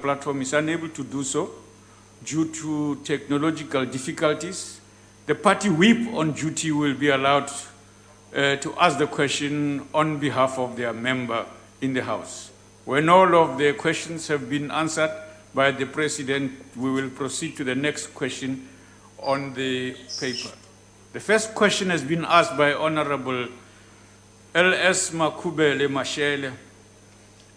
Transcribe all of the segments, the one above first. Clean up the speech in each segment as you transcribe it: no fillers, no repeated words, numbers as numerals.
platform is unable to do so due to technological difficulties, the party whip on duty will be allowed to ask the question on behalf of their member in the House. When all of the questions have been answered by the President, we will proceed to the next question on the paper. The first question has been asked by Honorable L.S. Makubele Mashele.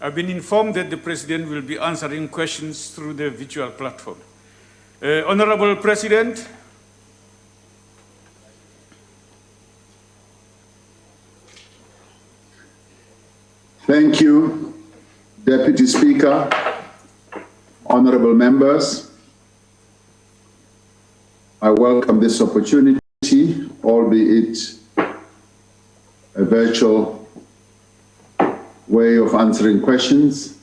I've been informed that the President will be answering questions through the virtual platform. Honorable President. Thank you, Deputy Speaker, honorable members. I welcome this opportunity, albeit a virtual way of answering questions.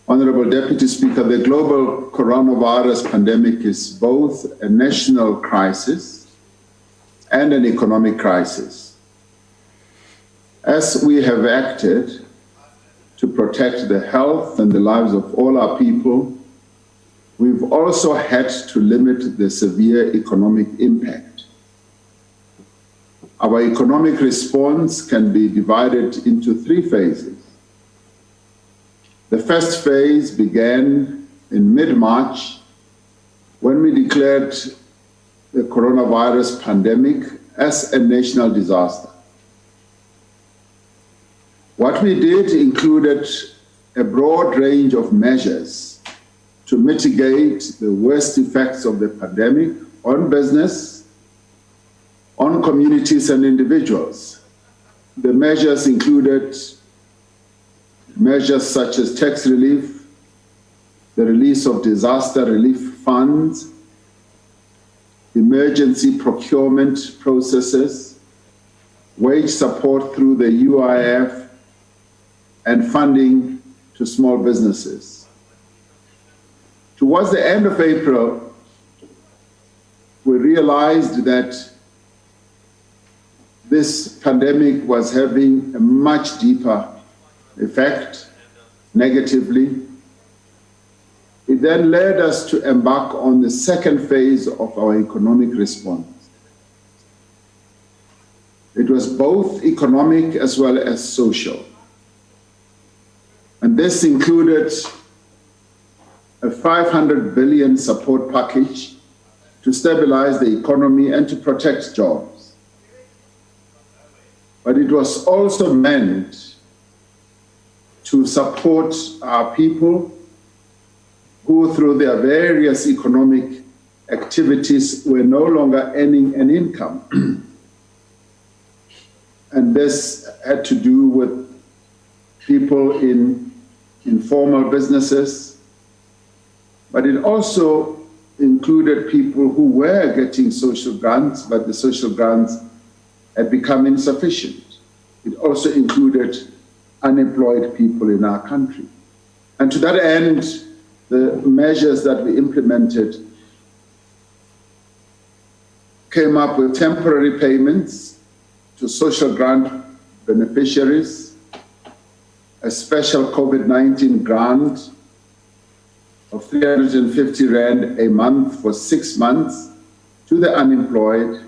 Honorable Deputy Speaker, the global coronavirus pandemic is both a national crisis and an economic crisis. As we have acted to protect the health and the lives of all our people, we've also had to limit the severe economic impact. Our economic response can be divided into 3 phases. The first phase began in mid-March when we declared the coronavirus pandemic as a national disaster. What we did included a broad range of measures to mitigate the worst effects of the pandemic on business, on communities and individuals. The measures included measures such as tax relief, the release of disaster relief funds, emergency procurement processes, wage support through the UIF, and funding to small businesses. Towards the end of April, we realized that this pandemic was having a much deeper effect, negatively. It then led us to embark on the second phase of our economic response. It was both economic as well as social. And this included a 500 billion support package to stabilize the economy and to protect jobs. But it was also meant to support our people who, through their various economic activities, were no longer earning an income. And this had to do with people in informal businesses, but it also included people who were getting social grants, but the social grants had become insufficient. It also included unemployed people in our country. And to that end, the measures that we implemented came up with temporary payments to social grant beneficiaries, a special COVID-19 grant of 350 Rand a month for 6 months to the unemployed,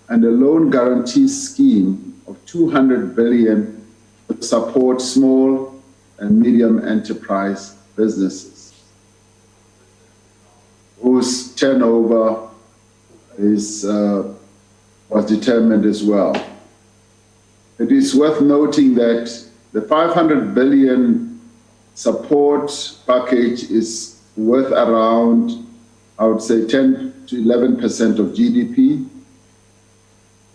and a loan guarantee scheme of 200 billion to support small and medium enterprise businesses whose turnover was determined as well. It is worth noting that the 500 billion support package is worth around, I would say, 10 to 11% of GDP,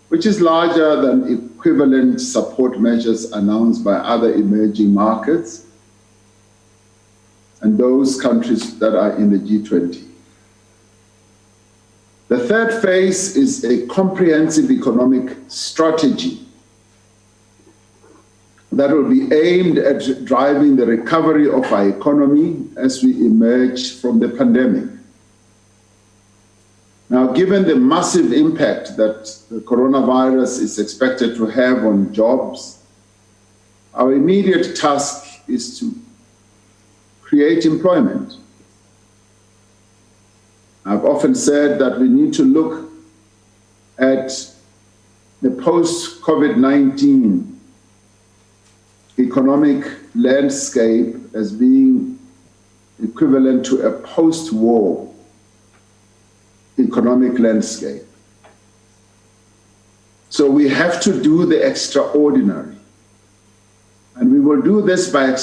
which is larger than equivalent support measures announced by other emerging markets and those countries that are in the G20. The third phase is a comprehensive economic strategy that will be aimed at driving the recovery of our economy as we emerge from the pandemic. Now, given the massive impact that the coronavirus is expected to have on jobs, our immediate task is to create employment. I've often said that we need to look at the post-COVID-19 economic landscape as being equivalent to a post-war economic landscape. So we have to do the extraordinary. And we will do this by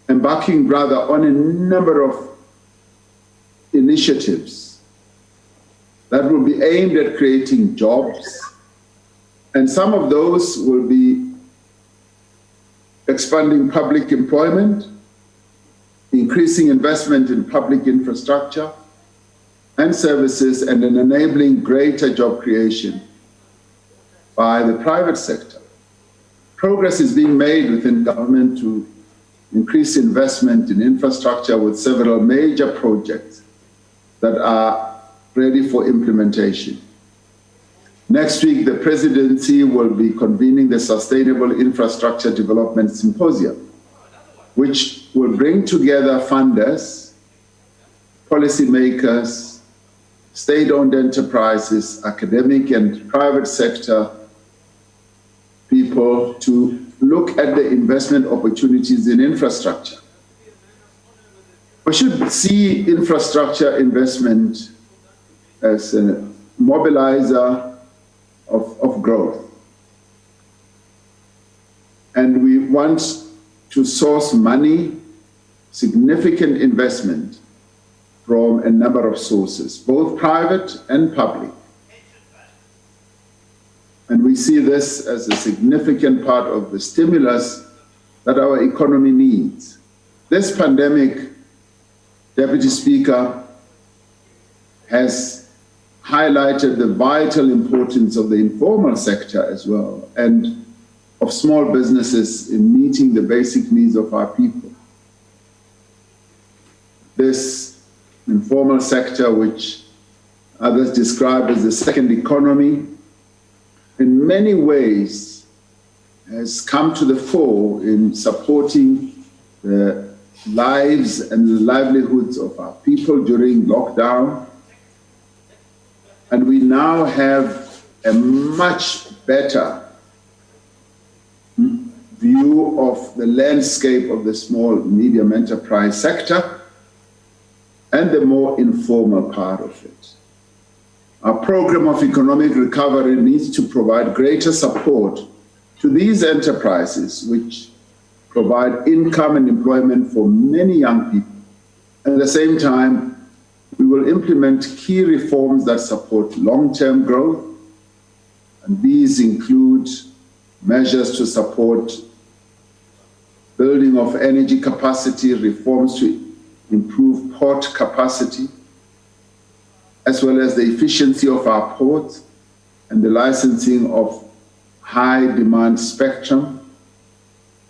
embarking rather on a number of initiatives that will be aimed at creating jobs. And some of those will be expanding public employment, increasing investment in public infrastructure and services, and then enabling greater job creation by the private sector. Progress is being made within government to increase investment in infrastructure with several major projects that are ready for implementation. Next week, the presidency will be convening the Sustainable Infrastructure Development Symposium, which will bring together funders, policymakers, state-owned enterprises, academic and private sector people to look at the investment opportunities in infrastructure. We should see infrastructure investment as a mobilizer of growth. And we want to source money, significant investment from a number of sources, both private and public. And we see this as a significant part of the stimulus that our economy needs. This pandemic, Deputy Speaker, has highlighted the vital importance of the informal sector as well, and of small businesses in meeting the basic needs of our people. This informal sector, which others describe as the second economy, in many ways has come to the fore in supporting the lives and the livelihoods of our people during lockdown. And we now have a much better view of the landscape of the small medium enterprise sector and the more informal part of it. Our program of economic recovery needs to provide greater support to these enterprises, which provide income and employment for many young people. At the same time, we will implement key reforms that support long-term growth, and these include measures to support building of energy capacity, reforms to improve port capacity, as well as the efficiency of our ports and the licensing of high-demand spectrum.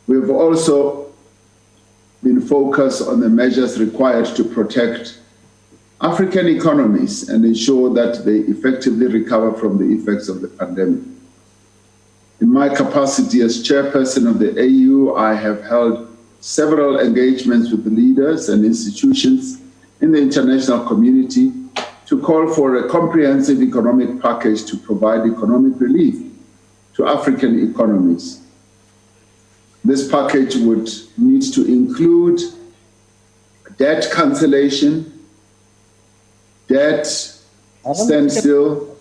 We've also been focused on the measures required to protect African economies and ensure that they effectively recover from the effects of the pandemic. In my capacity as chairperson of the AU, I have held several engagements with the leaders and institutions in the international community to call for a comprehensive economic package to provide economic relief to African economies. This package would need to include debt cancellation, debt standstill,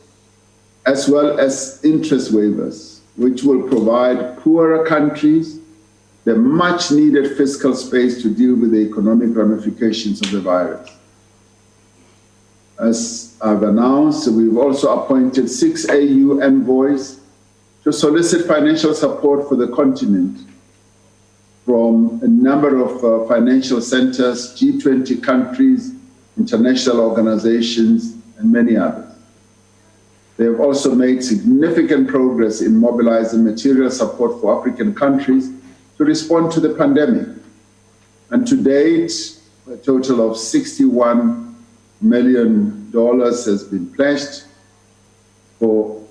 as well as interest waivers, which will provide poorer countries the much needed fiscal space to deal with the economic ramifications of the virus. As I've announced, we've also appointed 6 AU envoys to solicit financial support for the continent from a number of financial centers, G20 countries, international organizations, and many others. They have also made significant progress in mobilizing material support for African countries to respond to the pandemic. And to date, a total of $61 million has been pledged for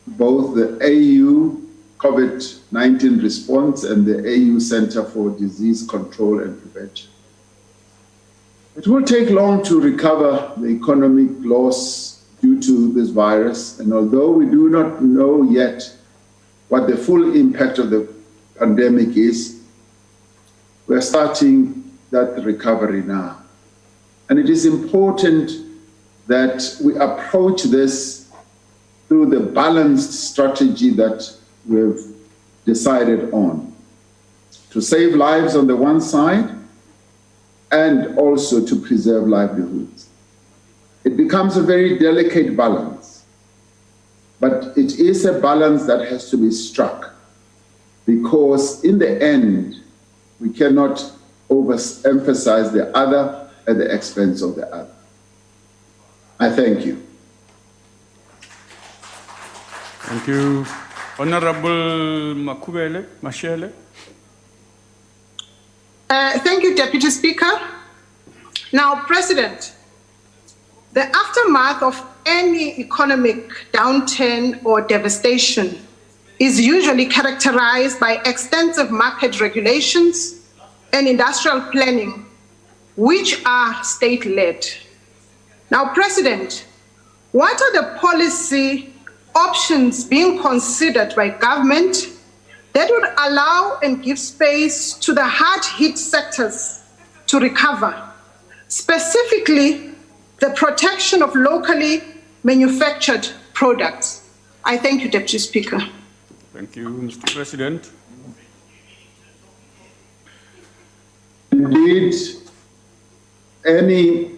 both the AU COVID-19 response and the AU Center for Disease Control and Prevention. It will take long to recover the economic loss due to this virus, and although we do not know yet what the full impact of the pandemic is, we're starting that recovery now. And it is important that we approach this through the balanced strategy that we've decided on, to save lives on the one side and also to preserve livelihoods. It becomes a very delicate balance, but it is a balance that has to be struck, because in the end, we cannot overemphasize the other at the expense of the other. I thank you. Thank you. Honorable Makubele, Mashele. Thank you, Deputy Speaker. Now, President, the aftermath of any economic downturn or devastation is usually characterized by extensive market regulations and industrial planning, which are state-led. Now, President, what are the policy options being considered by government that would allow and give space to the hard-hit sectors to recover, specifically the protection of locally manufactured products? I thank you, Deputy Speaker. Thank you, Mr. President. Indeed, any,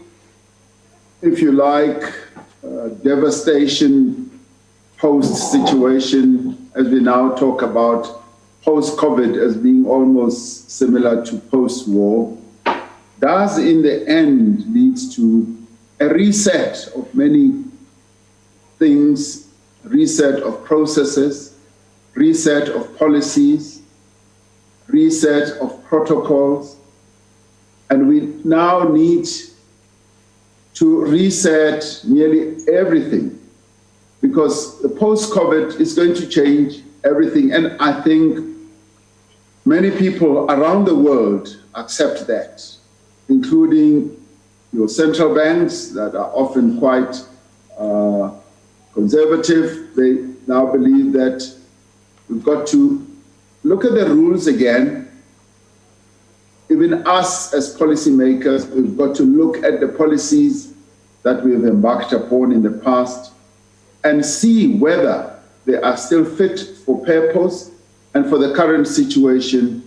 if you like, devastation post-situation, as we now talk about post-COVID as being almost similar to post-war, does in the end lead to a reset of many things, reset of processes, reset of policies, reset of protocols, and we now need to reset nearly everything, because the post-COVID is going to change everything. And I think many people around the world accept that, including your central banks that are often quite conservative. They now believe that we've got to look at the rules again. Even us as policymakers, we've got to look at the policies that we've embarked upon in the past and see whether they are still fit for purpose and for the current situation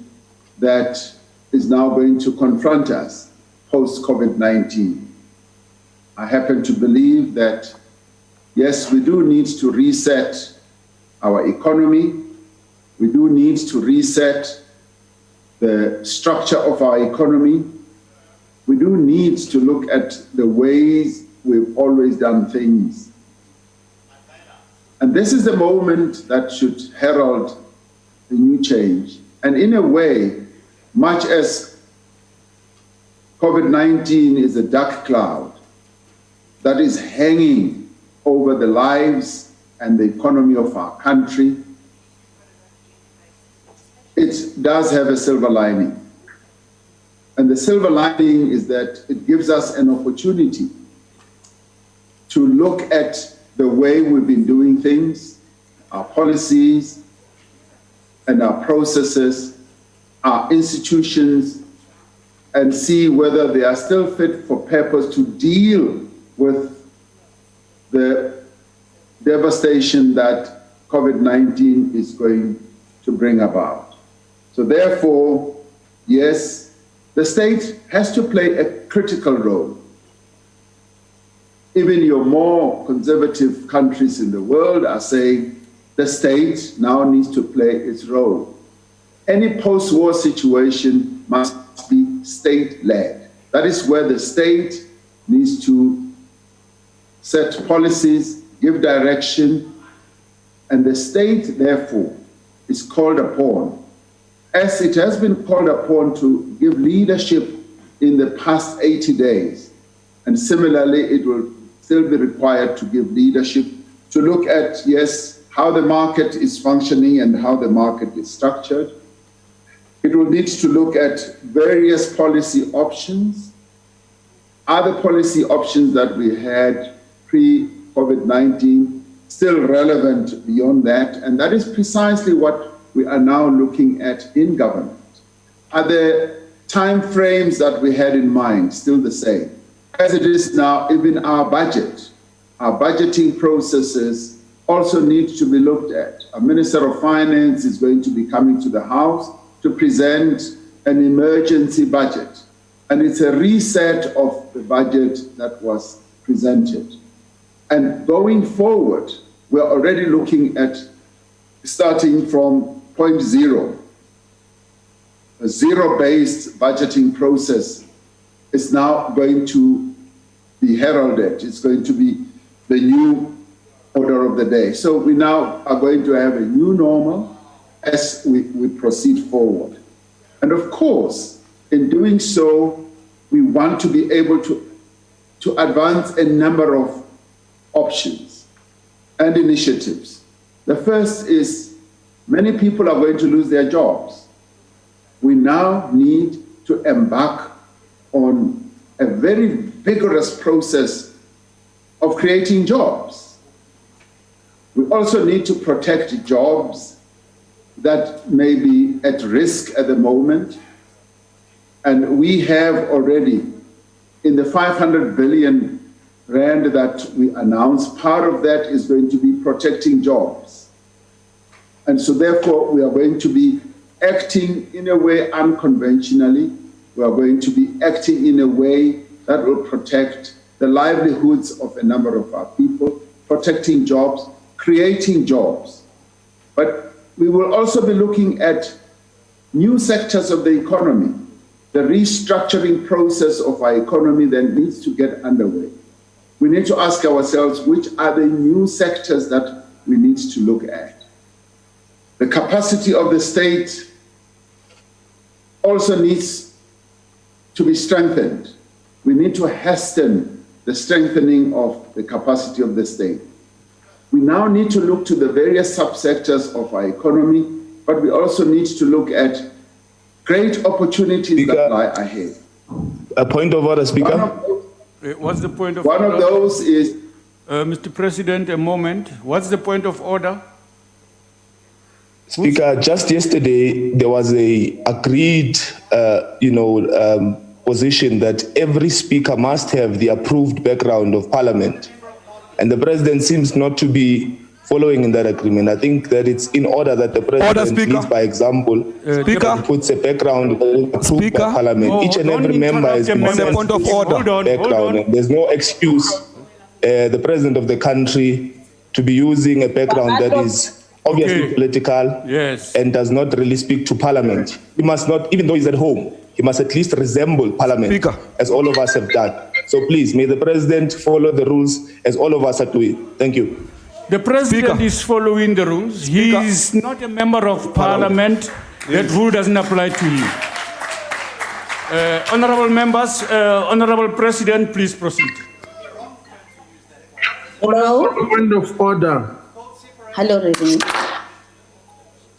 that is now going to confront us post-COVID-19. I happen to believe that, yes, we do need to reset our economy. We do need to reset the structure of our economy. We do need to look at the ways we've always done things. And this is the moment that should herald a new change. And in a way, much as COVID-19 is a dark cloud that is hanging over the lives and the economy of our country, it does have a silver lining. And the silver lining is that it gives us an opportunity to look at the way we've been doing things, our policies and our processes, our institutions, and see whether they are still fit for purpose to deal with the devastation that COVID-19 is going to bring about. So therefore, yes, the state has to play a critical role. Even your more conservative countries in the world are saying the state now needs to play its role. Any post-war situation must be state-led. That is where the state needs to set policies, give direction, and the state, therefore, is called upon, as it has been called upon, to give leadership in the past 80 days. And similarly, it will still be required to give leadership, to look at, yes, how the market is functioning and how the market is structured. It will need to look at various policy options, other policy options that we had pre-COVID-19, still relevant beyond that, and that is precisely what we are now looking at in government. Are the time frames that we had in mind still the same? As it is now, even our budgeting processes also need to be looked at. A Minister of Finance is going to be coming to the House to present an emergency budget. And it's a reset of the budget that was presented. And going forward, we're already looking at starting from point zero. A zero-based budgeting process is now going to be heralded. It's going to be the new order of the day. So we now are going to have a new normal as we proceed forward. And of course, in doing so, we want to be able to advance a number of options and initiatives. The first is many people are going to lose their jobs. We now need to embark on a very vigorous process of creating jobs. We also need to protect jobs that may be at risk at the moment. And we have already, in the 500 billion rand that we announced, part of that is going to be protecting jobs. And so therefore, we are going to be acting in a way unconventionally. We are going to be acting in a way that will protect the livelihoods of a number of our people, protecting jobs, creating jobs. But we will also be looking at new sectors of the economy, the restructuring process of our economy that needs to get underway. We need to ask ourselves, which are the new sectors that we need to look at? The capacity of the state also needs to be strengthened. We need to hasten the strengthening of the capacity of the state. We now need to look to the various subsectors of our economy, but we also need to look at great opportunities Speaker, that lie ahead. A point of order, Speaker. What's the point of order? One of those is... Mr. President, a moment. What's the point of order? Speaker, just yesterday, there was a agreed, position that every speaker must have the approved background of Parliament. And the President seems not to be following in that agreement. I think that it's in order that the President leads by example, puts a background approved by Parliament. Each and every member is on the point of order background. There's no excuse the President of the country to be using a background that is obviously political and does not really speak to Parliament. He must not, even though he's at home, he must at least resemble Parliament, as all of us have done. So please, may the President follow the rules as all of us are doing. Thank you. The President is following the rules. He is not a member of Parliament. That rule doesn't apply to him. Honorable members, Honorable President, please proceed. Hello? Point of order. Hello, Remy.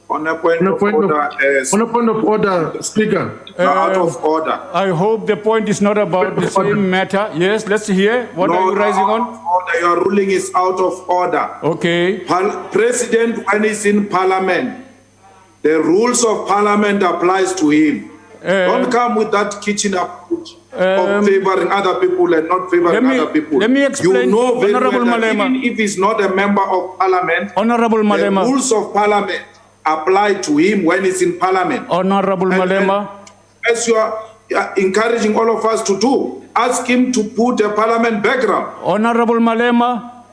On a point of order, Speaker. Out of order. I hope the point is not about the same matter. Yes, let's hear. What are you rising on? Your ruling is out of order. Okay. President, when he's in Parliament, the rules of Parliament applies to him. Don't come with that kitchen approach of favoring other people and not favoring other people. Let me explain. You know very Honorable well that Malema, even if he's not a member of Parliament, Honorable Malema, the rules of Parliament apply to him when he's in Parliament. Honorable Malema, as you are encouraging all of us to do, ask him to put a Parliament background. Honorable Malema,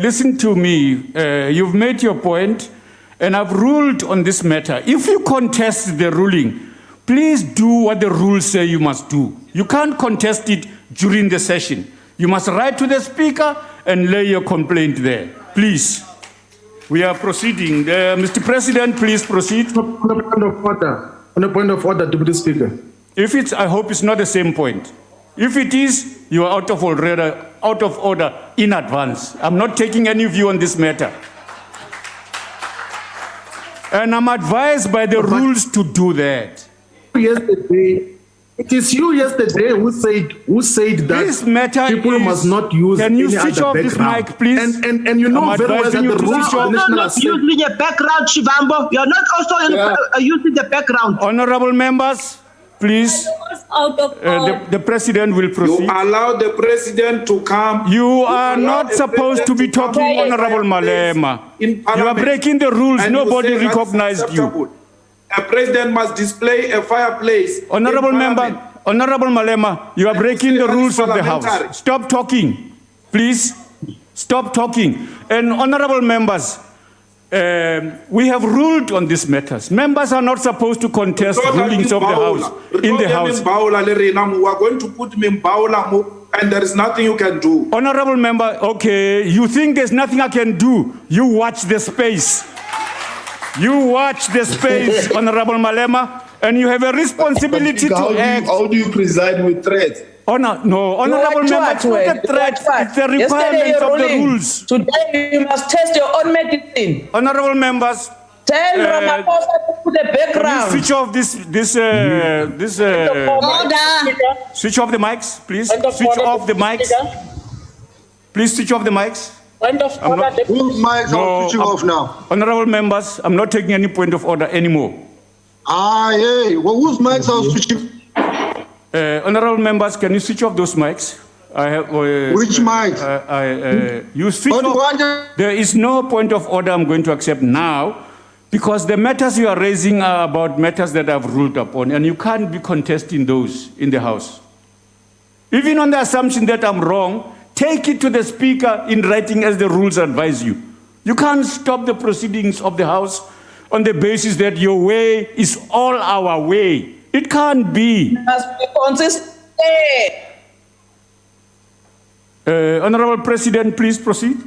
listen to me. You've made your point, and I've ruled on this matter. If you contest the ruling, please do what the rules say you must do. You can't contest it during the session. You must write to the Speaker and lay your complaint there. Please. We are proceeding. Mr. President, please proceed. On a point of order, Deputy Speaker. If it's, I hope it's not the same point. If it is, you are out of order in advance. I'm not taking any view on this matter. And I'm advised by the rules to do that. Yesterday, it is you yesterday who said that this matter people must not use can you any switch other off background. this mic, please? And you know very well that the rules of the National Assembly. Using a background, Shivambo. You're not also using the background. Honorable members, please. The president will proceed. You allow the president to come. You are not supposed to be talking, Honorable Malema. You are breaking the rules. Nobody recognized you. A president must display a fireplace. Honorable member, Honorable Malema, you are breaking the rules of the House. Stop talking, please. Stop talking. And honorable members, we have ruled on these matters. Members are not supposed to contest rulings of the House in the House. We are going to put me in Baula, and there is nothing you can do. Honorable member, okay, you think there's nothing I can do? You watch the space. You watch the space, Honorable Malema, and you have a responsibility to act. How do you preside with threats? No, Honorable member, it's not a threat. It's a requirement of the rules. Today you must test your own medicine. Honorable members, tell Ramaphosa to put the background. Switch off switch off the mics, please. Switch off the mics. Please switch off the mics. Whose mics are switching off now? Honorable members, I'm not taking any point of order anymore. Well, whose mics are switching? Honorable members, can you switch off those mics? Which mics? You switch off. There is no point of order I'm going to accept now, because the matters you are raising are about matters that I've ruled upon, and you can't be contesting those in the House. Even on the assumption that I'm wrong, take it to the Speaker in writing as the rules advise you. You can't stop the proceedings of the House on the basis that your way is all our way. It can't be. Must be consistent. Honorable President, please proceed.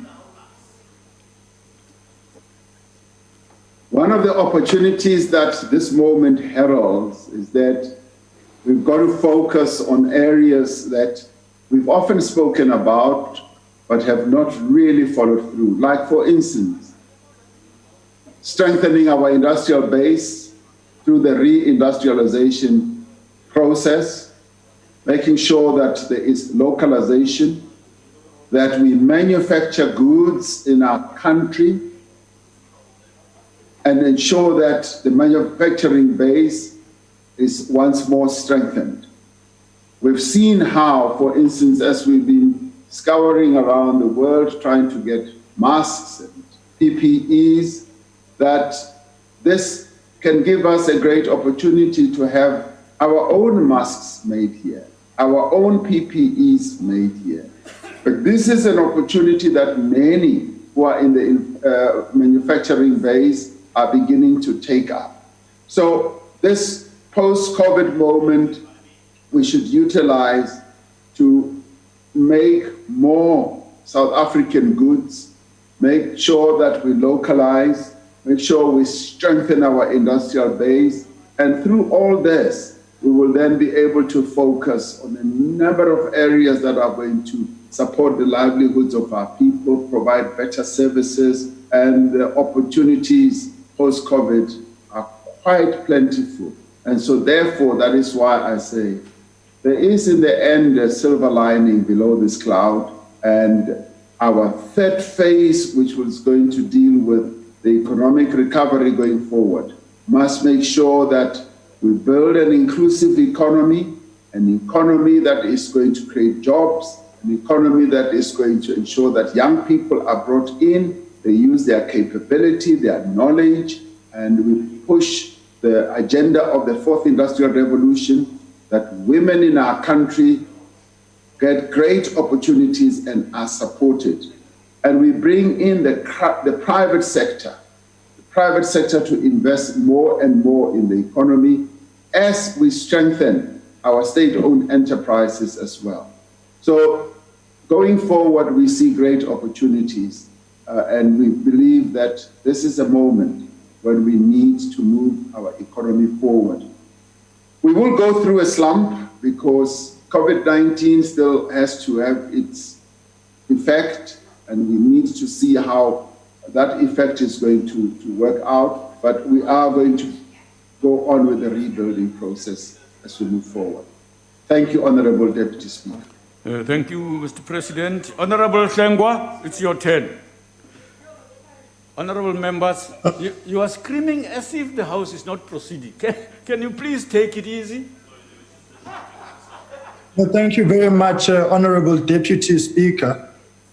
One of the opportunities that this moment heralds is that we've got to focus on areas that we've often spoken about, but have not really followed through. Like, for instance, strengthening our industrial base through the reindustrialization process, making sure that there is localization, that we manufacture goods in our country, and ensure that the manufacturing base is once more strengthened. We've seen how, for instance, as we've been scouring around the world trying to get masks and PPEs, that this can give us a great opportunity to have our own masks made here, our own PPEs made here. But this is an opportunity that many who are in the manufacturing base are beginning to take up. So this post-COVID moment, we should utilize to make more South African goods, make sure that we localize, make sure we strengthen our industrial base. And through all this, we will then be able to focus on a number of areas that are going to support the livelihoods of our people, provide better services, and the opportunities post-COVID are quite plentiful. And so therefore, that is why I say, there is in the end a silver lining below this cloud, and our third phase, which was going to deal with the economic recovery going forward, must make sure that we build an inclusive economy, an economy that is going to create jobs, an economy that is going to ensure that young people are brought in, they use their capability, their knowledge, and we push the agenda of the fourth industrial revolution, that women in our country get great opportunities and are supported. And we bring in the private sector to invest more and more in the economy as we strengthen our state-owned enterprises as well. So going forward, we see great opportunities, and we believe that this is a moment when we need to move our economy forward. We will go through a slump because COVID-19 still has to have its effect, and we need to see how that effect is going to work out. but we are going to go on with the rebuilding process as we move forward. Thank you, Honorable Deputy Speaker. Thank you, Mr. President. Honorable Hlengwa, it's your turn. Honorable members, you are screaming as if the House is not proceeding. Can you please take it easy? Well, thank you very much, Honorable Deputy Speaker.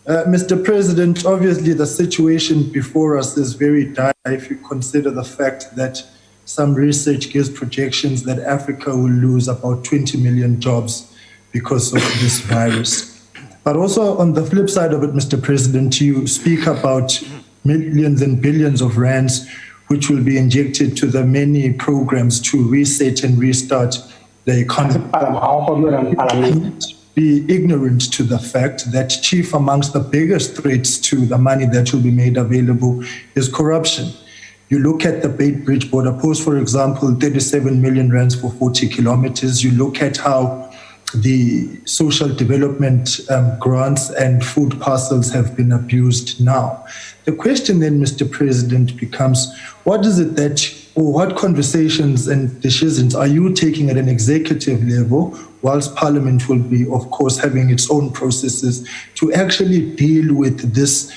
Mr. President, obviously the situation before us is very dire if you consider the fact that some research gives projections that Africa will lose about 20 million jobs because of this virus. But also on the flip side of it, Mr. President, you speak about millions and billions of rands which will be injected to the many programs to reset and restart the economy. Be ignorant to the fact that chief amongst the biggest threats to the money that will be made available is corruption. You look at the Bait Bridge border post, for example, 37 million rands for 40 kilometers. You look at how the social development grants and food parcels have been abused now. The question then, Mr. President, becomes, what is it that, or what conversations and decisions are you taking at an executive level, whilst Parliament will be, of course, having its own processes to actually deal with this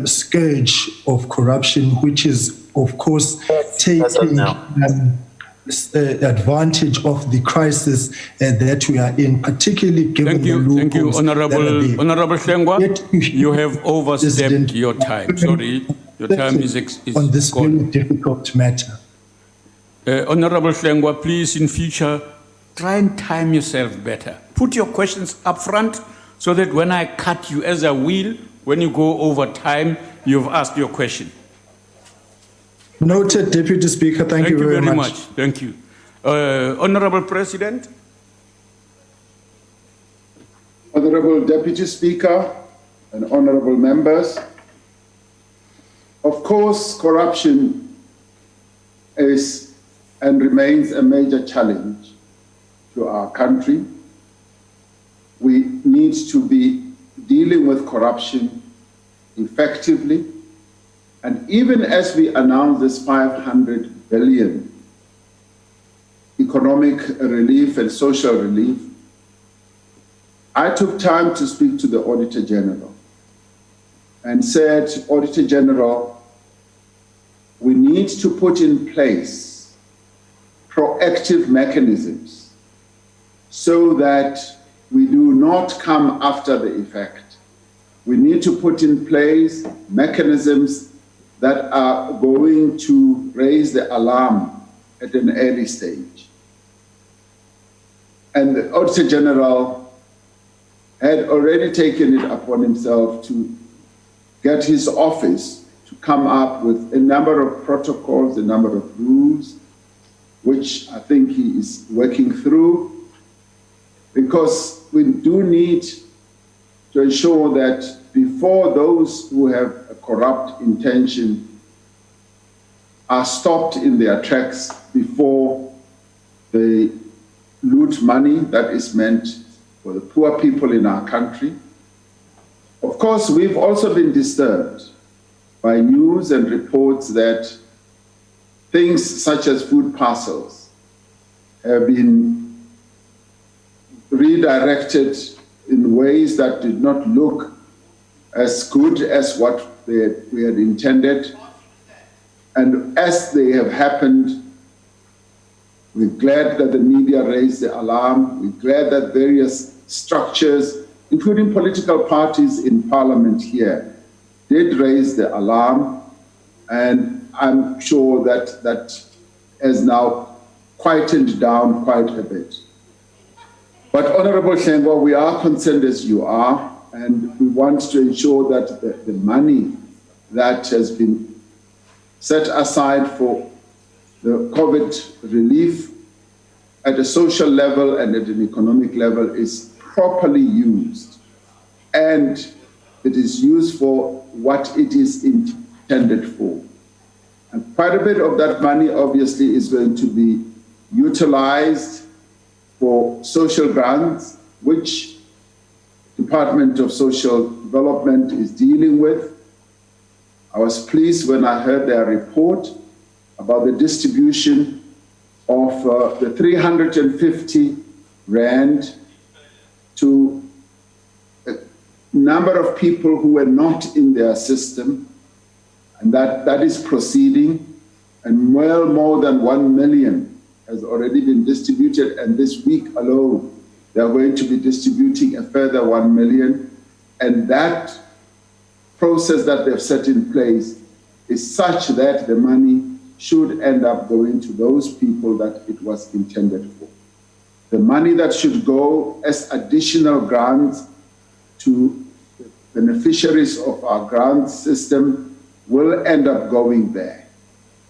scourge of corruption, which is, of course, taking advantage of the crisis that we are in, particularly given the loopholes. Thank you, Honorable Hlengwa. You have overstepped your time. Sorry, your time is on this very difficult matter. Honorable Hlengwa, please, in future, try and time yourself better. Put your questions up front so that when I cut you, as I will, when you go over time, you've asked your question. Noted, Deputy Speaker. Thank you very much. Thank you. Honorable President. Honorable Deputy Speaker and honorable members, of course, corruption is and remains a major challenge to our country. We need to be dealing with corruption effectively. And even as we announce this 500 billion economic relief and social relief, I took time to speak to the Auditor General and said, Auditor General, we need to put in place proactive mechanisms so that we do not come after the effect. We need to put in place mechanisms that are going to raise the alarm at an early stage. And the Auditor General had already taken it upon himself to get his office to come up with a number of protocols, a number of rules, which I think he is working through, because we do need to ensure that before those who have a corrupt intention are stopped in their tracks, before they loot money that is meant for the poor people in our country. Of course, we've also been disturbed by news and reports that things such as food parcels have been redirected in ways that did not look as good as what we had intended. And as they have happened, we're glad that the media raised the alarm. We're glad that various structures, including political parties in Parliament here, did raise the alarm. And I'm sure that that has now quietened down quite a bit. But Honorable Hlengwa, we are concerned as you are, and we want to ensure that the money that has been set aside for the COVID relief at a social level and at an economic level is properly used, and it is used for what it is intended for. And quite a bit of that money obviously is going to be utilized for social grants, which Department of Social Development is dealing with. I was pleased when I heard their report, about the distribution of the 350 Rand to a number of people who were not in their system, and that is proceeding, and well more than 1 million has already been distributed, and this week alone they are going to be distributing a further 1 million, and that process that they've set in place is such that the money should end up going to those people that it was intended for. The money that should go as additional grants to the beneficiaries of our grant system will end up going there.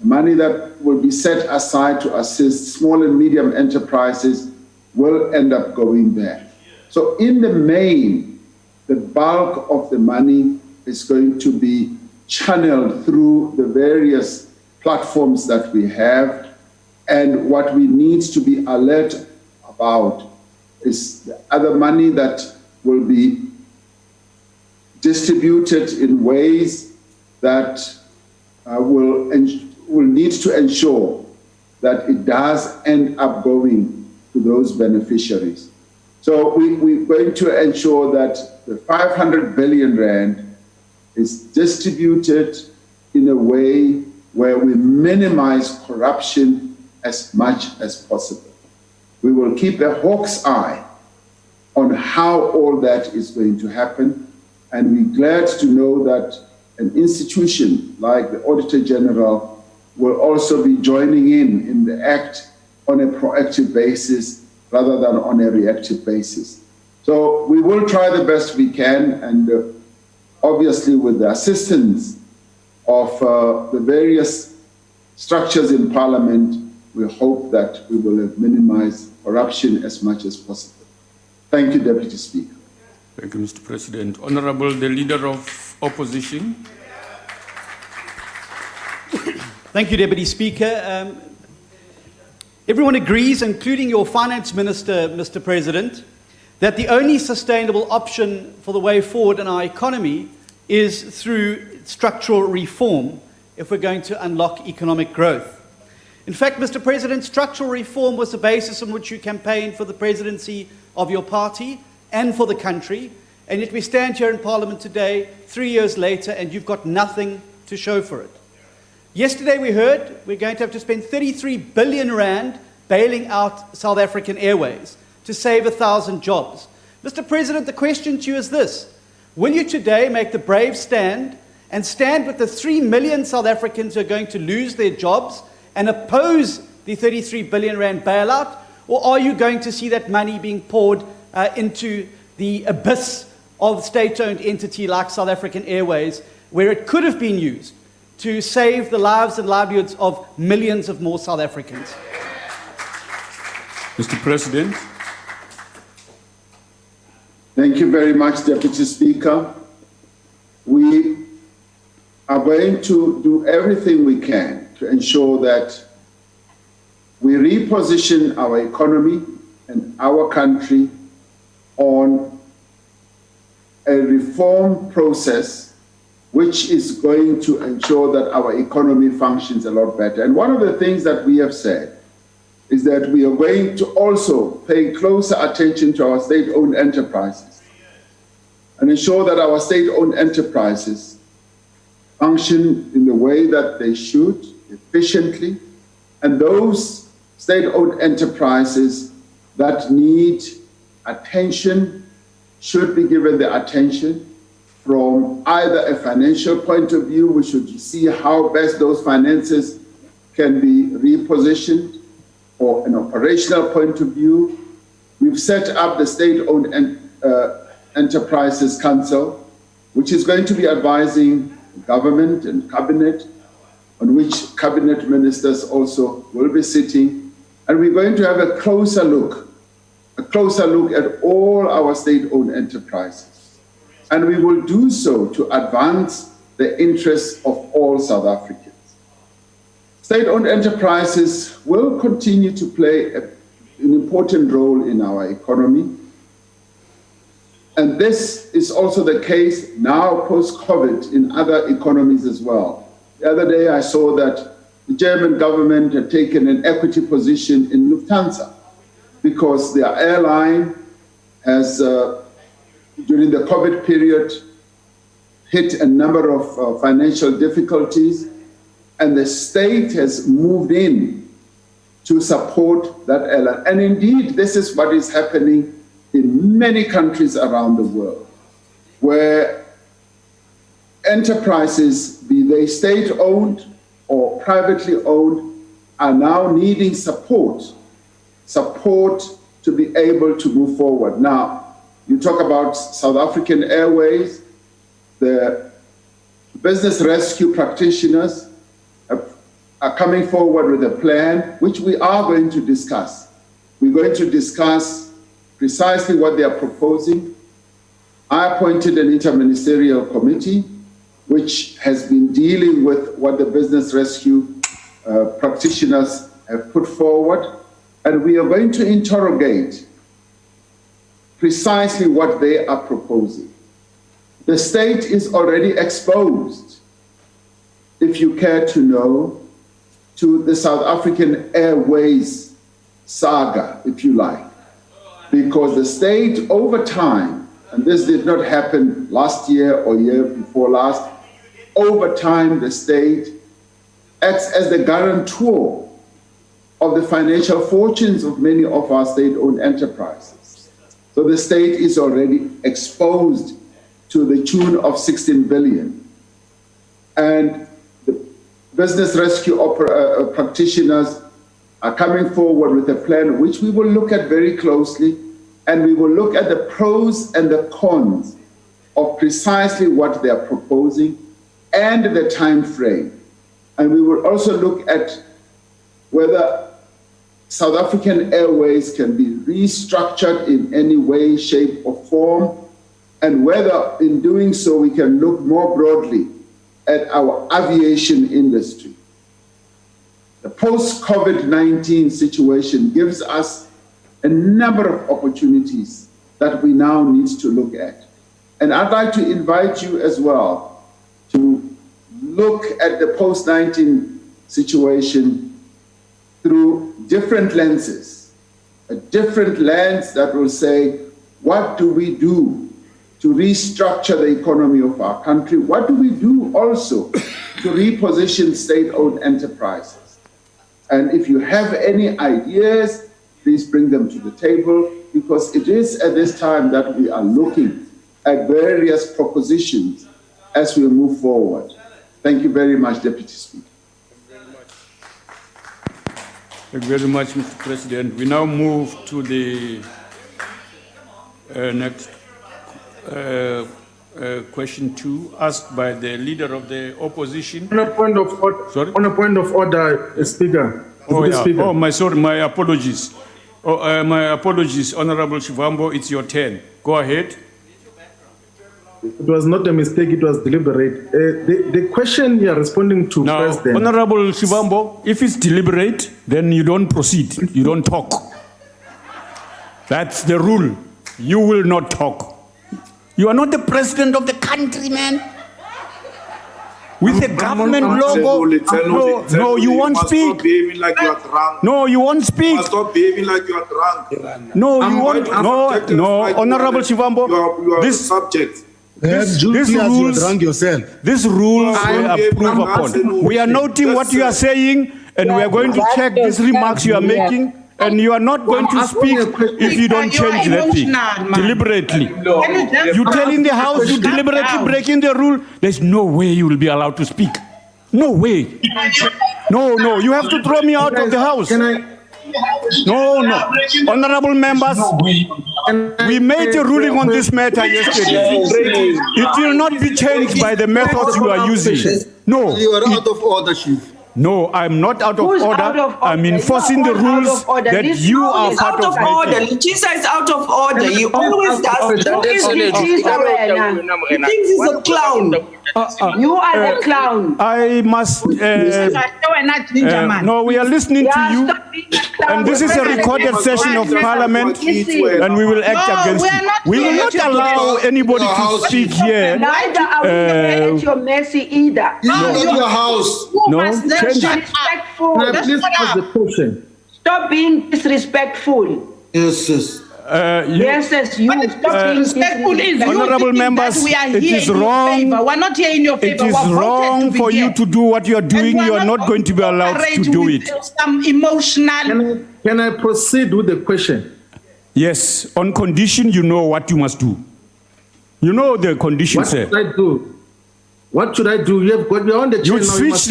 The money that will be set aside to assist small and medium enterprises will end up going there. So in the main, the bulk of the money is going to be channeled through the various platforms that we have, and what we need to be alert about is the other money that will be distributed in ways that will need to ensure that it does end up going to those beneficiaries. So we're going to ensure that the 500 billion Rand is distributed in a way where we minimize corruption as much as possible. We will keep a hawk's eye on how all that is going to happen, and we're glad to know that an institution like the Auditor General will also be joining in the act on a proactive basis rather than on a reactive basis. So we will try the best we can, and obviously with the assistance of the various structures in Parliament, we hope that we will minimize corruption as much as possible. Thank you, Deputy Speaker. Thank you, Mr. President. Honorable, the Leader of Opposition. Thank you, Deputy Speaker. Everyone agrees, including your Finance Minister, Mr. President, that the only sustainable option for the way forward in our economy is through structural reform if we're going to unlock economic growth. In fact, Mr. President, structural reform was the basis on which you campaigned for the presidency of your party and for the country, and yet we stand here in Parliament today, 3 years later, and you've got nothing to show for it. Yesterday we heard we're going to have to spend 33 billion Rand bailing out South African Airways to save 1,000 jobs. Mr. President, the question to you is this: will you today make the brave stand and stand with the 3 million South Africans who are going to lose their jobs and oppose the 33 billion Rand bailout, or are you going to see that money being poured into the abyss of state-owned entity like South African Airways, where it could have been used to save the lives and livelihoods of millions of more South Africans? Mr. President. Thank you very much, Deputy Speaker. We are going to do everything we can to ensure that we reposition our economy and our country on a reform process which is going to ensure that our economy functions a lot better. And one of the things that we have said is that we are going to also pay closer attention to our state-owned enterprises and ensure that our state-owned enterprises function in the way that they should, efficiently, and those state-owned enterprises that need attention should be given the attention. From either a financial point of view, we should see how best those finances can be repositioned, or an operational point of view. We've set up the State-Owned Enterprises Council, which is going to be advising government and cabinet, on which cabinet ministers also will be sitting. And we're going to have a closer look at all our state-owned enterprises. And we will do so to advance the interests of all South Africans. State-owned enterprises will continue to play an important role in our economy. And this is also the case now post-COVID in other economies as well. The other day I saw that the German government had taken an equity position in Lufthansa because their airline has, during the COVID period, hit a number of financial difficulties, and the state has moved in to support that airline. And indeed, this is what is happening in many countries around the world, where enterprises, be they state-owned or privately owned, are now needing support to be able to move forward. Now, you talk about South African Airways, the business rescue practitioners are coming forward with a plan, which we are going to discuss. We're going to discuss precisely what they are proposing. I appointed an interministerial committee, which has been dealing with what the business rescue practitioners have put forward, and we are going to interrogate precisely what they are proposing. The state is already exposed, if you care to know, to the South African Airways saga, if you like, because the state over time, and this did not happen last year or year before last, over time the state acts as the guarantor of the financial fortunes of many of our state-owned enterprises. So the state is already exposed to the tune of 16 billion. And the business rescue practitioners are coming forward with a plan which we will look at very closely, and we will look at the pros and the cons of precisely what they are proposing and the time frame. And we will also look at whether South African Airways can be restructured in any way, shape, or form, and whether in doing so we can look more broadly at our aviation industry. The post-COVID-19 situation gives us a number of opportunities that we now need to look at. And I'd like to invite you as well to look at the post-19 situation through different lenses, a different lens that will say, what do we do to restructure the economy of our country? What do we do also to reposition state-owned enterprises? And if you have any ideas, please bring them to the table, because it is at this time that we are looking at various propositions as we move forward. Thank you very much, Deputy Speaker. Thank you very much, Mr. President. We now move to the next question 2, asked by the leader of the opposition. On a point of order, sorry? On a point of order, Speaker. Oh, yeah. Speaker. Oh, my apologies. My apologies, Honorable Shivambo, it's your turn. Go ahead. It was not a mistake, it was deliberate. The question you are responding to, now, President. Honorable Shivambo, if it's deliberate, then you don't proceed, you don't talk. That's the rule. You will not talk. You are not the president of the country, man. With a government logo. No, you won't speak. No, you won't speak. You must stop behaving like you are drunk. No, you won't. No, Honorable Shivambo. You are this subject. These rules were approved upon. We are noting what you are saying, and we are going to check these remarks you are making, and you are not going to speak if you don't change that thing deliberately. You telling the House you deliberately breaking the rule. There's no way you will be allowed to speak. No way. No, you have to throw me out of the House. No. Honorable members, we made a ruling on this matter yesterday. It will not be changed by the methods you are using. No. You are out of order, Chief. No, I'm not out of order. I'm enforcing the rules that you are part of order. Leticia is out of order. He always does. Who is Leticia? He thinks he's a clown. You are a clown. I must. No, we are listening to you. And this is a recorded session of Parliament, and we will act against it. We will not allow anybody to speak here. Neither are we at your mercy either. This is not your house. No. disrespectful. Can I please ask the question? Stop being disrespectful. Yes, yes. Yes, you stop being disrespectful. Is you Honorable members, that we are it here is in your wrong. favor. We're not here in your favor. It is wrong for you to do what you are doing. You are not going to be allowed to do it. Some emotional. Can I proceed with the question? Yes, on condition you know what you must do. You know the conditions. What should I do? What should I do? You have got me on the You switch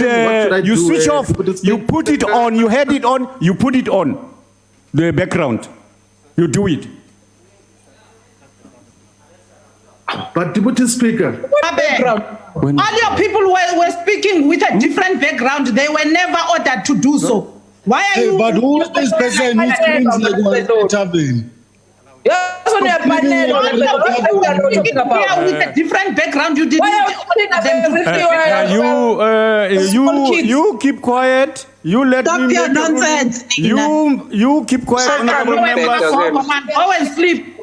you switch off. You put it on. You had it on. You put it on. The background. You do it. But Deputy Speaker, all your people were speaking with a different background. They were never ordered to do so. Why are you? But who is this person who screams like one intervene? Yes, on your panel. With a different background, you didn't. You keep quiet. You let Stop me your nonsense. You keep quiet, honorable members. Go and sleep.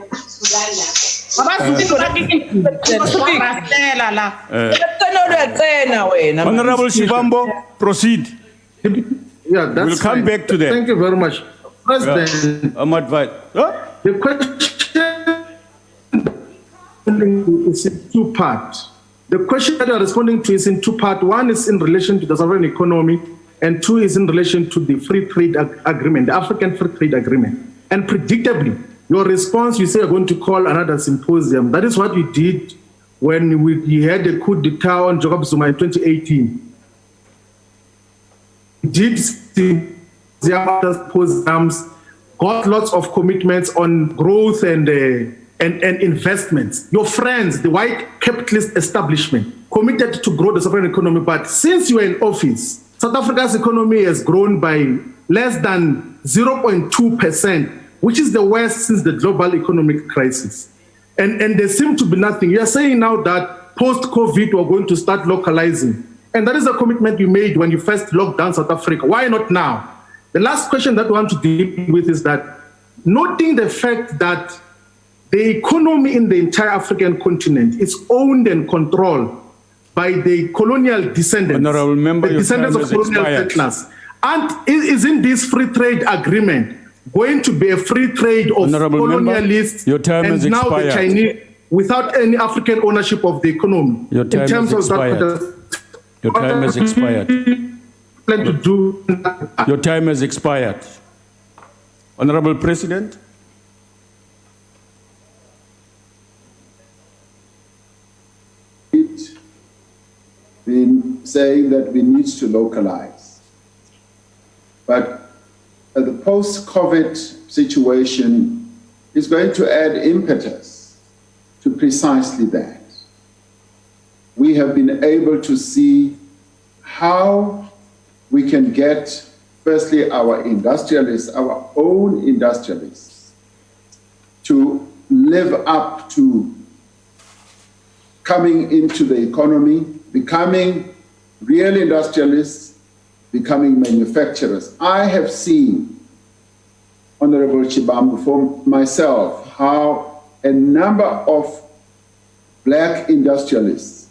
Honorable Shivambo, proceed. Yeah, that's we'll come back to that. Thank you very much. President, I'm advised. The question is in two parts. The question that you are responding to is in two parts. One is in relation to the sovereign economy, and two is in relation to the free trade agreement, the African Free Trade Agreement. And predictably, your response, you say you're going to call another symposium. That is what you did when we had the coup d'etat on Jacob Zuma in 2018. We did symposiums, got lots of commitments on growth and investments. Your friends, the white capitalist establishment, committed to grow the sovereign economy. But since you are in office, South Africa's economy has grown by less than 0.2%, which is the worst since the global economic crisis. And there seems to be nothing. You are saying now that post-COVID, we're going to start localizing. And that is a commitment you made when you first locked down South Africa. Why not now? The last question that we want to deal with is that, noting the fact that the economy in the entire African continent is owned and controlled by the colonial descendants, the descendants of colonial settlers. And isn't this free trade agreement going to be a free trade of colonialists and now the Chinese without any African ownership of the economy? Your time has expired. Your time has expired. Your time has expired. Honorable President. Been saying that we need to localize. But the post-COVID situation is going to add impetus to precisely that. We have been able to see how we can get, firstly, our industrialists, our own industrialists, to live up to coming into the economy, becoming real industrialists, becoming manufacturers. I have seen, Honorable Chibambu, for myself, how a number of black industrialists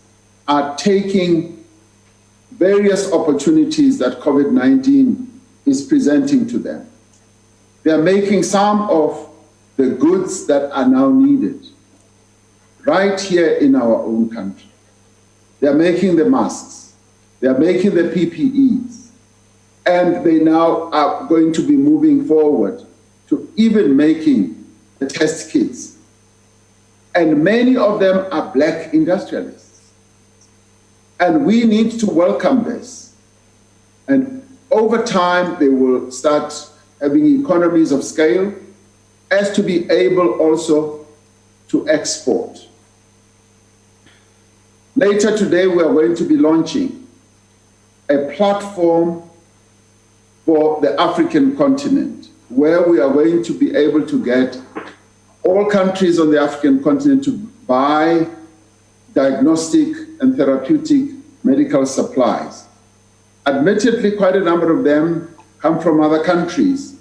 are taking various opportunities that COVID-19 is presenting to them. They are making some of the goods that are now needed right here in our own country. They are making the masks, they are making the PPEs, and they now are going to be moving forward to even making the test kits. And many of them are black industrialists. And we need to welcome this. And over time, they will start having economies of scale as to be able also to export. Later today, we are going to be launching a platform for the African continent, where we are going to be able to get all countries on the African continent to buy diagnostic and therapeutic medical supplies. Admittedly, quite a number of them come from other countries,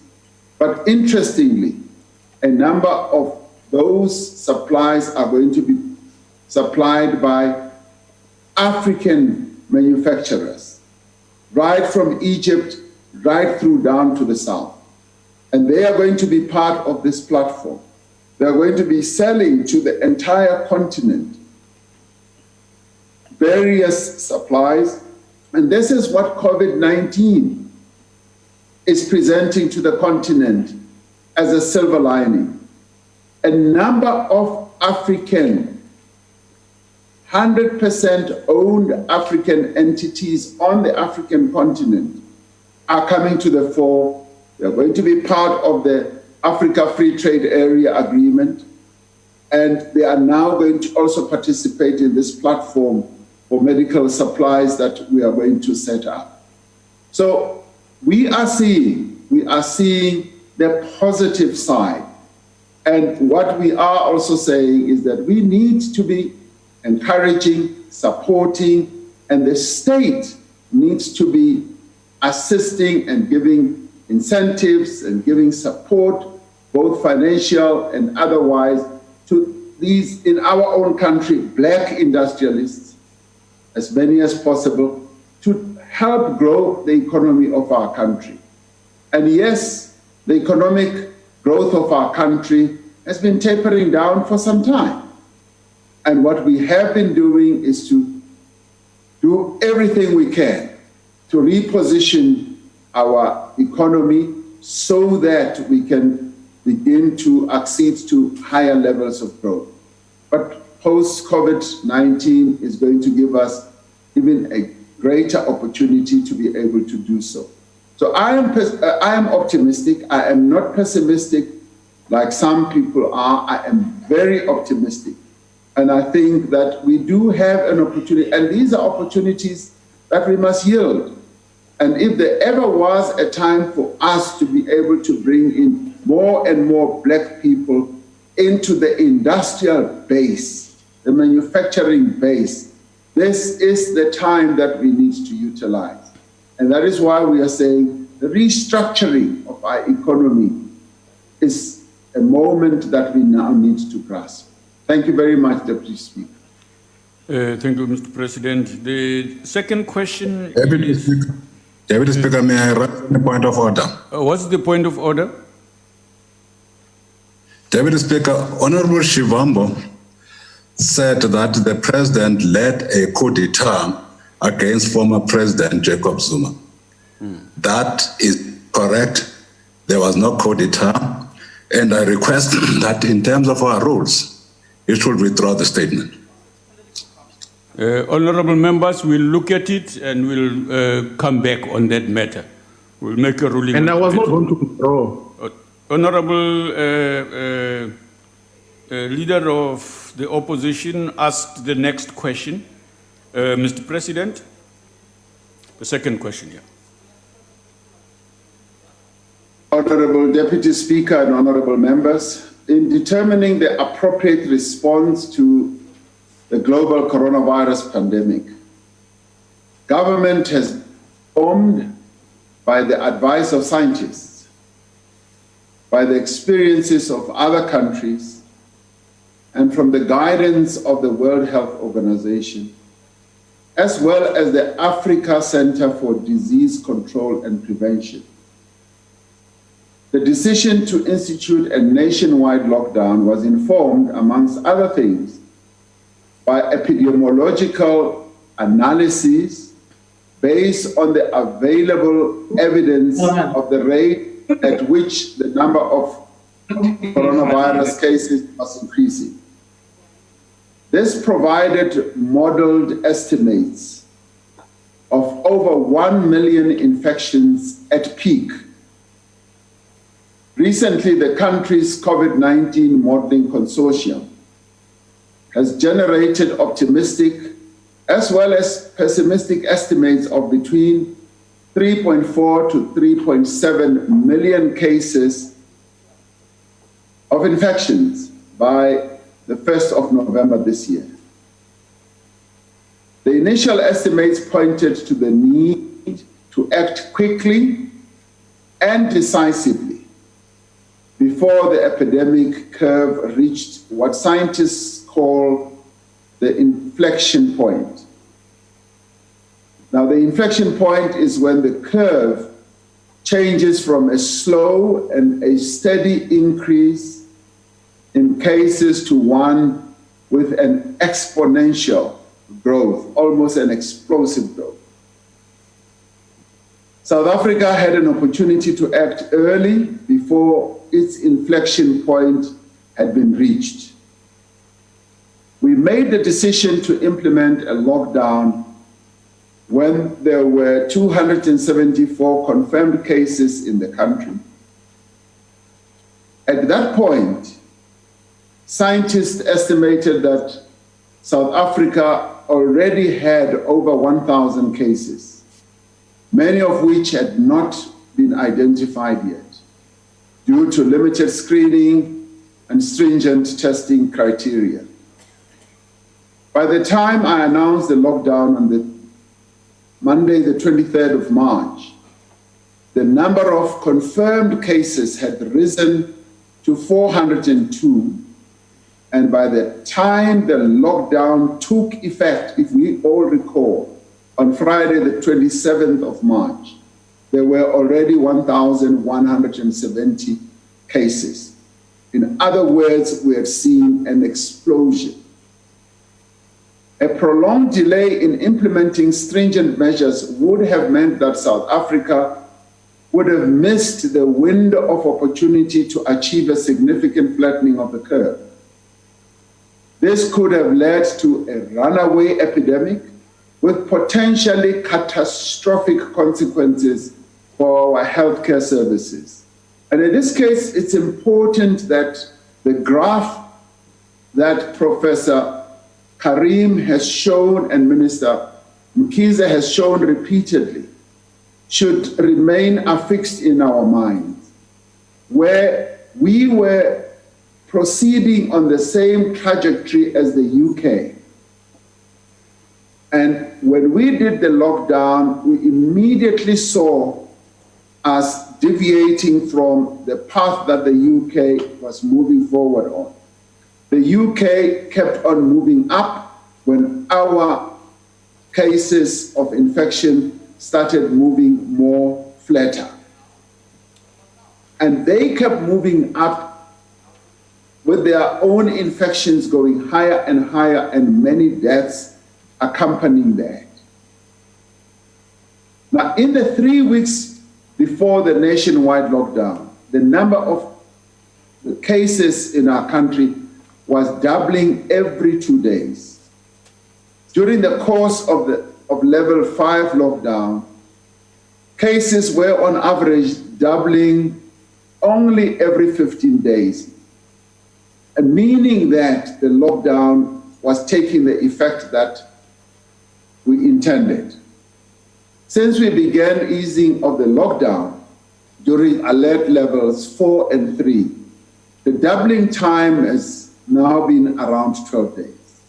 but interestingly, a number of those supplies are going to be supplied by African manufacturers. right from Egypt, right through down to the south. And they are going to be part of this platform. They are going to be selling to the entire continent various supplies. And this is what COVID-19 is presenting to the continent as a silver lining. A number of African, 100% owned African entities on the African continent are coming to the fore. They're going to be part of the Africa Free Trade Area Agreement, and they are now going to also participate in this platform for medical supplies that we are going to set up. So we are seeing the positive side. And what we are also saying is that we need to be encouraging, supporting, and the state needs to be assisting and giving incentives and giving support, both financial and otherwise, to these, in our own country, black industrialists, as many as possible, to help grow the economy of our country. And yes, the economic growth of our country has been tapering down for some time. And what we have been doing is to do everything we can to reposition our economy so that we can begin to accede to higher levels of growth. But post-COVID-19 is going to give us even a greater opportunity to be able to do so. So I am optimistic. I am not pessimistic like some people are. I am very optimistic. And I think that we do have an opportunity, and these are opportunities that we must yield. And if there ever was a time for us to be able to bring in more and more black people into the industrial base, the manufacturing base, this is the time that we need to utilize. And that is why we are saying the restructuring of our economy is a moment that we now need to grasp. Thank you very much, Deputy Speaker. Thank you, Mr. President. The second question Deputy Speaker, may I raise a point of order? What's the point of order? Deputy Speaker, Honorable Shivambo said that the President led a coup d'etat against former President Jacob Zuma. That is correct. There was no coup d'etat. And I request that in terms of our rules, you should withdraw the statement. Honorable members, we'll look at it and we'll come back on that matter. We'll make a ruling. And I was not going to withdraw. Honorable Leader of the Opposition asked the next question. Mr. President, the second question here. Honorable Deputy Speaker and honorable members, in determining the appropriate response to the global coronavirus pandemic, government has formed by the advice of scientists, by the experiences of other countries, and from the guidance of the World Health Organization, as well as the Africa Center for Disease Control and Prevention. The decision to institute a nationwide lockdown was informed, amongst other things, by epidemiological analyses based on the available evidence of the rate at which the number of coronavirus cases was increasing. This provided modeled estimates of over 1 million infections at peak. Recently, the country's COVID-19 modeling consortium has generated optimistic as well as pessimistic estimates of between 3.4 to 3.7 million cases of infections by the 1st of November this year. The initial estimates pointed to the need to act quickly and decisively before the epidemic curve reached what scientists call the inflection point. Now, the inflection point is when the curve changes from a slow and a steady increase in cases to one with an exponential growth, almost an explosive growth. South Africa had an opportunity to act early before its inflection point had been reached. We made the decision to implement a lockdown when there were 274 confirmed cases in the country. At that point, scientists estimated that South Africa already had over 1,000 cases, many of which had not been identified yet due to limited screening and stringent testing criteria. By the time I announced the lockdown on the Monday, the 23rd of March, the number of confirmed cases had risen to 402, and by the time the lockdown took effect, if we all recall, on Friday, the 27th of March, there were already 1,170 cases. In other words, we have seen an explosion. A prolonged delay in implementing stringent measures would have meant that South Africa would have missed the window of opportunity to achieve a significant flattening of the curve. This could have led to a runaway epidemic with potentially catastrophic consequences for our healthcare services. And in this case, it's important that the graph that Professor Karim has shown and Minister Mkhize has shown repeatedly should remain affixed in our minds, where we were proceeding on the same trajectory as the UK. And when we did the lockdown, we immediately saw us deviating from the path that the UK was moving forward on. The UK kept on moving up when our cases of infection started moving more flatter. And they kept moving up with their own infections going higher and higher, and many deaths accompanying that. Now, in the 3 weeks before the nationwide lockdown, the number of cases in our country was doubling every 2 days. During the course of level 5 lockdown, cases were on average doubling only every 15 days, and meaning that the lockdown was taking the effect that we intended. Since we began easing of the lockdown during alert levels 4 and 3, the doubling time has now been around 12 days.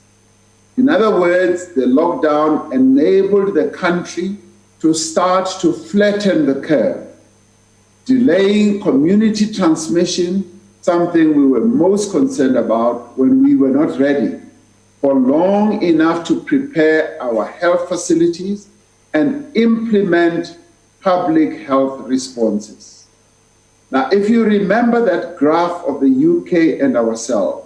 In other words, the lockdown enabled the country to start to flatten the curve, delaying community transmission, something we were most concerned about when we were not ready for long enough to prepare our health facilities and implement public health responses. Now, if you remember that graph of the UK and ourselves,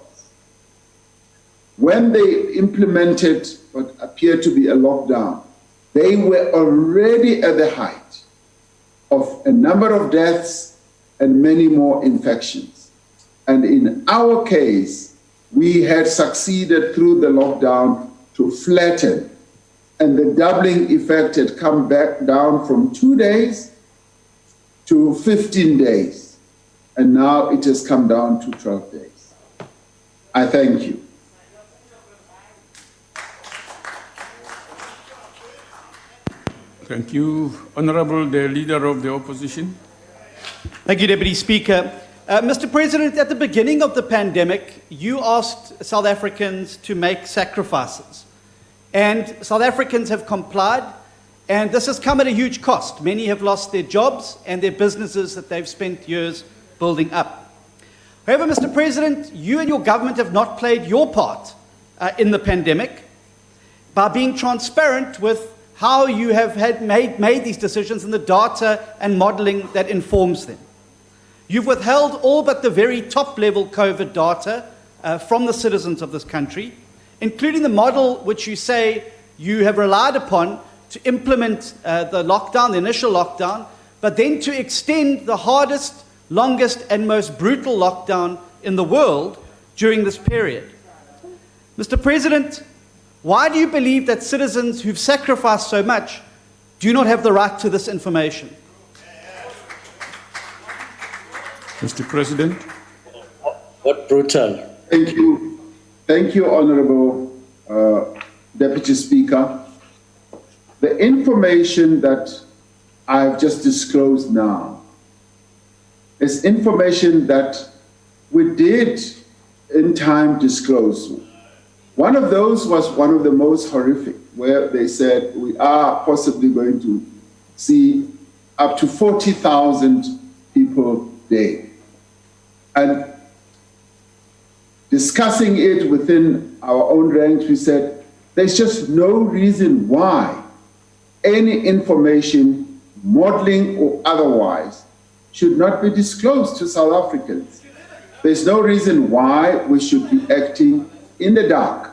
when they implemented what appeared to be a lockdown, they were already at the height of a number of deaths and many more infections. And in our case, we had succeeded through the lockdown to flatten, and the doubling effect had come back down from 2 days to 15 days, and now it has come down to 12 days. I thank you. Thank you. Honorable, the Leader of the Opposition. Thank you, Deputy Speaker. Mr. President, at the beginning of the pandemic, you asked South Africans to make sacrifices. And South Africans have complied, and this has come at a huge cost. Many have lost their jobs and their businesses that they've spent years building up. However, Mr. President, you and your government have not played your part in the pandemic by being transparent with how you have made these decisions and the data and modeling that informs them. You've withheld all but the very top-level COVID data from the citizens of this country, including the model which you say you have relied upon to implement the lockdown, the initial lockdown, but then to extend the hardest, longest, and most brutal lockdown in the world during this period. Mr. President, why do you believe that citizens who've sacrificed so much do not have the right to this information? Mr. President. What brutal. Thank you. Thank you, Honorable Deputy Speaker. The information that I've just disclosed now is information that we did in time disclose. One of those was one of the most horrific, where they said we are possibly going to see up to 40,000 people dead. And discussing it within our own ranks, we said there's just no reason why any information, modeling or otherwise, should not be disclosed to South Africans. There's no reason why we should be acting in the dark.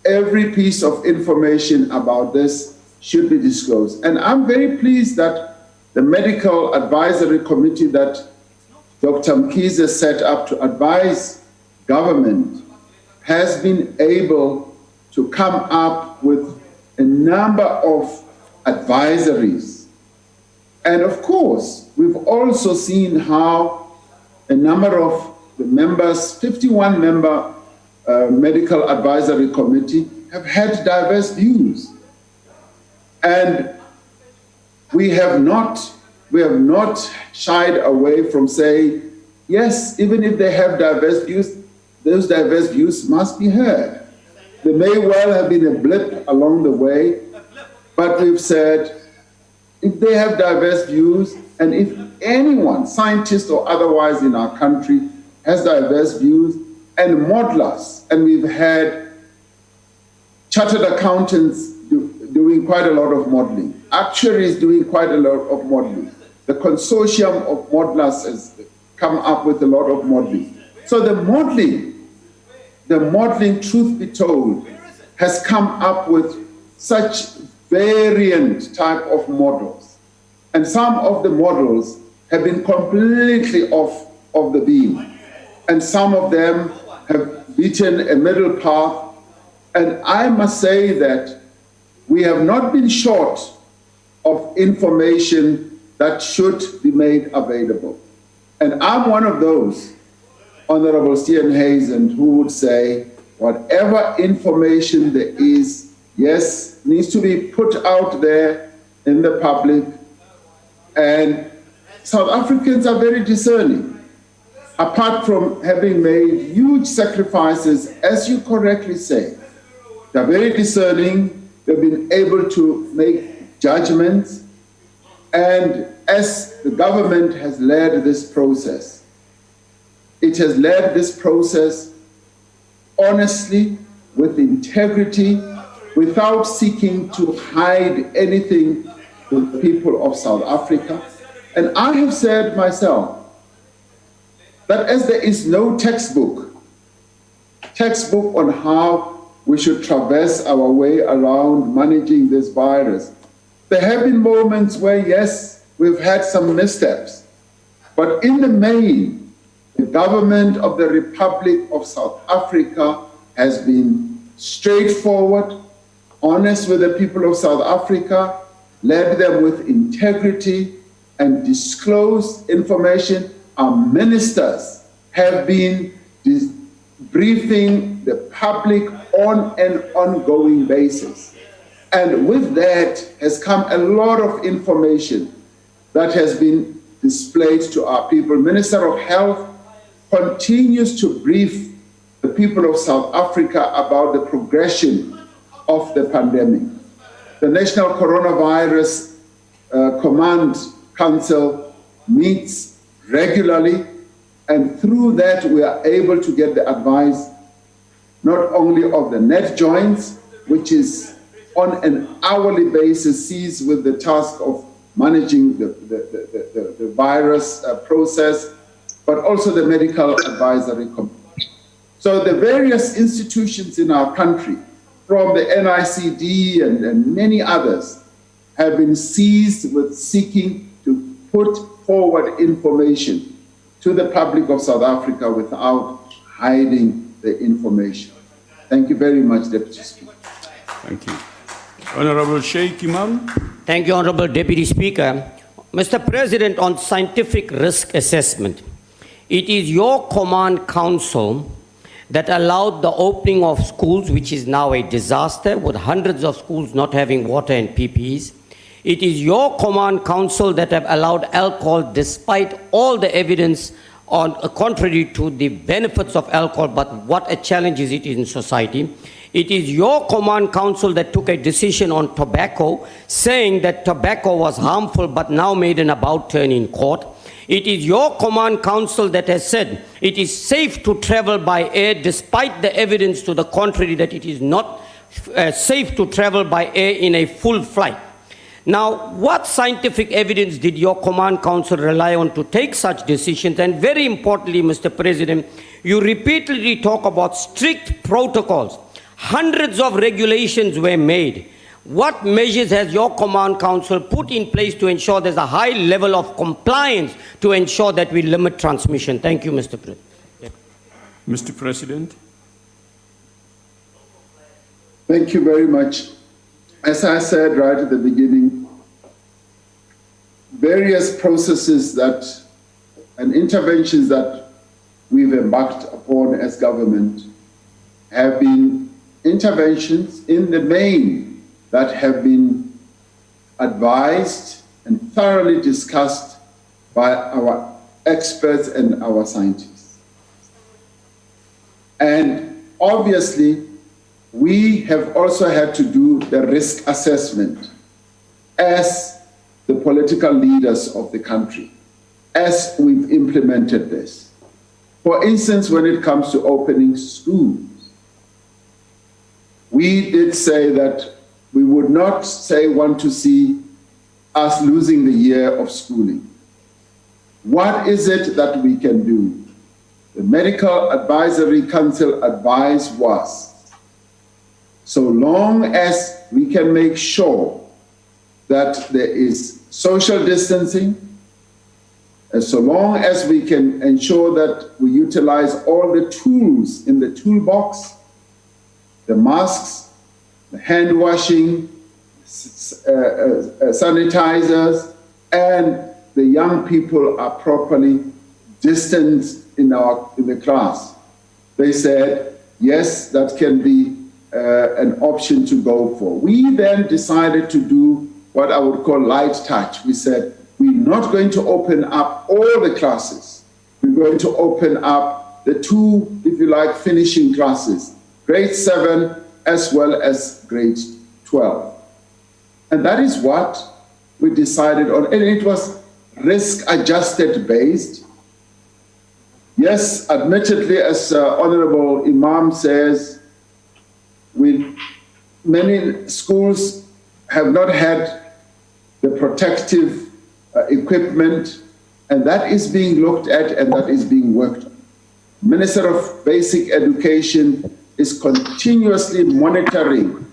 Every piece of information about this should be disclosed. And I'm very pleased that the Medical Advisory Committee that Dr. Mkhize set up to advise government has been able to come up with a number of advisories. And of course, we've also seen how a number of the members, 51-member Medical Advisory Committee, have had diverse views. And we have not shied away from saying, yes, even if they have diverse views, those diverse views must be heard. There may well have been a blip along the way, but we've said, if they have diverse views, and if anyone, scientist or otherwise in our country, has diverse views, and modelers, and we've had chartered accountants doing quite a lot of modeling, actuaries doing quite a lot of modeling. The consortium of modelers has come up with a lot of modeling. So the modeling, truth be told, has come up with such variant type of models. And some of the models have been completely off of the beam. And some of them have beaten a middle path. And I must say that we have not been short of information that should be made available. And I'm one of those, Honorable Stephen Hazen, who would say, whatever information there is, yes, needs to be put out there in the public. And South Africans are very discerning. Apart from having made huge sacrifices, as you correctly say, they're very discerning, they've been able to make judgments, and as the government has led this process, it has led this process honestly, with integrity, without seeking to hide anything from the people of South Africa. And I have said myself, that as there is no textbook on how we should traverse our way around managing this virus, there have been moments where, yes, we've had some missteps. But in the main, the government of the Republic of South Africa has been straightforward, honest with the people of South Africa, led them with integrity, and disclosed information. Our ministers have been briefing the public on an ongoing basis. And with that has come a lot of information that has been displayed to our people. Minister of Health continues to brief the people of South Africa about the progression of the pandemic. The National Coronavirus Command Council meets regularly, and through that we are able to get the advice not only of the net joints, which is on an hourly basis seized with the task of managing the virus process, but also the medical advisory committee. So the various institutions in our country, from the NICD and many others, have been seized with seeking to put forward information to the public of South Africa without hiding the information. Thank you very much, Deputy Speaker. Thank you. Honorable Sheikh Imam. Thank you, Honorable Deputy Speaker. Mr. President, on scientific risk assessment, it is your command council that allowed the opening of schools, which is now a disaster, with hundreds of schools not having water and PPEs. It is your command council that have allowed alcohol, despite all the evidence on contrary to the benefits of alcohol, but what a challenge is it in society. It is your command council that took a decision on tobacco, saying that tobacco was harmful, but now made an about turn in court. It is your command council that has said it is safe to travel by air, despite the evidence to the contrary that it is not safe to travel by air in a full flight. Now, what scientific evidence did your command council rely on to take such decisions? And very importantly, Mr. President, you repeatedly talk about strict protocols. Hundreds of regulations were made. What measures has your command council put in place to ensure there's a high level of compliance to ensure that we limit transmission? Thank you, Mr. President. Mr. President. Thank you very much. As I said right at the beginning, various processes and interventions that we've embarked upon as government have been interventions in the main that have been advised and thoroughly discussed by our experts and our scientists. And obviously, we have also had to do the risk assessment as the political leaders of the country, as we've implemented this. For instance, when it comes to opening schools, we did say that we would not want to see us losing the year of schooling. What is it that we can do? The Medical Advisory Council advice was, so long as we can make sure that there is social distancing, and so long as we can ensure that we utilize all the tools in the toolbox, the masks, the hand washing, sanitizers, and the young people are properly distanced in the class. They said, yes, that can be an option to go for. We then decided to do what I would call light touch. We said, we're not going to open up all the classes. We're going to open up the two, if you like, finishing classes, grade 7 as well as grade 12. And that is what we decided on. And it was risk-adjusted based. Yes, admittedly, as Honorable Imam says, many schools have not had the protective equipment, and that is being looked at and that is being worked on. Minister of Basic Education is continuously monitoring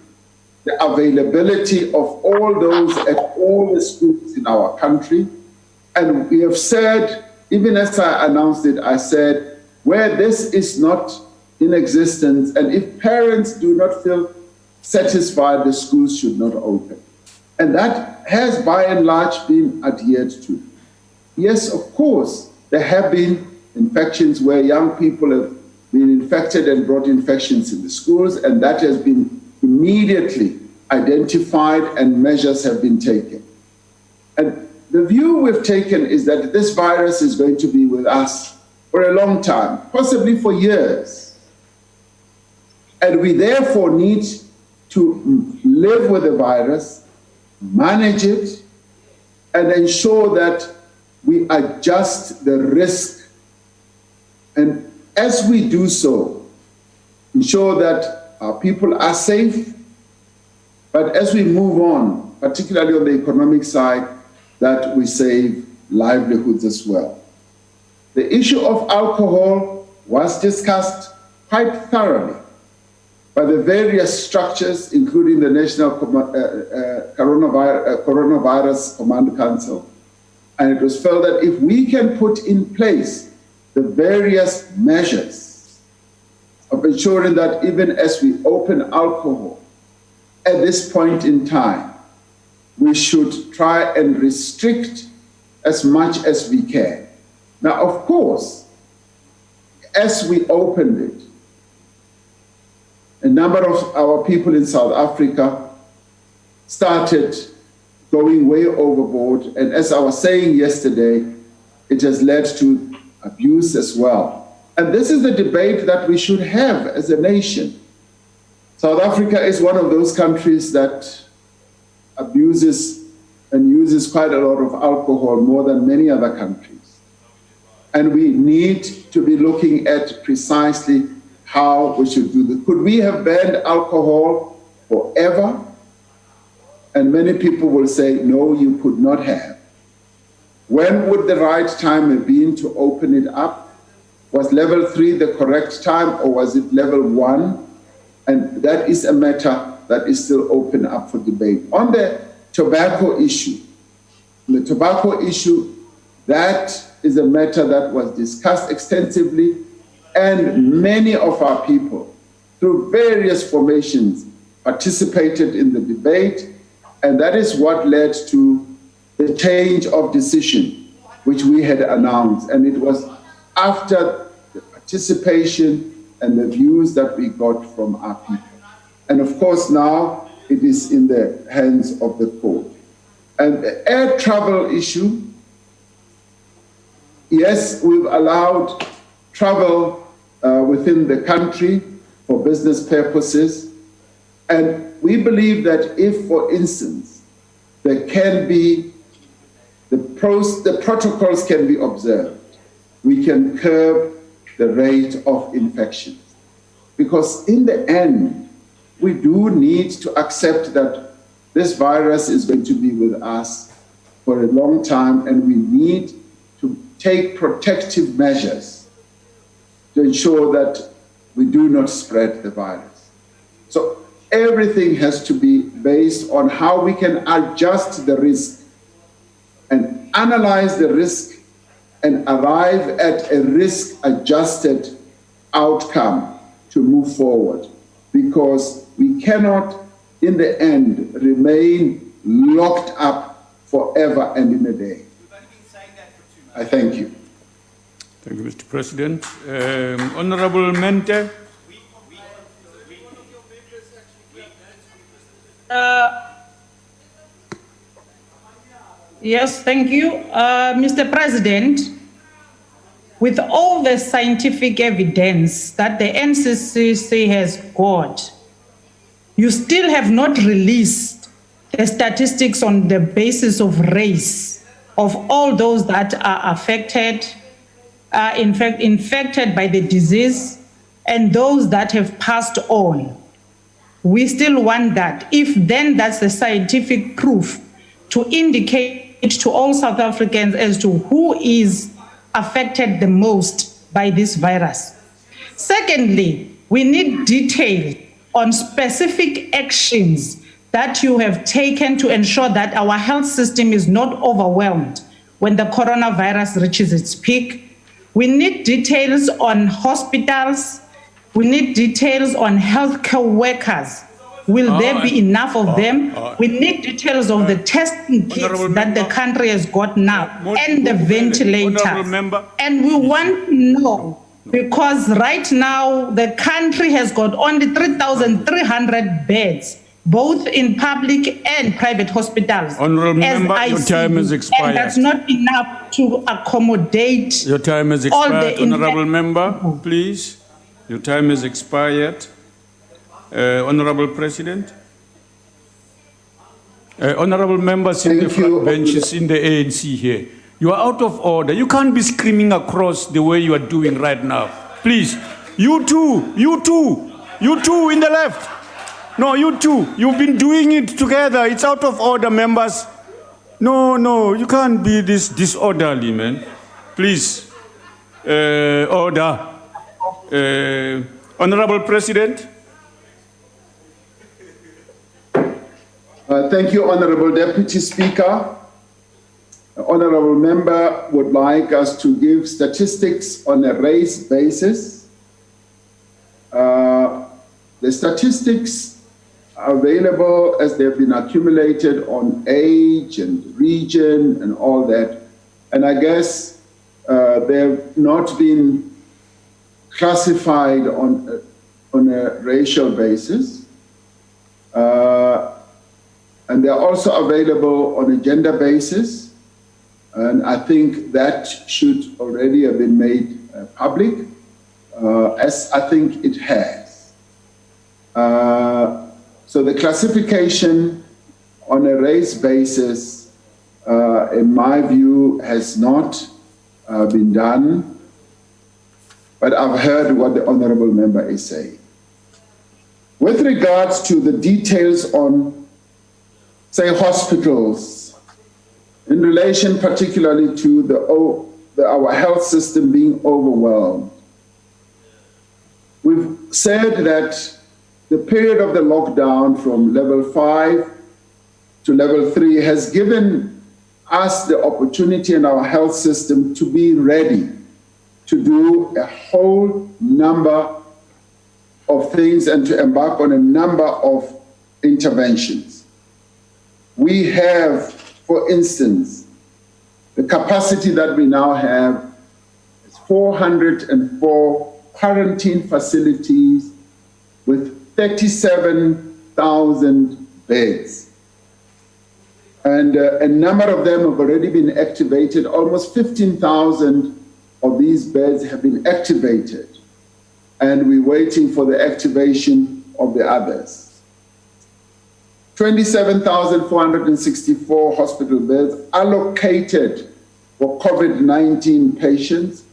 the availability of all those at all the schools in our country. And we have said, even as I announced it, I said, where this is not in existence, and if parents do not feel satisfied, the schools should not open. And that has by and large been adhered to. Yes, of course, there have been infections where young people have been infected and brought infections in the schools, and that has been immediately identified and measures have been taken. And the view we've taken is that this virus is going to be with us for a long time, possibly for years. And we therefore need to live with the virus, manage it, and ensure that we adjust the risk. And as we do so, ensure that our people are safe, But as we move on, particularly on the economic side, that we save livelihoods as well. The issue of alcohol was discussed quite thoroughly by the various structures, including the National Coronavirus Command Council. And it was felt that if we can put in place the various measures of ensuring that even as we open alcohol, at this point in time, we should try and restrict as much as we can. Now, of course, as we opened it, a number of our people in South Africa started going way overboard. And as I was saying yesterday, it has led to abuse as well. And this is the debate that we should have as a nation. South Africa is one of those countries that abuses and uses quite a lot of alcohol, more than many other countries. And we need to be looking at precisely how we should do this. Could we have banned alcohol forever? And many people will say, no, you could not have. When would the right time have been to open it up? Was level 3 the correct time, or was it level 1? And that is a matter that is still open up for debate. On the tobacco issue, that is a matter that was discussed extensively, and many of our people, through various formations, participated in the debate, and that is what led to the change of decision, which we had announced. And it was after the participation and the views that we got from our people. And of course, now it is in the hands of the court. And the air travel issue, yes, we've allowed travel within the country for business purposes. And we believe that if, for instance, there can be, the protocols can be observed, we can curb the rate of infections. Because in the end, we do need to accept that this virus is going to be with us for a long time, and we need to take protective measures to ensure that we do not spread the virus. So everything has to be based on how we can adjust the risk and analyze the risk and arrive at a risk-adjusted outcome to move forward, because we cannot, in the end, remain locked up forever and in a day. I thank you. Thank you, Mr. President. Honorable Mente. Yes, thank you. Mr. President, with all the scientific evidence that the NCCC has got, you still have not released the statistics on the basis of race of all those that are affected, infected by the disease, and those that have passed on. We still want that. If then that's the scientific proof to indicate to all South Africans as to who is affected the most by this virus. Secondly, we need detail on specific actions that you have taken to ensure that our health system is not overwhelmed when the coronavirus reaches its peak. We need details on hospitals. We need details on healthcare workers. Will there be enough of them? We need details of the testing kits that the country has got now and the ventilators. And we want to know, because right now the country has got only 3,300 beds, both in public and private hospitals. Honorable Member, your time is expired. And that's not enough to accommodate your time is expired. Honorable Member, please. Your time is expired. Honorable President. Honorable members in the front benches in the ANC here. You are out of order. You can't be screaming across the way you are doing right now. Please, you two in the left. No, you two, you've been doing it together. It's out of order, members. No, you can't be this disorderly, man. Please, order. Honorable President. Thank you, Honorable Deputy Speaker. Honorable Member would like us to give statistics on a race basis. The statistics are available as they've been accumulated on age and region and all that. And I guess they've not been classified on a racial basis. And they're also available on a gender basis. And I think that should already have been made public, as I think it has. So the classification on a race basis, in my view, has not been done, but I've heard what the Honourable Member is saying. With regards to the details on, say, hospitals, in relation particularly to our health system being overwhelmed, we've said that the period of the lockdown from level 5 to level 3 has given us the opportunity in our health system to be ready to do a whole number of things and to embark on a number of interventions. We have, for instance, the capacity that we now have is 404 quarantine facilities with 37,000 beds. And a number of them have already been activated. Almost 15,000 of these beds have been activated. And we're waiting for the activation of the others. 27,464 hospital beds allocated for COVID-19 patients,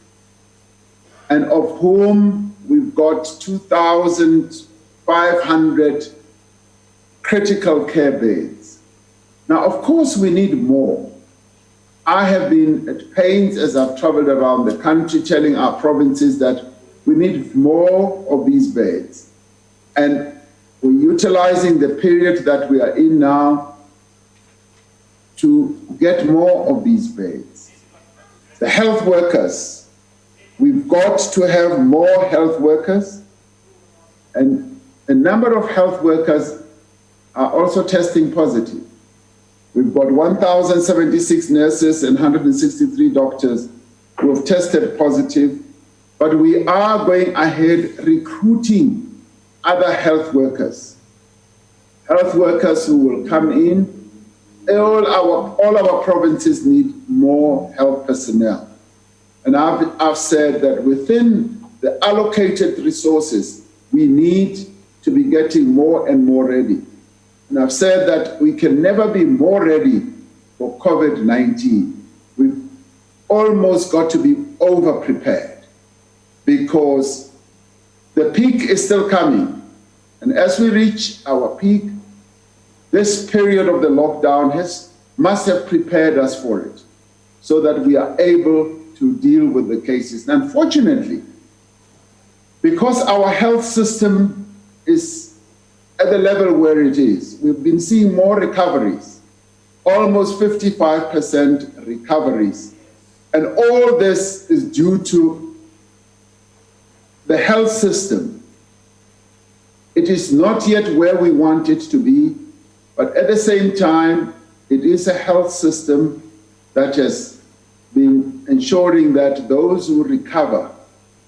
and of whom we've got 2,500 critical care beds. Now, of course, we need more. I have been at pains as I've traveled around the country telling our provinces that we need more of these beds. And we're utilizing the period that we are in now to get more of these beds. The health workers, we've got to have more health workers, and a number of health workers are also testing positive. We've got 1,076 nurses and 163 doctors who have tested positive, but we are going ahead recruiting other health workers who will come in. All our provinces need more health personnel. And I've said that within the allocated resources, we need to be getting more and more ready. And I've said that we can never be more ready for COVID-19. We've almost got to be over-prepared because the peak is still coming. And as we reach our peak, this period of the lockdown must have prepared us for it so that we are able to deal with the cases. And unfortunately, because our health system is at the level where it is, we've been seeing more recoveries, almost 55% recoveries. And all this is due to the health system. It is not yet where we want it to be, but at the same time, it is a health system that has been ensuring that those who recover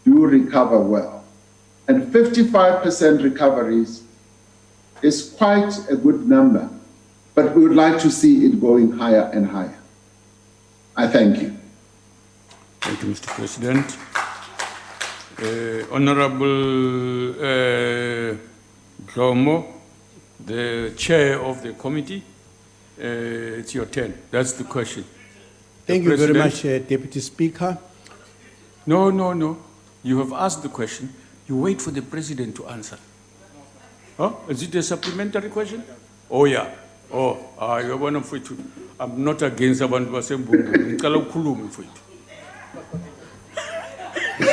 do recover well. And 55% recoveries is quite a good number, but we would like to see it going higher and higher. I thank you. Thank you, Mr. President. Honorable Dlomo, the chair of the committee, it's your turn. That's the question. Thank you very much, Deputy Speaker. No. You have asked the question. You wait for the president to answer. Oh, is it a supplementary question? Oh, yeah. Oh, you're one of it. I'm not against abantu basembungu. Ngicela ukukhuluma mfowethu.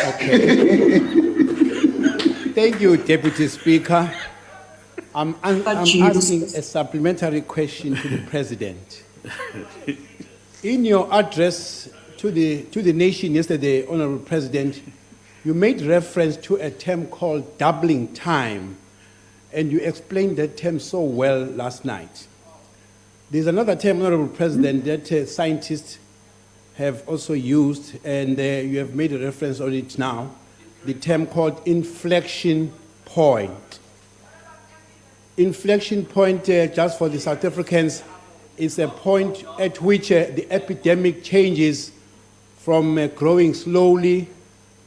Okay. Thank you, Deputy Speaker. I'm asking a supplementary question to the President. In your address to the nation yesterday, Honorable President, you made reference to a term called doubling time, and you explained that term so well last night. There's another term, Honorable President, that scientists have also used, and you have made a reference on it now, the term called inflection point. Inflection point, just for the South Africans, is a point at which the epidemic changes from growing slowly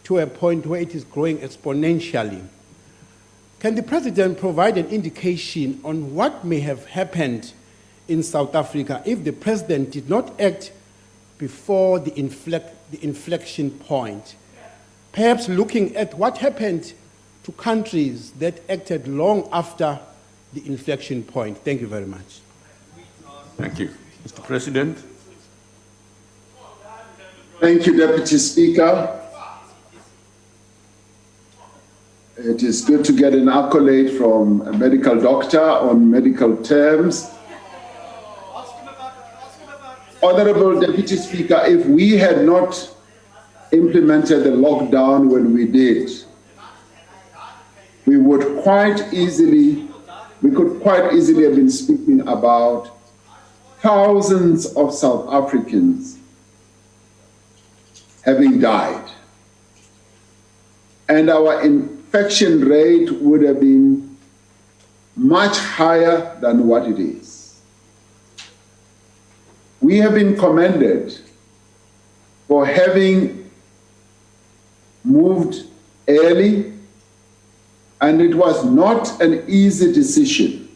to a point where it is growing exponentially. Can the President provide an indication on what may have happened in South Africa if the President did not act before the inflection point? Perhaps looking at what happened to countries that acted long after the inflection point. Thank you very much. Thank you. Mr. President. Thank you, Deputy Speaker. It is good to get an accolade from a medical doctor on medical terms. Honorable Deputy Speaker, if we had not implemented the lockdown when we did, we could quite easily have been speaking about thousands of South Africans having died. And our infection rate would have been much higher than what it is. We have been commended for having moved early, and it was not an easy decision,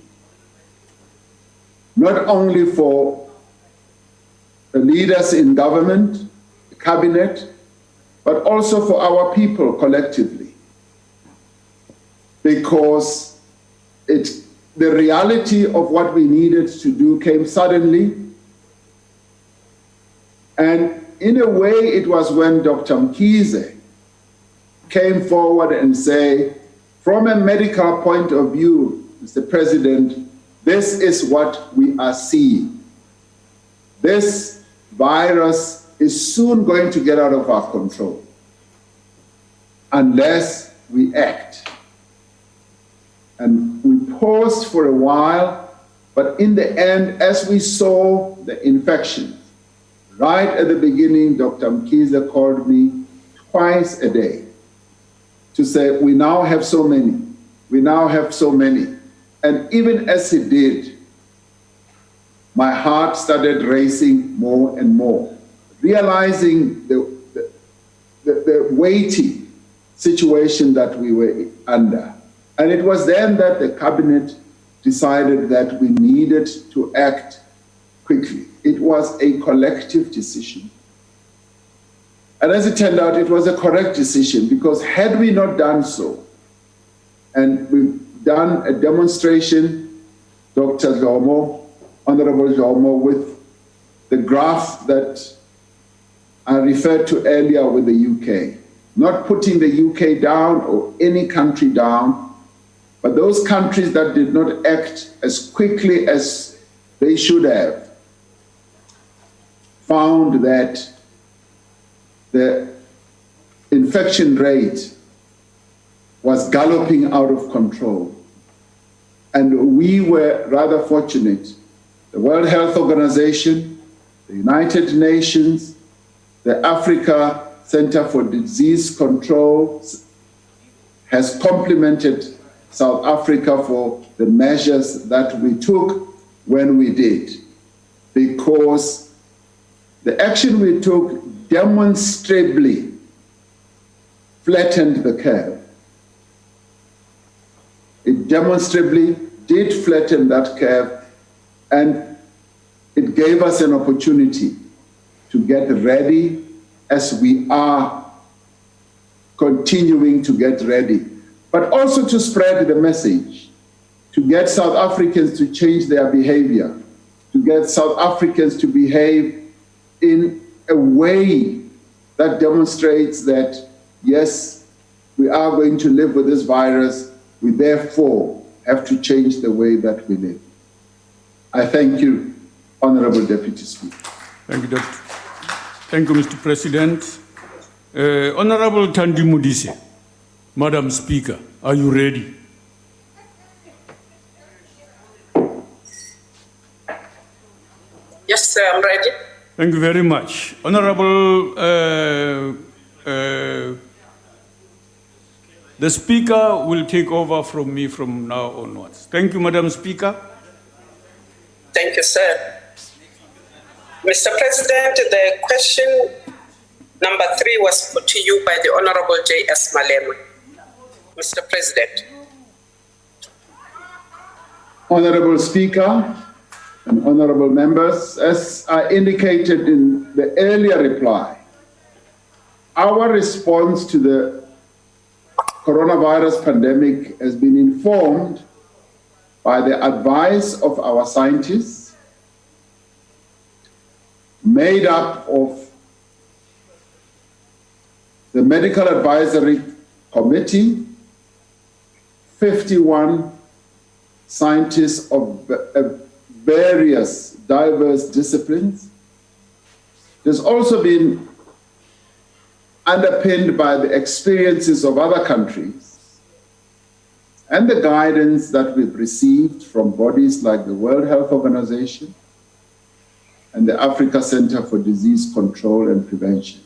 not only for the leaders in government, the cabinet, but also for our people collectively, because the reality of what we needed to do came suddenly. And in a way, it was when Dr. Mkhize came forward and said, from a medical point of view, Mr. President, this is what we are seeing. This virus is soon going to get out of our control unless we act. And we paused for a while, but in the end, as we saw the infection, right at the beginning, Dr. Mkhize called me twice a day to say, we now have so many, we now have so many. And even as he did, my heart started racing more and more, realizing the weighty situation that we were under. And it was then that the cabinet decided that we needed to act quickly. It was a collective decision. And as it turned out, it was a correct decision, because had we not done so, and we've done a demonstration, Dr. Zomo, Honorable Zomo, with the graph that I referred to earlier with the UK, not putting the UK down or any country down, but those countries that did not act as quickly as they should have found that the infection rate was galloping out of control. And we were rather fortunate. The World Health Organization, the United Nations, the Africa Center for Disease Control has complimented South Africa for the measures that we took when we did, because the action we took demonstrably flattened the curve. It demonstrably did flatten that curve, and it gave us an opportunity to get ready as we are continuing to get ready, but also to spread the message to get South Africans to change their behavior, to get South Africans to behave in a way that demonstrates that, yes, we are going to live with this virus, we therefore have to change the way that we live. I thank you, Honorable Deputy Speaker. Thank you, Doctor. Thank you, Mr. President. Honorable Thandi Modise, Madam Speaker, are you ready? Yes, sir, I'm ready. Thank you very much. Honorable, the Speaker will take over from me from now onwards. Thank you, Madam Speaker. Thank you, sir. Mr. President, the question number 3 was put to you by the Honorable J.S. Malema. Mr. President. Honorable Speaker and honorable members, as I indicated in the earlier reply, our response to the coronavirus pandemic has been informed by the advice of our scientists, made up of the Medical Advisory Committee, 51 scientists of various diverse disciplines. There's also been underpinned by the experiences of other countries and the guidance that we've received from bodies like the World Health Organization and the Africa Center for Disease Control and Prevention.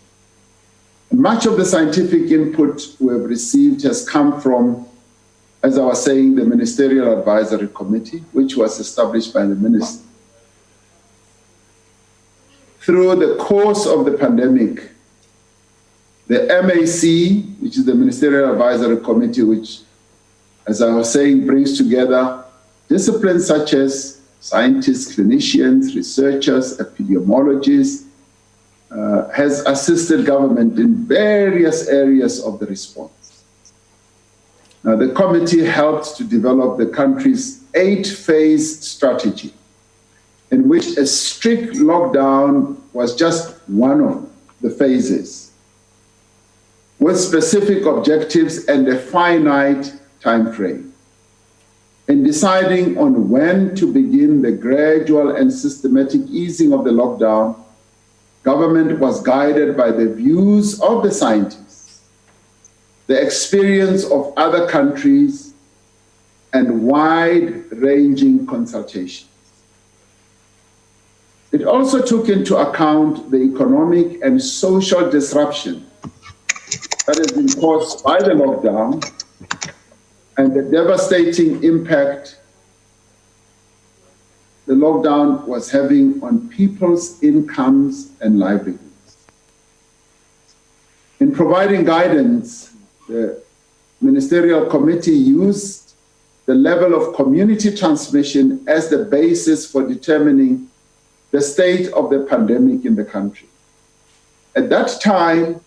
And much of the scientific input we have received has come from, as I was saying, the Ministerial Advisory Committee, which was established by the Minister. Through the course of the pandemic, the MAC, which is the Ministerial Advisory Committee, which, as I was saying, brings together disciplines such as scientists, clinicians, researchers, epidemiologists, has assisted government in various areas of the response. Now, the committee helped to develop the country's 8-phase strategy, in which a strict lockdown was just one of the phases, with specific objectives and a finite time frame. In deciding on when to begin the gradual and systematic easing of the lockdown, government was guided by the views of the scientists, the experience of other countries, and wide-ranging consultations. It also took into account the economic and social disruption that has been caused by the lockdown and the devastating impact the lockdown was having on people's incomes and livelihoods. In providing guidance, the Ministerial Committee used the level of community transmission as the basis for determining the state of the pandemic in the country. At that time,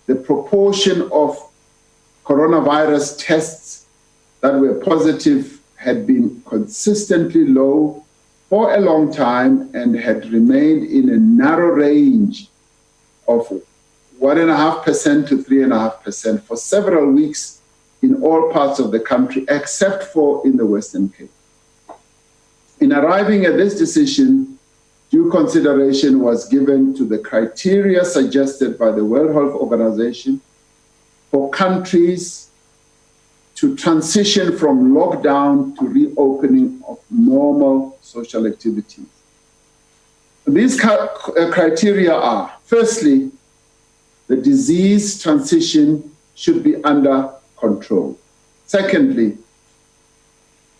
the proportion of coronavirus tests that were positive had been consistently low for a long time and had remained in a narrow range of 1.5% to 3.5% for several weeks in all parts of the country, except for in the Western Cape. In arriving at this decision, due consideration was given to the criteria suggested by the World Health Organization for countries to transition from lockdown to reopening of normal social activities. These criteria are, firstly, the disease transition should be under control. Secondly,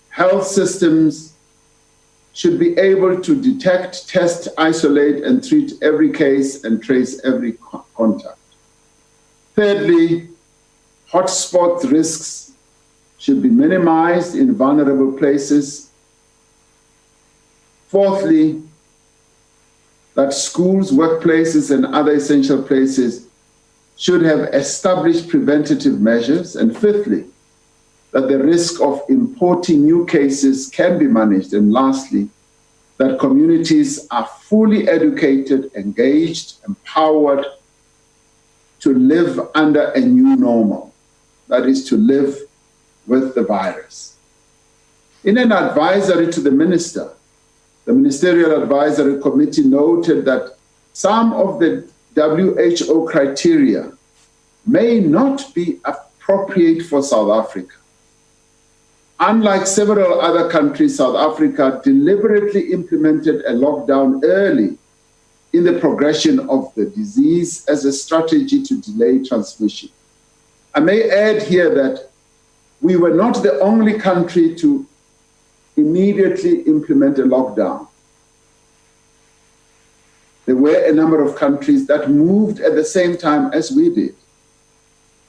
health systems should be able to detect, test, isolate, and treat every case and trace every contact. Thirdly, hotspot risks should be minimized in vulnerable places. Fourthly, that schools, workplaces, and other essential places should have established preventative measures. And fifthly, that the risk of importing new cases can be managed. And lastly, that communities are fully educated, engaged, empowered to live under a new normal, that is to live with the virus. In an advisory to the minister, the Ministerial Advisory Committee noted that some of the WHO criteria may not be appropriate for South Africa. Unlike several other countries, South Africa deliberately implemented a lockdown early in the progression of the disease as a strategy to delay transmission. I may add here that we were not the only country to immediately implement a lockdown. There were a number of countries that moved at the same time as we did.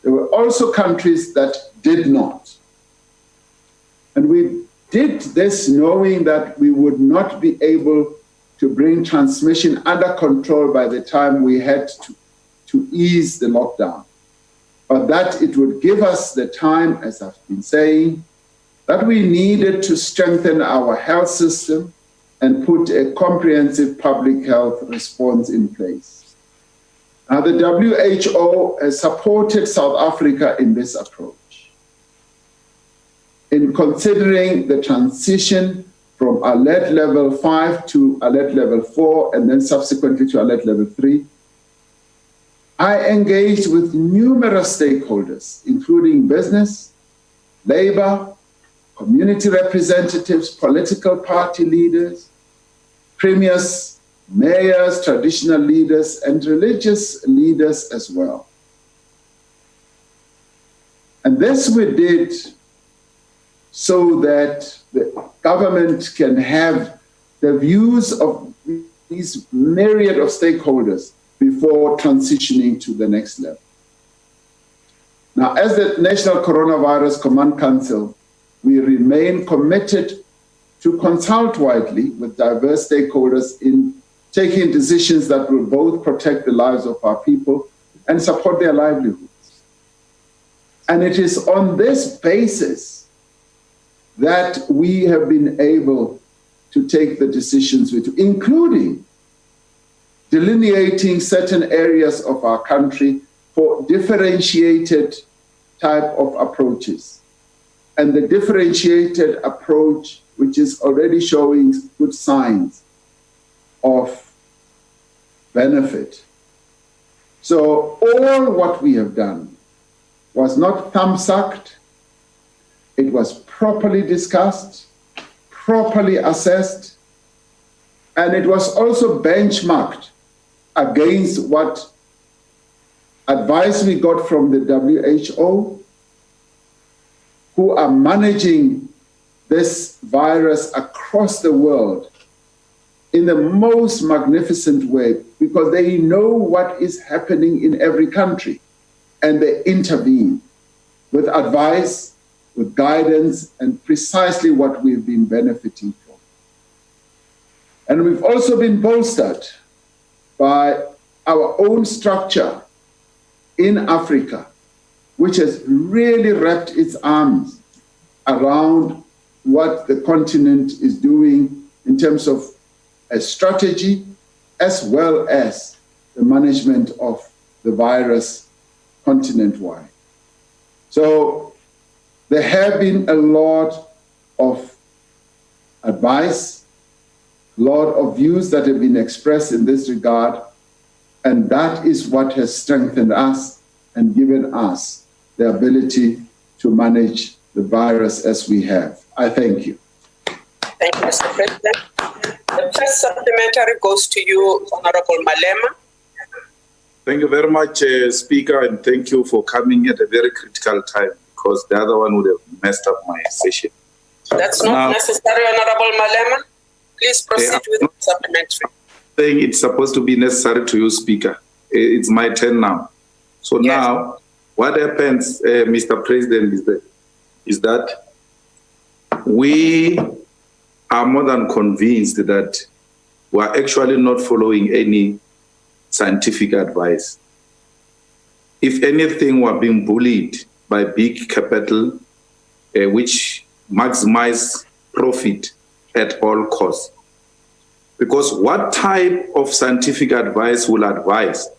There were also countries that did not. And we did this knowing that we would not be able to bring transmission under control by the time we had to ease the lockdown. But that it would give us the time, as I've been saying, that we needed to strengthen our health system and put a comprehensive public health response in place. Now, the WHO has supported South Africa in this approach. In considering the transition from alert level 5 to alert level 4 and then subsequently to alert level 3, I engaged with numerous stakeholders, including business, labor, community representatives, political party leaders, premiers, mayors, traditional leaders, and religious leaders as well. And this we did so that the government can have the views of these myriad of stakeholders before transitioning to the next level. Now, as the National Coronavirus Command Council, we remain committed to consult widely with diverse stakeholders in taking decisions that will both protect the lives of our people and support their livelihoods. And it is on this basis that we have been able to take the decisions we took, including delineating certain areas of our country for differentiated type of approaches. And the differentiated approach, which is already showing good signs of benefit. So all what we have done was not thumb-sucked. It was properly discussed, properly assessed, and it was also benchmarked against what advice we got from the WHO, who are managing this virus across the world in the most magnificent way, because they know what is happening in every country, and they intervene with advice, with guidance, and precisely what we've been benefiting from. And we've also been bolstered by our own structure in Africa, which has really wrapped its arms around what the continent is doing in terms of a strategy, as well as the management of the virus continent-wide. So there have been a lot of advice, a lot of views that have been expressed in this regard, and that is what has strengthened us and given us the ability to manage the virus as we have. I thank you. Thank you, Mr. President. The first supplementary goes to you, Honorable Malema. Thank you very much, Speaker, and thank you for coming at a very critical time, because the other one would have messed up my session. That's not necessary, Honorable Malema. Please proceed with the supplementary. I think it's supposed to be necessary to you, Speaker. It's my turn now. So now, what happens, Mr. President, is that we are more than convinced that we are actually not following any scientific advice. If anything, we are being bullied by big capital which maximize profit at all costs. Because what type of scientific advice will advise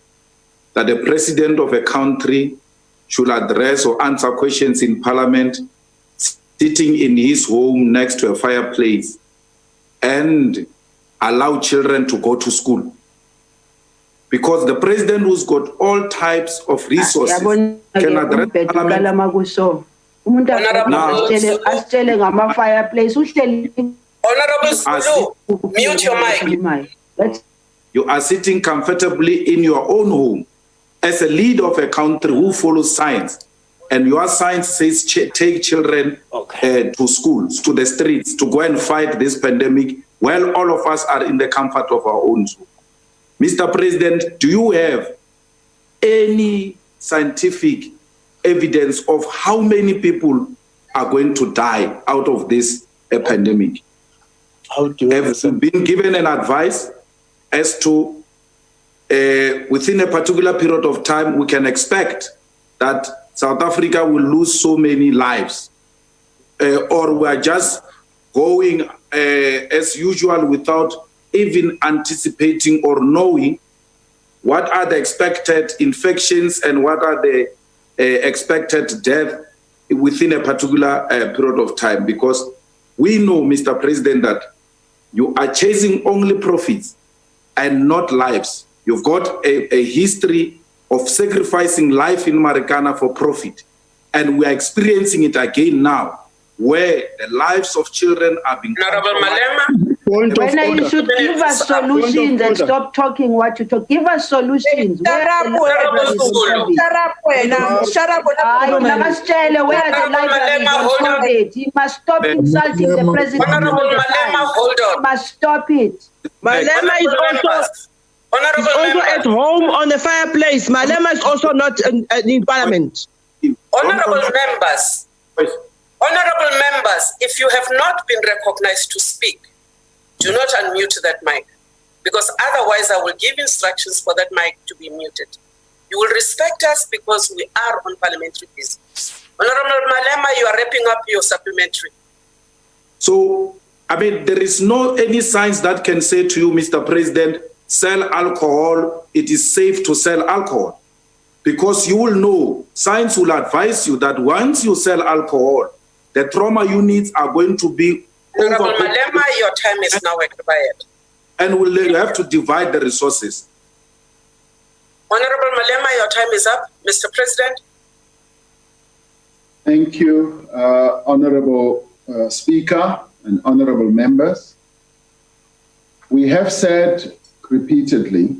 that the president of a country should address or answer questions in parliament sitting in his home next to a fireplace and allow children to go to school? Because the president who's got all types of resources can address parliament. Honorable Zulu, mute your mic. You are sitting comfortably in your own home as a leader of a country who follows science, and your science says take children to schools, to the streets, to go and fight this pandemic, while all of us are in the comfort of our own home. Mr. President, do you have any scientific evidence of how many people are going to die out of this pandemic? Have you been given an advice as to within a particular period of time we can expect that South Africa will lose so many lives, or we're just going as usual without even anticipating or knowing what are the expected infections and what are the expected death within a particular period of time? Because we know, Mr. President, that you are chasing only profits and not lives. You've got a history of sacrificing life in Marikana for profit. And we are experiencing it again now, where the lives of children are being... Honorable Malema. When you should give us solutions and stop talking what you talk. Give us solutions. Shut up, where are the libraries on COVID? He must stop insulting the president. Honorable Malema, hold on. He must stop it. Malema is also at home on the fireplace. Malema is also not in parliament. Honorable members, if you have not been recognized to speak, do not unmute that mic, because otherwise I will give instructions for that mic to be muted. You will respect us because we are on parliamentary business. Honorable Malema, you are wrapping up your supplementary. So, I mean, there is no any science that can say to you, Mr. President, sell alcohol, it is safe to sell alcohol. Because you will know, science will advise you that once you sell alcohol, the trauma units are going to be... Honorable Malema, your time is now expired. And we'll have to divide the resources. Honorable Malema, your time is up. Mr. President. Thank you, Honorable Speaker and honorable members. We have said repeatedly,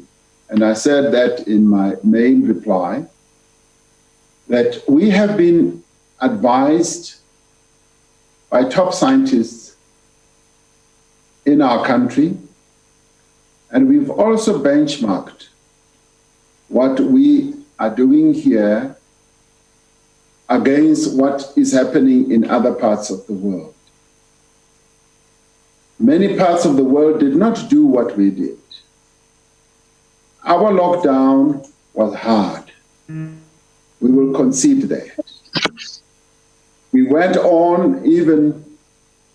and I said that in my main reply, that we have been advised by top scientists in our country, and we've also benchmarked what we are doing here against what is happening in other parts of the world. Many parts of the world did not do what we did. Our lockdown was hard. We will concede that. We went on even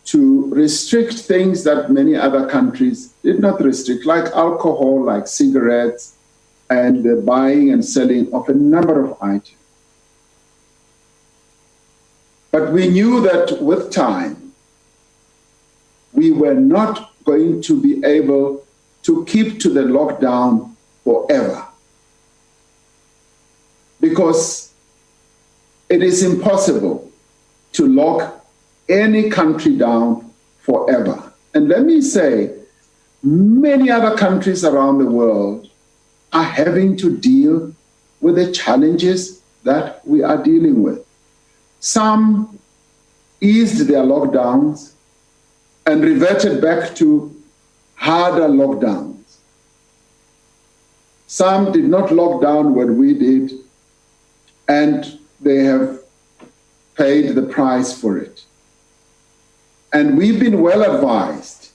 to restrict things that many other countries did not restrict, like alcohol, like cigarettes, and the buying and selling of a number of items. But we knew that with time, we were not going to be able to keep to the lockdown forever. Because it is impossible to lock any country down forever. And let me say, many other countries around the world are having to deal with the challenges that we are dealing with. Some eased their lockdowns and reverted back to harder lockdowns. Some did not lock down what we did, and they have paid the price for it. And we've been well advised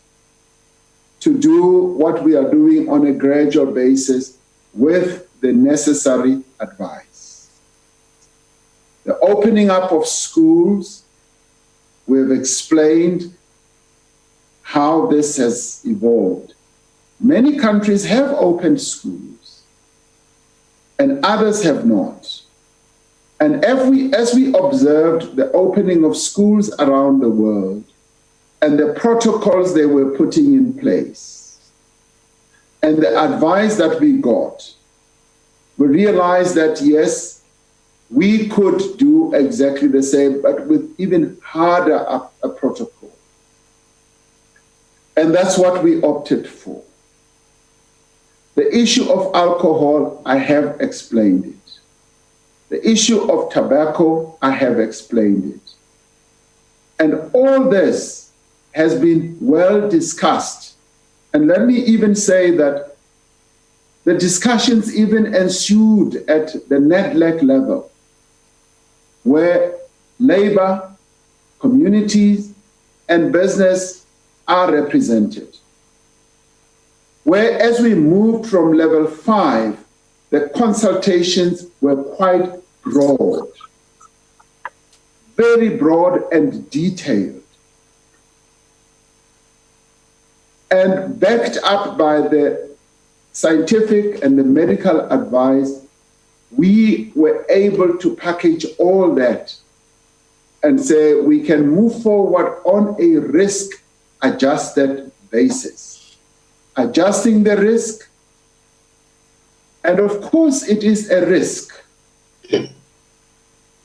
to do what we are doing on a gradual basis with the necessary advice. The opening up of schools we've explained how this has evolved. Many countries have opened schools and others have not. And as we observed the opening of schools around the world and the protocols they were putting in place and the advice that we got, we realized that yes, we could do exactly the same, but with even harder a protocol. And that's what we opted for. The issue of alcohol, I have explained it. The issue of tobacco, I have explained it. And all this has been well discussed. And let me even say that the discussions even ensued at the NEDLAC level, where labor, communities, and business are represented. Where as we moved from level 5, the consultations were quite broad, very broad and detailed, and backed up by the scientific and the medical advice. We were able to package all that and say we can move forward on a risk-adjusted basis, adjusting the risk. And of course, it is a risk.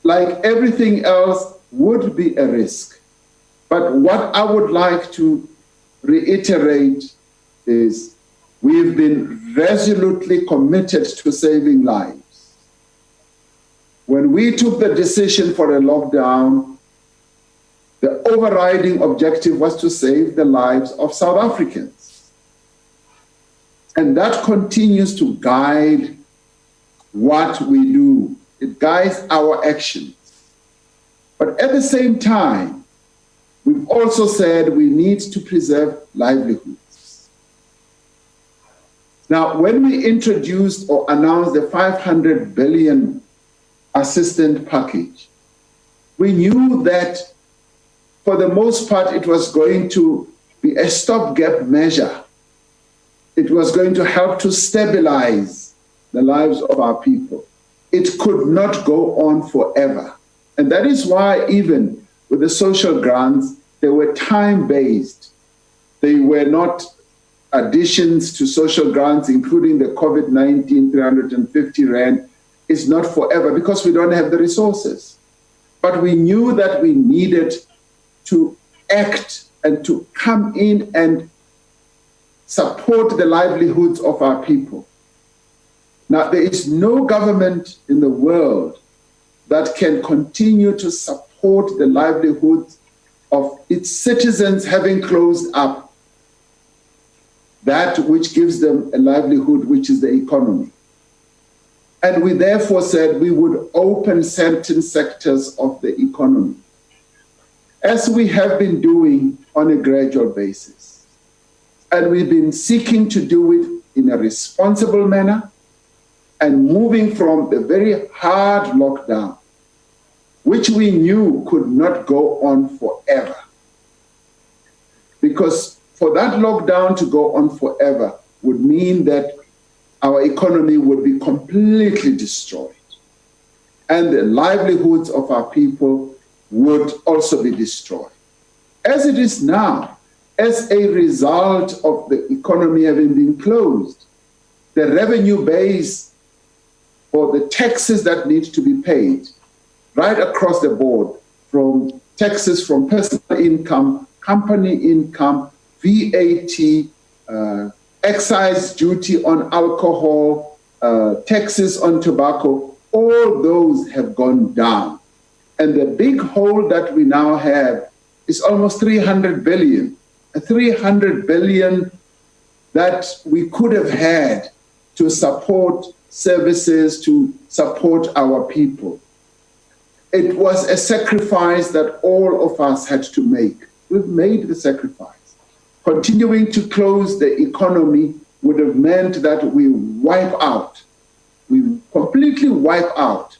Like everything else would be a risk. But what I would like to reiterate is we've been resolutely committed to saving lives. When we took the decision for a lockdown, the overriding objective was to save the lives of South Africans. And that continues to guide what we do. It guides our actions. But at the same time, we've also said we need to preserve livelihoods. Now, when we introduced or announced the 500 billion assistance package, we knew that for the most part it was going to be a stopgap measure. It was going to help to stabilize the lives of our people. It could not go on forever. And that is why even with the social grants, they were time-based. They were not additions to social grants, including the COVID-19 350 Rand. Is not forever because we don't have the resources. But we knew that we needed to act and to come in and support the livelihoods of our people. Now, there is no government in the world that can continue to support the livelihoods of its citizens having closed up that which gives them a livelihood, which is the economy. And we therefore said we would open certain sectors of the economy, as we have been doing on a gradual basis. And we've been seeking to do it in a responsible manner and moving from the very hard lockdown, which we knew could not go on forever. Because for that lockdown to go on forever would mean that our economy would be completely destroyed. And the livelihoods of our people would also be destroyed. As it is now, as a result of the economy having been closed, the revenue base for the taxes that need to be paid right across the board, from taxes from personal income, company income, VAT, excise duty on alcohol, taxes on tobacco, all those have gone down. And the big hole that we now have is almost 300 billion. 300 billion that we could have had to support services, to support our people. It was a sacrifice that all of us had to make. We've made the sacrifice. Continuing to close the economy would have meant that we completely wipe out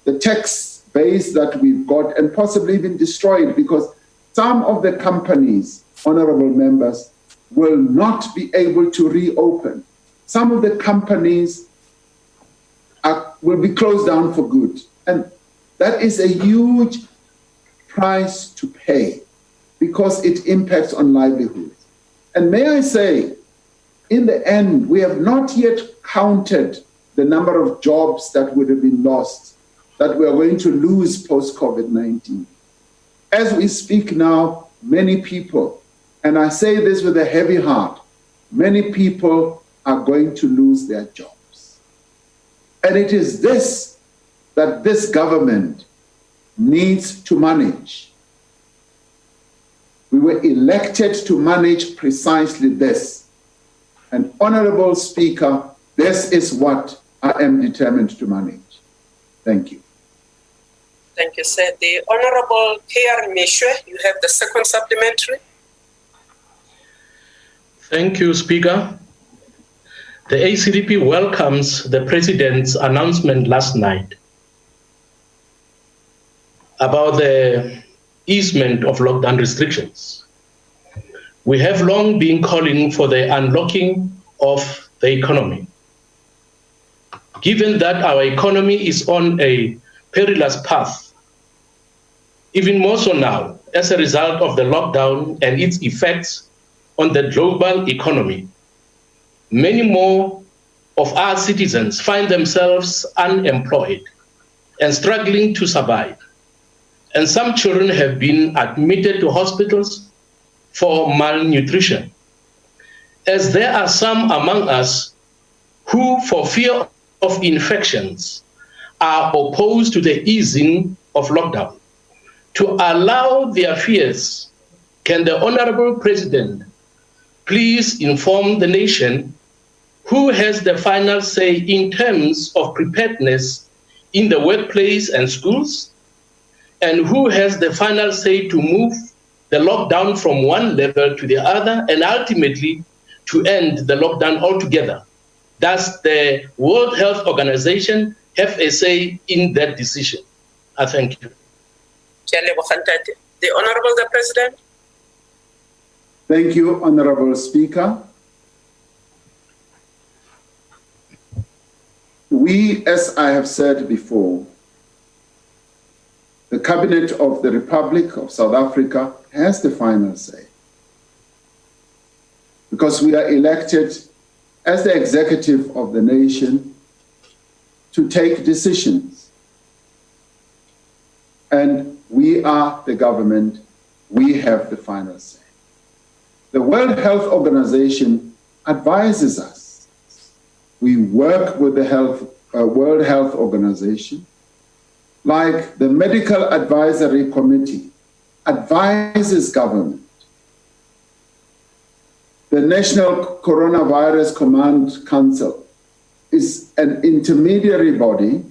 the tax base that we've got and possibly even destroy it, because some of the companies, honorable members, will not be able to reopen. Some of the companies will be closed down for good. And that is a huge price to pay because it impacts on livelihoods. And may I say, in the end, we have not yet counted the number of jobs that would have been lost, that we are going to lose post-COVID-19. As we speak now, many people, and I say this with a heavy heart, many people are going to lose their jobs. And it is this that this government needs to manage. We were elected to manage precisely this. And Honorable Speaker, this is what I am determined to manage. Thank you. Thank you, sir. The Honorable Pierre Mishwe, you have the second supplementary. Thank you, Speaker. The ACDP welcomes the President's announcement last night about the easement of lockdown restrictions. We have long been calling for the unlocking of the economy. Given that our economy is on a perilous path, even more so now as a result of the lockdown and its effects on the global economy, many more of our citizens find themselves unemployed and struggling to survive. And some children have been admitted to hospitals for malnutrition, as there are some among us who, for fear of infections, are opposed to the easing of lockdown. To allow their fears, can the Honorable President please inform the nation who has the final say in terms of preparedness in the workplace and schools, and who has the final say to move the lockdown from one level to the other and ultimately to end the lockdown altogether? Does the World Health Organization have a say in that decision? I thank you. The Honorable the President. Thank you, Honorable Speaker. We, as I have said before, the Cabinet of the Republic of South Africa has the final say, because we are elected as the executive of the nation to take decisions. And we are the government, we have the final say. The World Health Organization advises us. We work with the World Health Organization, like the Medical Advisory Committee advises government. The National Coronavirus Command Council is an intermediary body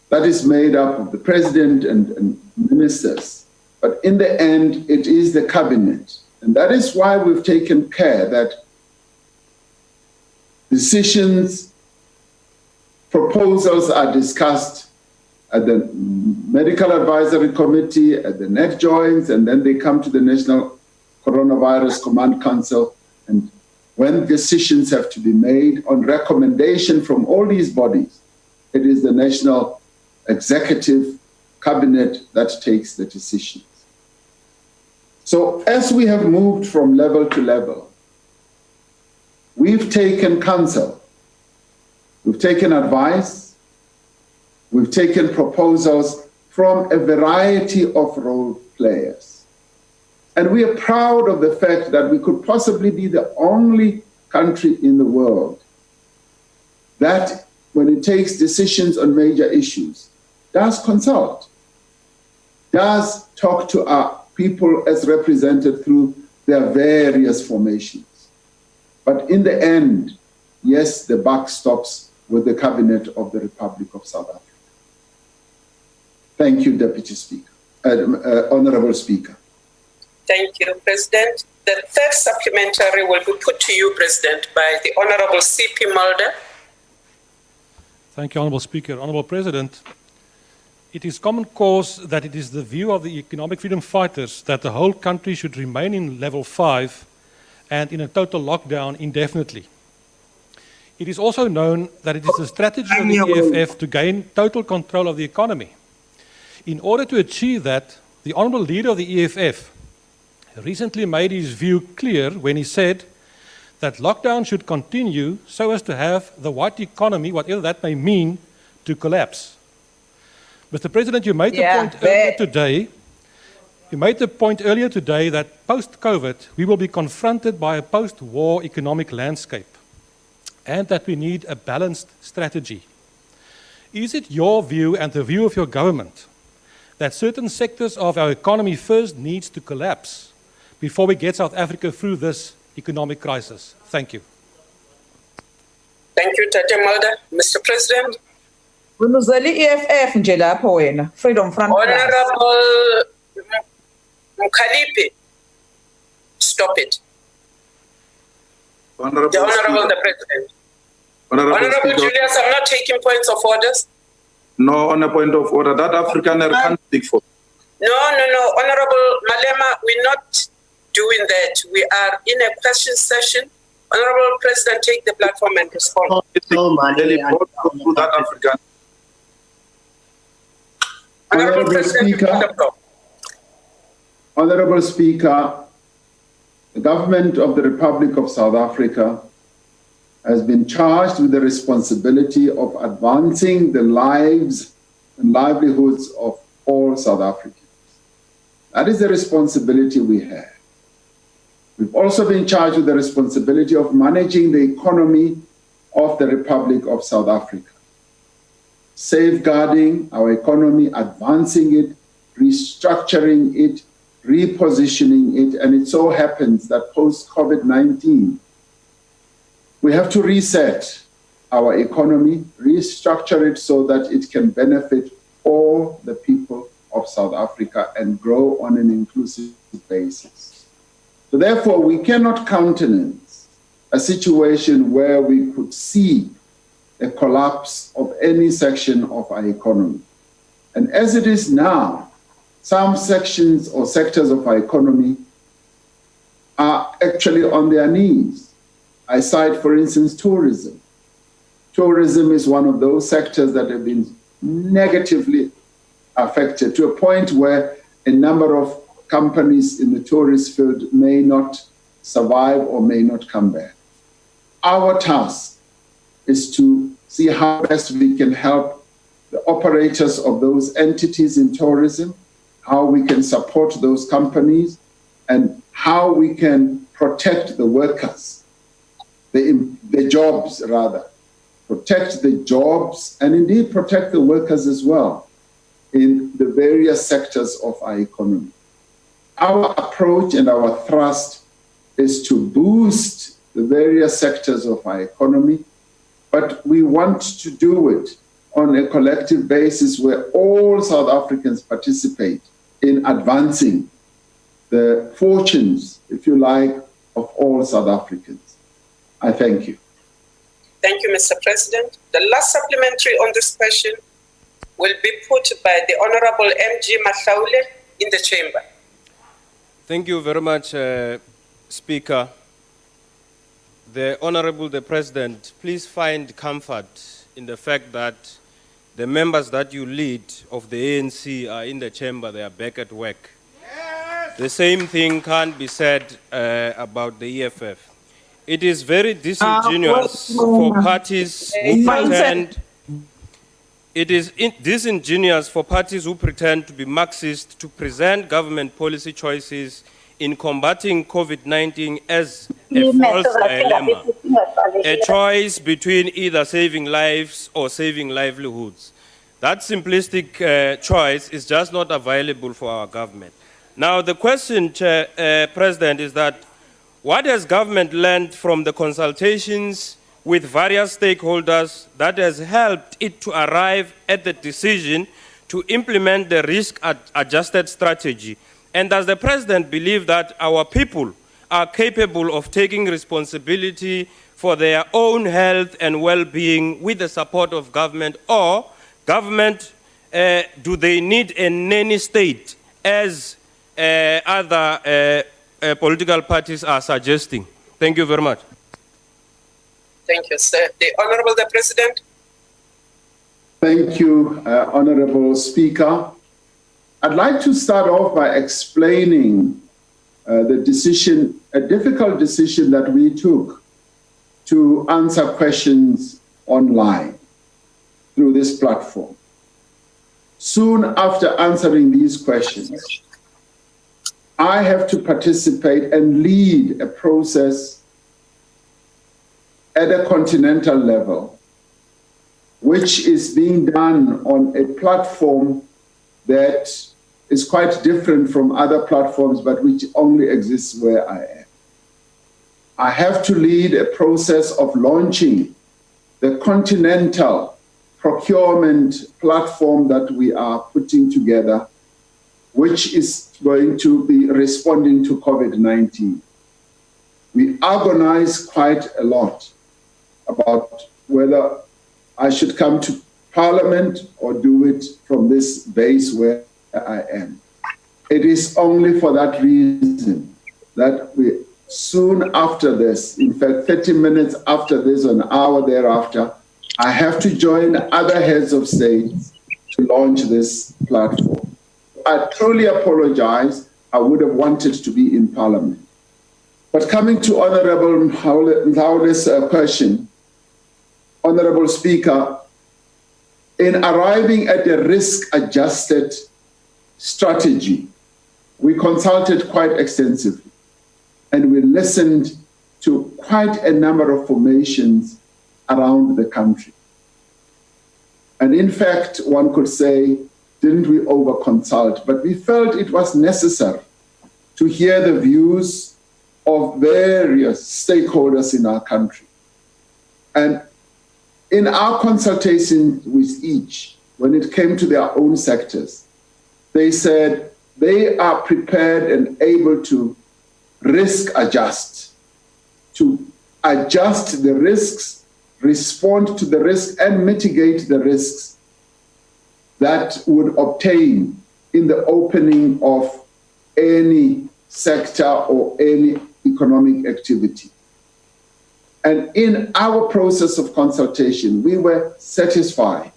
that is made up of the president and ministers. But in the end, it is the cabinet. And that is why we've taken care that decisions, proposals are discussed at the Medical Advisory Committee, at the neck joints, and then they come to the National Coronavirus Command Council. And when decisions have to be made on recommendation from all these bodies, it is the National Executive Cabinet that takes the decisions. So as we have moved from level to level, we've taken counsel, we've taken advice, we've taken proposals from a variety of role players. And we are proud of the fact that we could possibly be the only country in the world that, when it takes decisions on major issues, does consult, does talk to our people as represented through their various formations. But in the end, yes, the buck stops with the Cabinet of the Republic of South Africa. Thank you, Deputy Speaker, Honorable Speaker. Thank you, President. The third supplementary will be put to you, President, by the Honorable C.P. Mulder. Thank you, Honorable Speaker. Honorable President, it is common cause that it is the view of the economic freedom fighters that the whole country should remain in level 5 and in a total lockdown indefinitely. It is also known that it is the strategy of the EFF to gain total control of the economy. In order to achieve that, the honourable leader of the EFF recently made his view clear when he said that lockdown should continue so as to have the white economy, whatever that may mean, to collapse. Mr. President, you made the point earlier today. You made the point earlier today that post-COVID, we will be confronted by a post-war economic landscape and that we need a balanced strategy. Is it your view and the view of your government that certain sectors of our economy first needs to collapse before we get South Africa through this economic crisis? Thank you. Thank you, Tate Mulder. Mr. President. Freedom Front. Honorable Mkhalipi, stop it. The Honorable the President. Honorable Julius, I'm not taking points of orders. No, on a point of order. That Afrikaner can't speak for. No. Honorable Malema, we're not doing that. We are in a question session. Honorable President, take the platform and respond. That African. Honorable Speaker, the government of the Republic of South Africa has been charged with the responsibility of advancing the lives and livelihoods of all South Africans. That is the responsibility we have. We've also been charged with the responsibility of managing the economy of the Republic of South Africa, safeguarding our economy, advancing it, restructuring it, repositioning it, and it so happens that post-COVID-19, we have to reset our economy, restructure it so that it can benefit all the people of South Africa and grow on an inclusive basis. So therefore, we cannot countenance a situation where we could see a collapse of any section of our economy. And as it is now, some sections or sectors of our economy are actually on their knees. I cite, for instance, tourism. Tourism is one of those sectors that have been negatively affected to a point where a number of companies in the tourist field may not survive or may not come back. Our task is to see how best we can help the operators of those entities in tourism, how we can support those companies, and how we can protect the workers, the jobs rather, protect the jobs and indeed protect the workers as well in the various sectors of our economy. Our approach and our thrust is to boost the various sectors of our economy, but we want to do it on a collective basis where all South Africans participate in advancing the fortunes, if you like, of all South Africans. I thank you. Thank you, Mr. President. The last supplementary on this question will be put by the Honorable M.G. Matlaule in the chamber. Thank you very much, Speaker. The Honorable the President, please find comfort in the fact that the members that you lead of the ANC are in the chamber, they are back at work. Yes. The same thing can't be said about the EFF. It is very disingenuous for parties who pretend. It is disingenuous for parties who pretend to be Marxist to present government policy choices in combating COVID-19 as a false dilemma, a choice between either saving lives or saving livelihoods. That simplistic choice is just not available for our government. Now, the question, President, is that what has government learned from the consultations with various stakeholders that has helped it to arrive at the decision to implement the risk-adjusted strategy? And does the President believe that our people are capable of taking responsibility for their own health and well-being with the support of government, or government do they need a nanny state as other political parties are suggesting? Thank you very much. Thank you, sir. The Honorable the President. Thank you, Honorable Speaker. I'd like to start off by explaining the decision, a difficult decision that we took to answer questions online through this platform. Soon after answering these questions, I have to participate and lead a process at a continental level, which is being done on a platform that is quite different from other platforms, but which only exists where I am. I have to lead a process of launching the continental procurement platform that we are putting together, which is going to be responding to COVID-19. We agonize quite a lot about whether I should come to Parliament or do it from this base where I am. It is only for that reason that we soon after this, in fact 30 minutes after this, an hour thereafter, I have to join other heads of state to launch this platform. I truly apologize. I would have wanted to be in Parliament. But coming to Honorable Mhlaule's question, Honorable Speaker, in arriving at a risk-adjusted strategy, we consulted quite extensively, and we listened to quite a number of formations around the country. And in fact, one could say, didn't we over-consult? But we felt it was necessary to hear the views of various stakeholders in our country. And in our consultation with each, when it came to their own sectors, they said they are prepared and able to risk adjust, to adjust the risks, respond to the risks, and mitigate the risks that would obtain in the opening of any sector or any economic activity. And in our process of consultation, we were satisfied.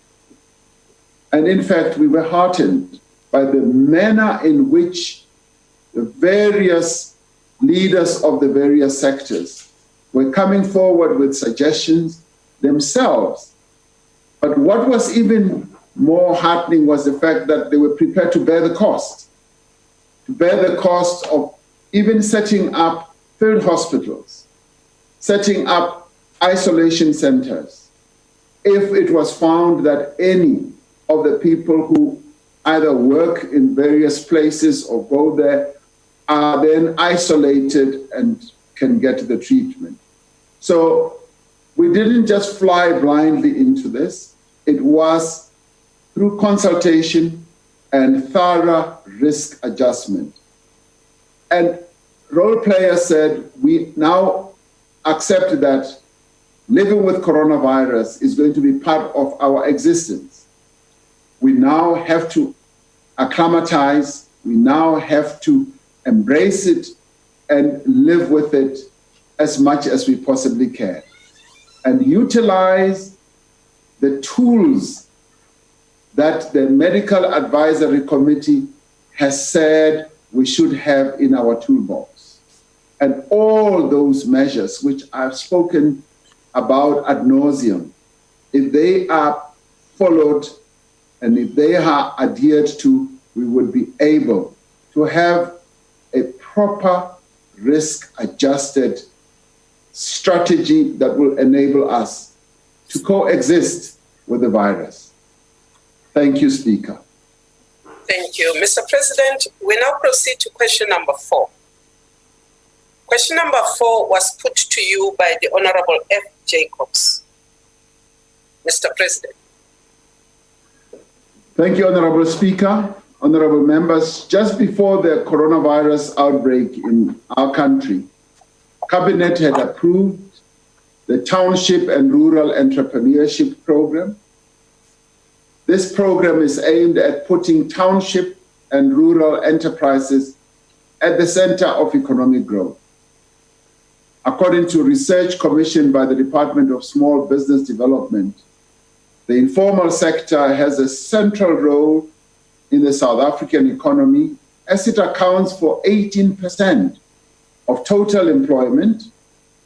And in fact, we were heartened by the manner in which the various leaders of the various sectors were coming forward with suggestions themselves. But what was even more heartening was the fact that they were prepared to bear the cost of even setting up field hospitals, setting up isolation centers, if it was found that any of the people who either work in various places or go there are then isolated and can get the treatment. So we didn't just fly blindly into this. It was through consultation and thorough risk adjustment. And role players said, we now accept that living with coronavirus is going to be part of our existence. We now have to acclimatize, we now have to embrace it and live with it as much as we possibly can, and utilize the tools that the Medical Advisory Committee has said we should have in our toolbox. And all those measures which I've spoken about ad nauseum, if they are followed and if they are adhered to, we would be able to have a proper risk-adjusted strategy that will enable us to coexist with the virus. Thank you, Speaker. Thank you. Mr. President, we now proceed to question number 4. Question number 4 was put to you by the Honorable F. Jacobs. Mr. President. Thank you, Honorable Speaker. Honorable members, just before the coronavirus outbreak in our country, Cabinet had approved the Township and Rural Entrepreneurship Program, This program is aimed at putting township and rural enterprises at the center of economic growth. According to research commissioned by the Department of Small Business Development, the informal sector has a central role in the South African economy as it accounts for 18% of total employment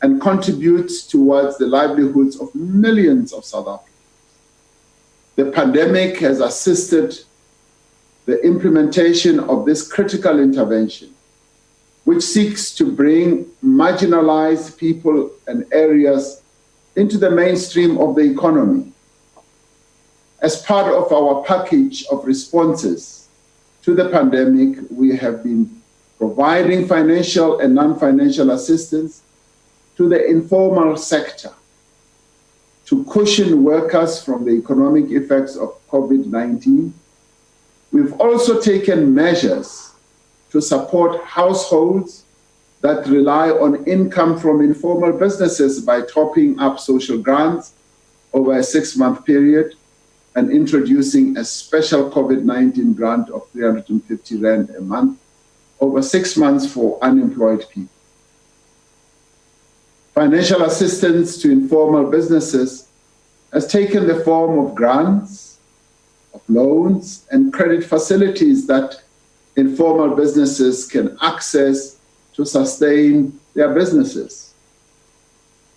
and contributes towards the livelihoods of millions of South Africans. The pandemic has assisted the implementation of this critical intervention, which seeks to bring marginalized people and areas into the mainstream of the economy. As part of our package of responses to the pandemic, we have been providing financial and non-financial assistance to the informal sector to cushion workers from the economic effects of COVID-19. We've also taken measures to support households that rely on income from informal businesses by topping up social grants over a 6-month period and introducing a special COVID-19 grant of 350 Rand a month over 6 months for unemployed people. Financial assistance to informal businesses has taken the form of grants, of loans, and credit facilities that informal businesses can access to sustain their businesses.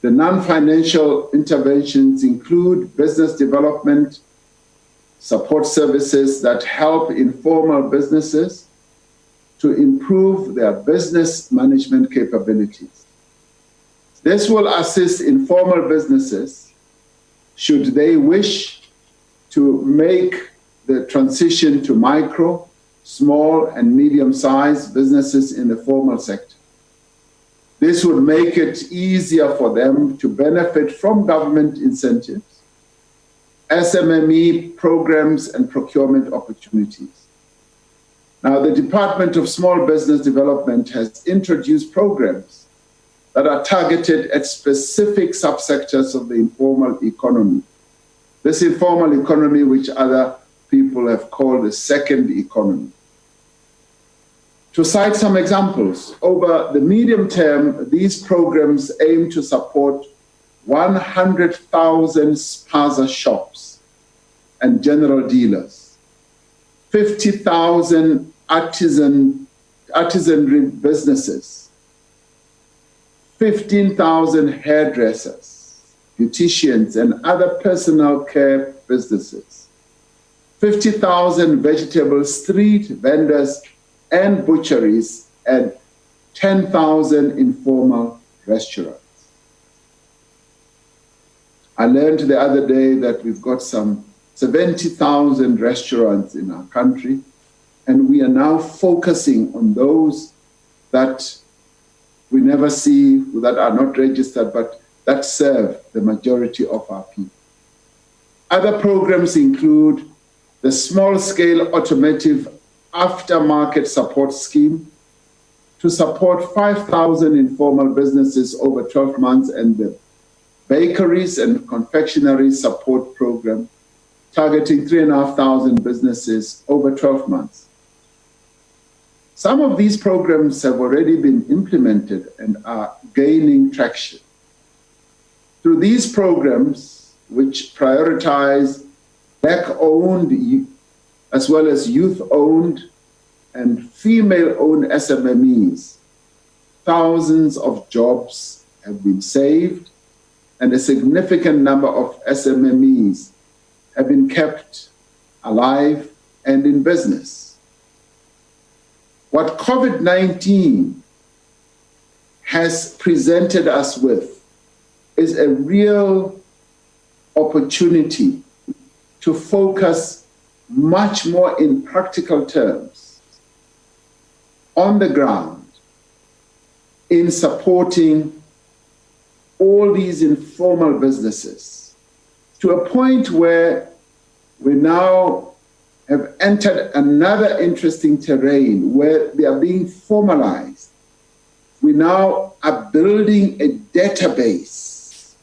The non-financial interventions include business development, support services that help informal businesses to improve their business management capabilities. This will assist informal businesses should they wish to make the transition to micro, small, and medium-sized businesses in the formal sector. This would make it easier for them to benefit from government incentives, SME programs, and procurement opportunities. Now, the Department of Small Business Development has introduced programs that are targeted at specific subsectors of the informal economy. This informal economy, which other people have called the second economy. To cite some examples, over the medium term, these programs aim to support 100,000 spaza shops and general dealers, 50,000 artisanry businesses, 15,000 hairdressers, beauticians, and other personal care businesses, 50,000 vegetable street vendors and butcheries, and 10,000 informal restaurants. I learned the other day that we've got some 70,000 restaurants in our country, and we are now focusing on those that we never see, that are not registered, but that serve the majority of our people. Other programs include the small-scale automotive aftermarket support scheme to support 5,000 informal businesses over 12 months, and the bakeries and confectionery support program targeting 3,500 businesses over 12 months. Some of these programs have already been implemented and are gaining traction. Through these programs, which prioritize Black-owned as well as youth-owned and female-owned SMEs, thousands of jobs have been saved, and a significant number of SMEs have been kept alive and in business. What COVID-19 has presented us with is a real opportunity to focus much more in practical terms on the ground in supporting all these informal businesses to a point where we now have entered another interesting terrain where they are being formalized. We now are building a database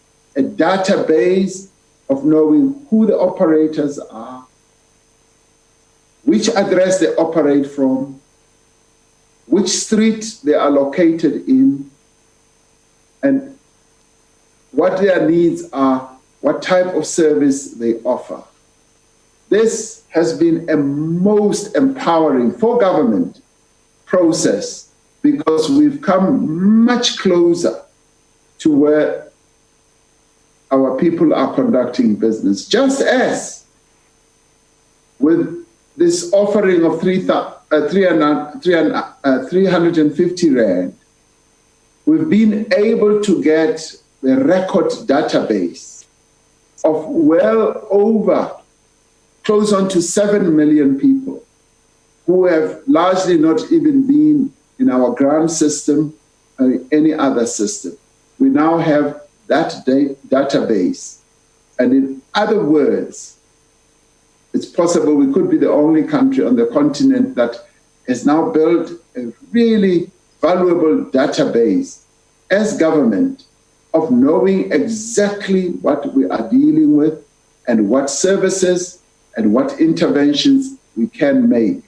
of knowing who the operators are, which address they operate from, which street they are located in, and what their needs are, what type of service they offer. This has been a most empowering for government process because we've come much closer to where our people are conducting business. Just as with this offering of 350 Rand, we've been able to get the record database of well over close on to 7 million people who have largely not even been in our grant system or any other system. We now have that database. And in other words, it's possible we could be the only country on the continent that has now built a really valuable database as government of knowing exactly what we are dealing with and what services and what interventions we can make.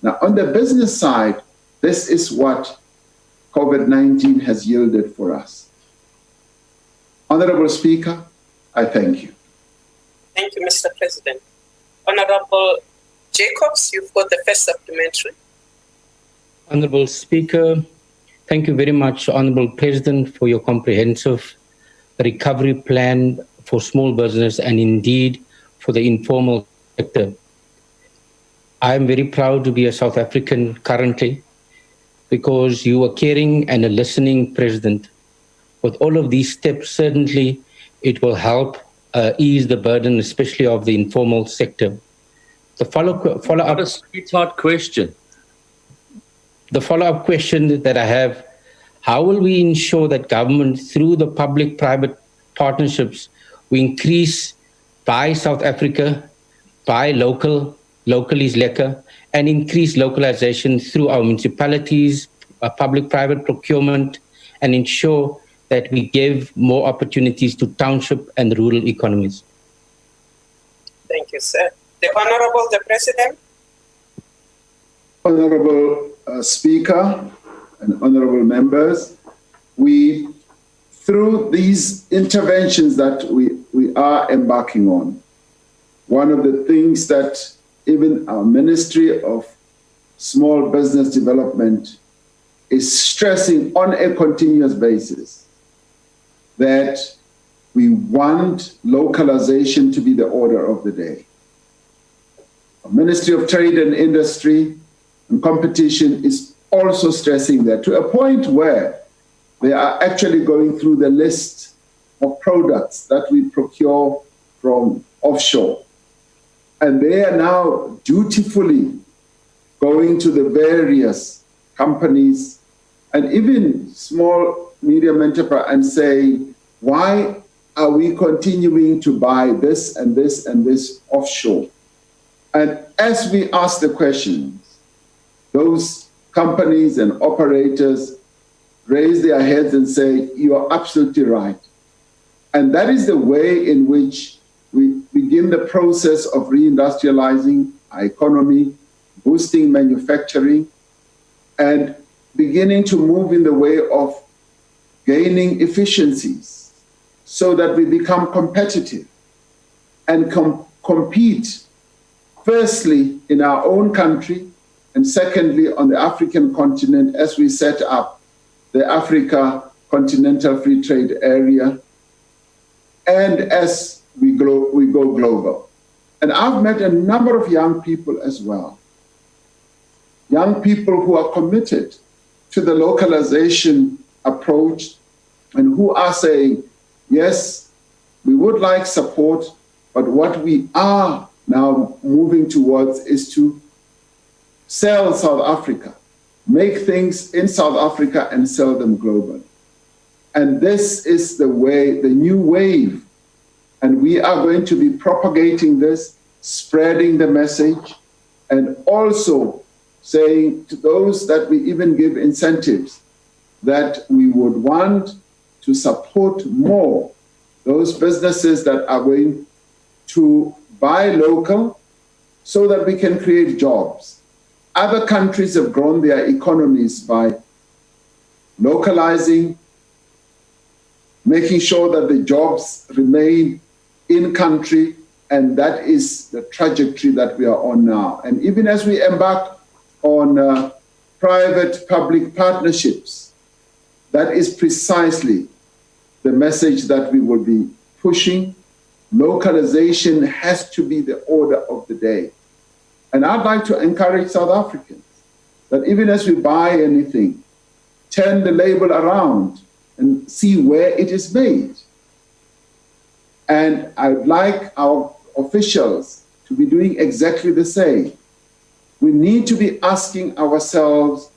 Now, on the business side, this is what COVID-19 has yielded for us. Honorable Speaker, I thank you. Thank you, Mr. President. Honorable Jacobs, you've got the first supplementary. Honorable Speaker, thank you very much, Honorable President, for your comprehensive recovery plan for small business and indeed for the informal sector. I am very proud to be a South African currently because you are caring and a listening president. With all of these steps, certainly it will help ease the burden, especially of the informal sector. The follow-up question. The follow-up question that I have: how will we ensure that government, through the public-private partnerships, we increase buy South Africa, buy local is lekker, and increase localization through our municipalities, public-private procurement, and ensure that we give more opportunities to township and rural economies? Thank you, sir. The Honorable the President. Honorable Speaker and honorable members, through these interventions that we are embarking on, one of the things that even our Ministry of Small Business Development is stressing on a continuous basis, that we want localization to be the order of the day. Our Ministry of Trade and Industry and Competition is also stressing that, to a point where they are actually going through the list of products that we procure from offshore. And they are now dutifully going to the various companies and even small, medium enterprise and saying, why are we continuing to buy this and this and this offshore? And as we ask the questions, those companies and operators raise their heads and say, you are absolutely right. And that is the way in which we begin the process of reindustrializing our economy, boosting manufacturing, and beginning to move in the way of gaining efficiencies so that we become competitive and compete, firstly, in our own country, and secondly, on the African continent as we set up the Africa Continental Free Trade Area, and as we go global. And I've met a number of young people as well, young people who are committed to the localization approach and who are saying, yes, we would like support, but what we are now moving towards is to sell South Africa, make things in South Africa and sell them globally. And this is the way, the new wave. And we are going to be propagating this, spreading the message, and also saying to those that we even give incentives that we would want to support more those businesses that are going to buy local, so that we can create jobs. Other countries have grown their economies by localizing, making sure that the jobs remain in country, and that is the trajectory that we are on now. And even as we embark on private-public partnerships, that is precisely the message that we will be pushing. Localization has to be the order of the day. And I'd like to encourage South Africans that even as we buy anything, turn the label around and see where it is made. And I'd like our officials to be doing exactly the same. We need to be asking ourselves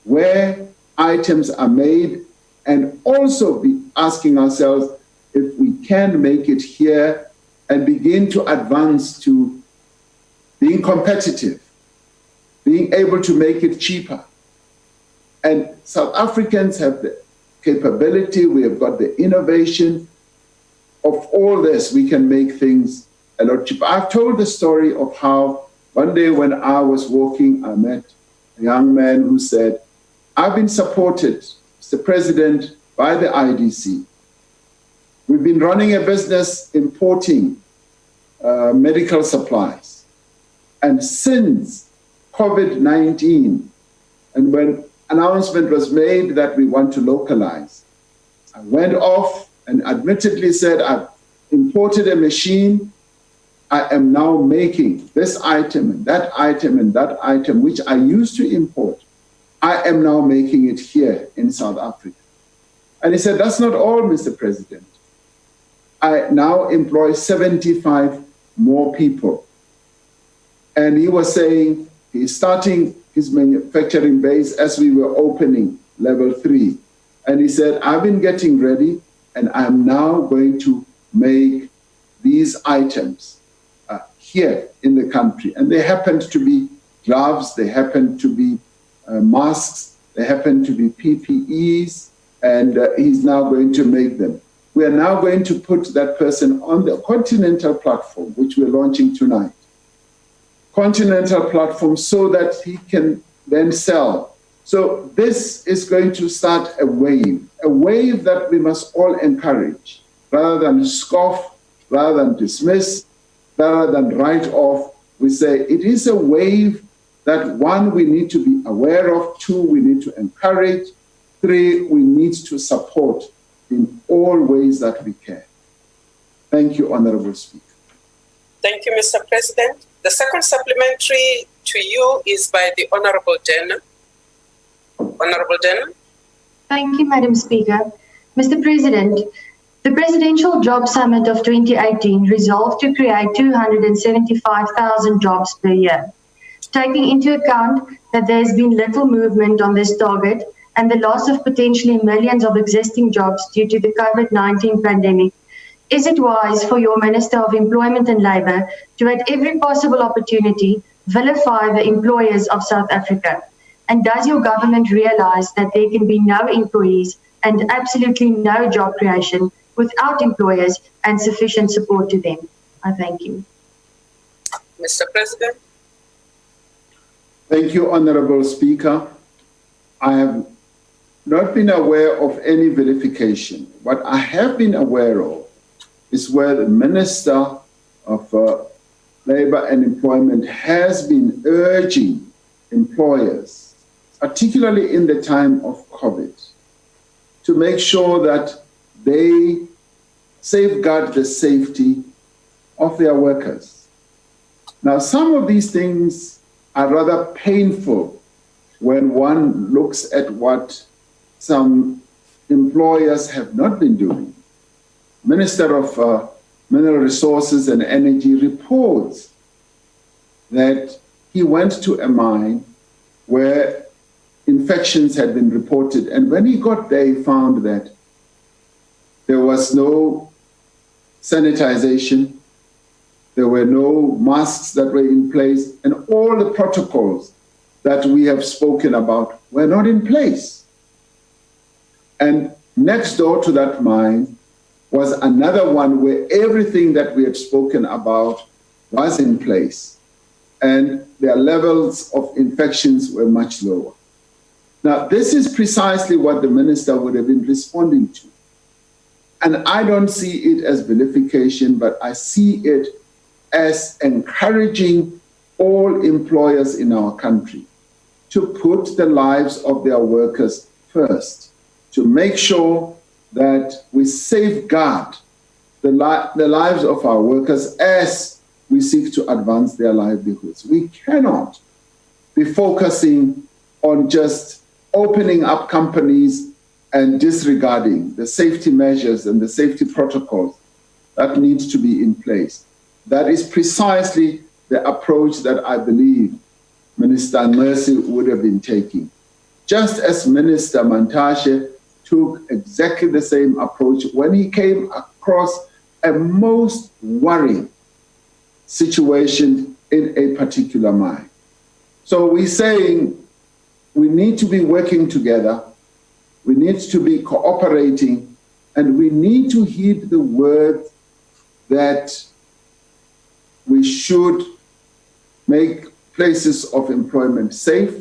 where items are made, and also be asking ourselves if we can make it here and begin to advance to being competitive, being able to make it cheaper. And South Africans have the capability, we have got the innovation. Of all this, we can make things a lot cheaper. I've told the story of how one day when I was walking, I met a young man who said, I've been supported, Mr. President, by the IDC. We've been running a business importing medical supplies. And since COVID-19, and when announcement was made that we want to localize, I went off and admittedly said, I've imported a machine. I am now making this item and that item and that item, which I used to import. I am now making it here in South Africa. And he said, that's not all, Mr. President. I now employ 75 more people. And he was saying he's starting his manufacturing base as we were opening level 3. And he said, I've been getting ready and I'm now going to make these items here in the country. And they happened to be gloves, they happened to be masks, they happen to be PPEs, and he's now going to make them. We are now going to put that person on the Continental platform, which we're launching tonight. Continental platform so that he can then sell. So this is going to start a wave that we must all encourage, rather than scoff, rather than dismiss, rather than write off. We say it is a wave that, 1, we need to be aware of, 2, we need to encourage, 3, we need to support in all ways that we can. Thank you, Honorable Speaker. Thank you, Mr. President. The second supplementary to you is by the Honorable Denham. Honorable Denham. Thank you, Madam Speaker. Mr. President, the Presidential Job Summit of 2018 resolved to create 275,000 jobs per year. Taking into account that there has been little movement on this target and the loss of potentially millions of existing jobs due to the COVID-19 pandemic, is it wise for your Minister of Employment and Labour to, at every possible opportunity, vilify the employers of South Africa? And does your government realise that there can be no employees and absolutely no job creation without employers and sufficient support to them? I thank you. Mr. President. Thank you, Honourable Speaker. I have not been aware of any vilification. What I have been aware of is where the Minister of Labour and Employment has been urging employers, particularly in the time of COVID, to make sure that they safeguard the safety of their workers. Now, some of these things are rather painful when one looks at what some employers have not been doing. Minister of Mineral Resources and Energy reports that he went to a mine where infections had been reported. And when he got there, he found that there was no sanitization, there were no masks that were in place, and all the protocols that we have spoken about were not in place. And next door to that mine was another one where everything that we had spoken about was in place. and their levels of infections were much lower. Now, this is precisely what the minister would have been responding to. And I don't see it as vilification, but I see it as encouraging all employers in our country to put the lives of their workers first, to make sure that we safeguard the lives of our workers as we seek to advance their livelihoods. We cannot be focusing on just opening up companies and disregarding the safety measures and the safety protocols that need to be in place. That is precisely the approach that I believe Minister Mercy would have been taking. Just as Minister Mantashe took exactly the same approach when he came across a most worrying situation in a particular mine. So we're saying we need to be working together, we need to be cooperating, and we need to heed the word that we should make places of employment safe,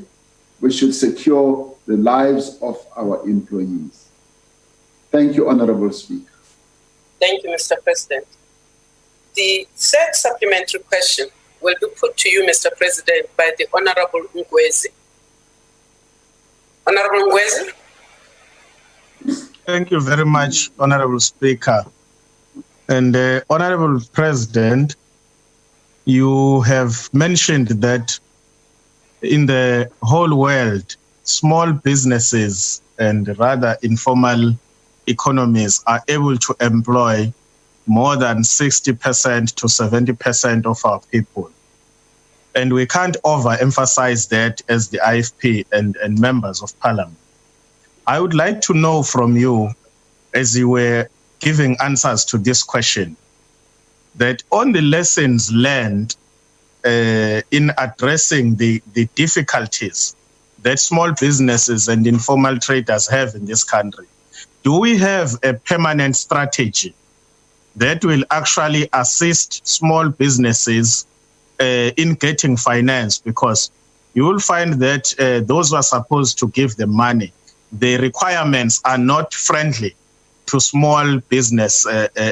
we should secure the lives of our employees. Thank you, Honorable Speaker. Thank you, Mr. President. The third supplementary question will be put to you, Mr. President, by the Honorable Ngwezi. Honorable Ngwezi. Thank you very much, Honorable Speaker. And Honorable President, you have mentioned that in the whole world, small businesses and rather informal economies are able to employ more than 60% to 70% of our people. And we can't overemphasize that as the IFP and members of Parliament. I would like to know from you, as you were giving answers to this question, that on the lessons learned in addressing the difficulties that small businesses and informal traders have in this country, do we have a permanent strategy that will actually assist small businesses in getting finance? Because you will find that those who are supposed to give them money, the requirements are not friendly to small business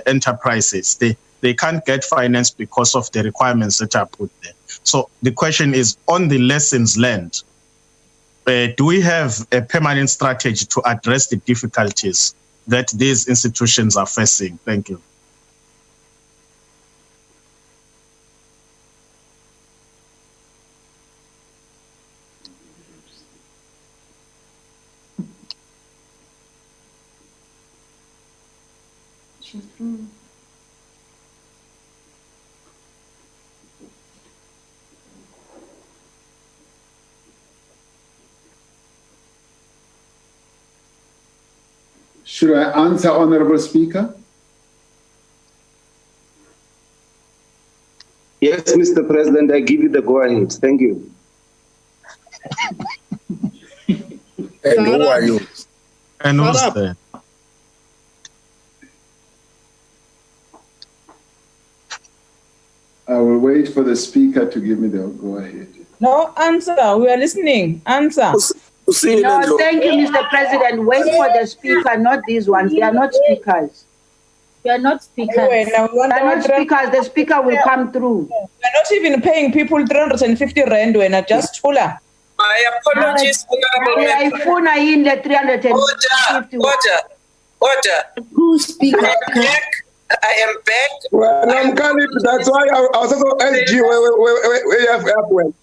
enterprises. They can't get finance because of the requirements that are put there. So the question is, on the lessons learned, do we have a permanent strategy to address the difficulties that these institutions are facing? Thank you. Should I answer, Honorable Speaker? Yes, Mr. President, I give you the go-ahead. Thank you. And who are you? And who's there? I will wait for the Speaker to give me the go-ahead. No, answer. We are listening. Answer. No, thank you, Mr. President. Wait for the speaker, not these ones. They are not speakers. They are not speakers. They are not speakers. The speaker will come through. We are not even paying people 350 rand when I just full up. My apologies, Honorable Member. Order. Who speaks? I am back. Well, I'm calling. That's why I was also SG where you have airplane.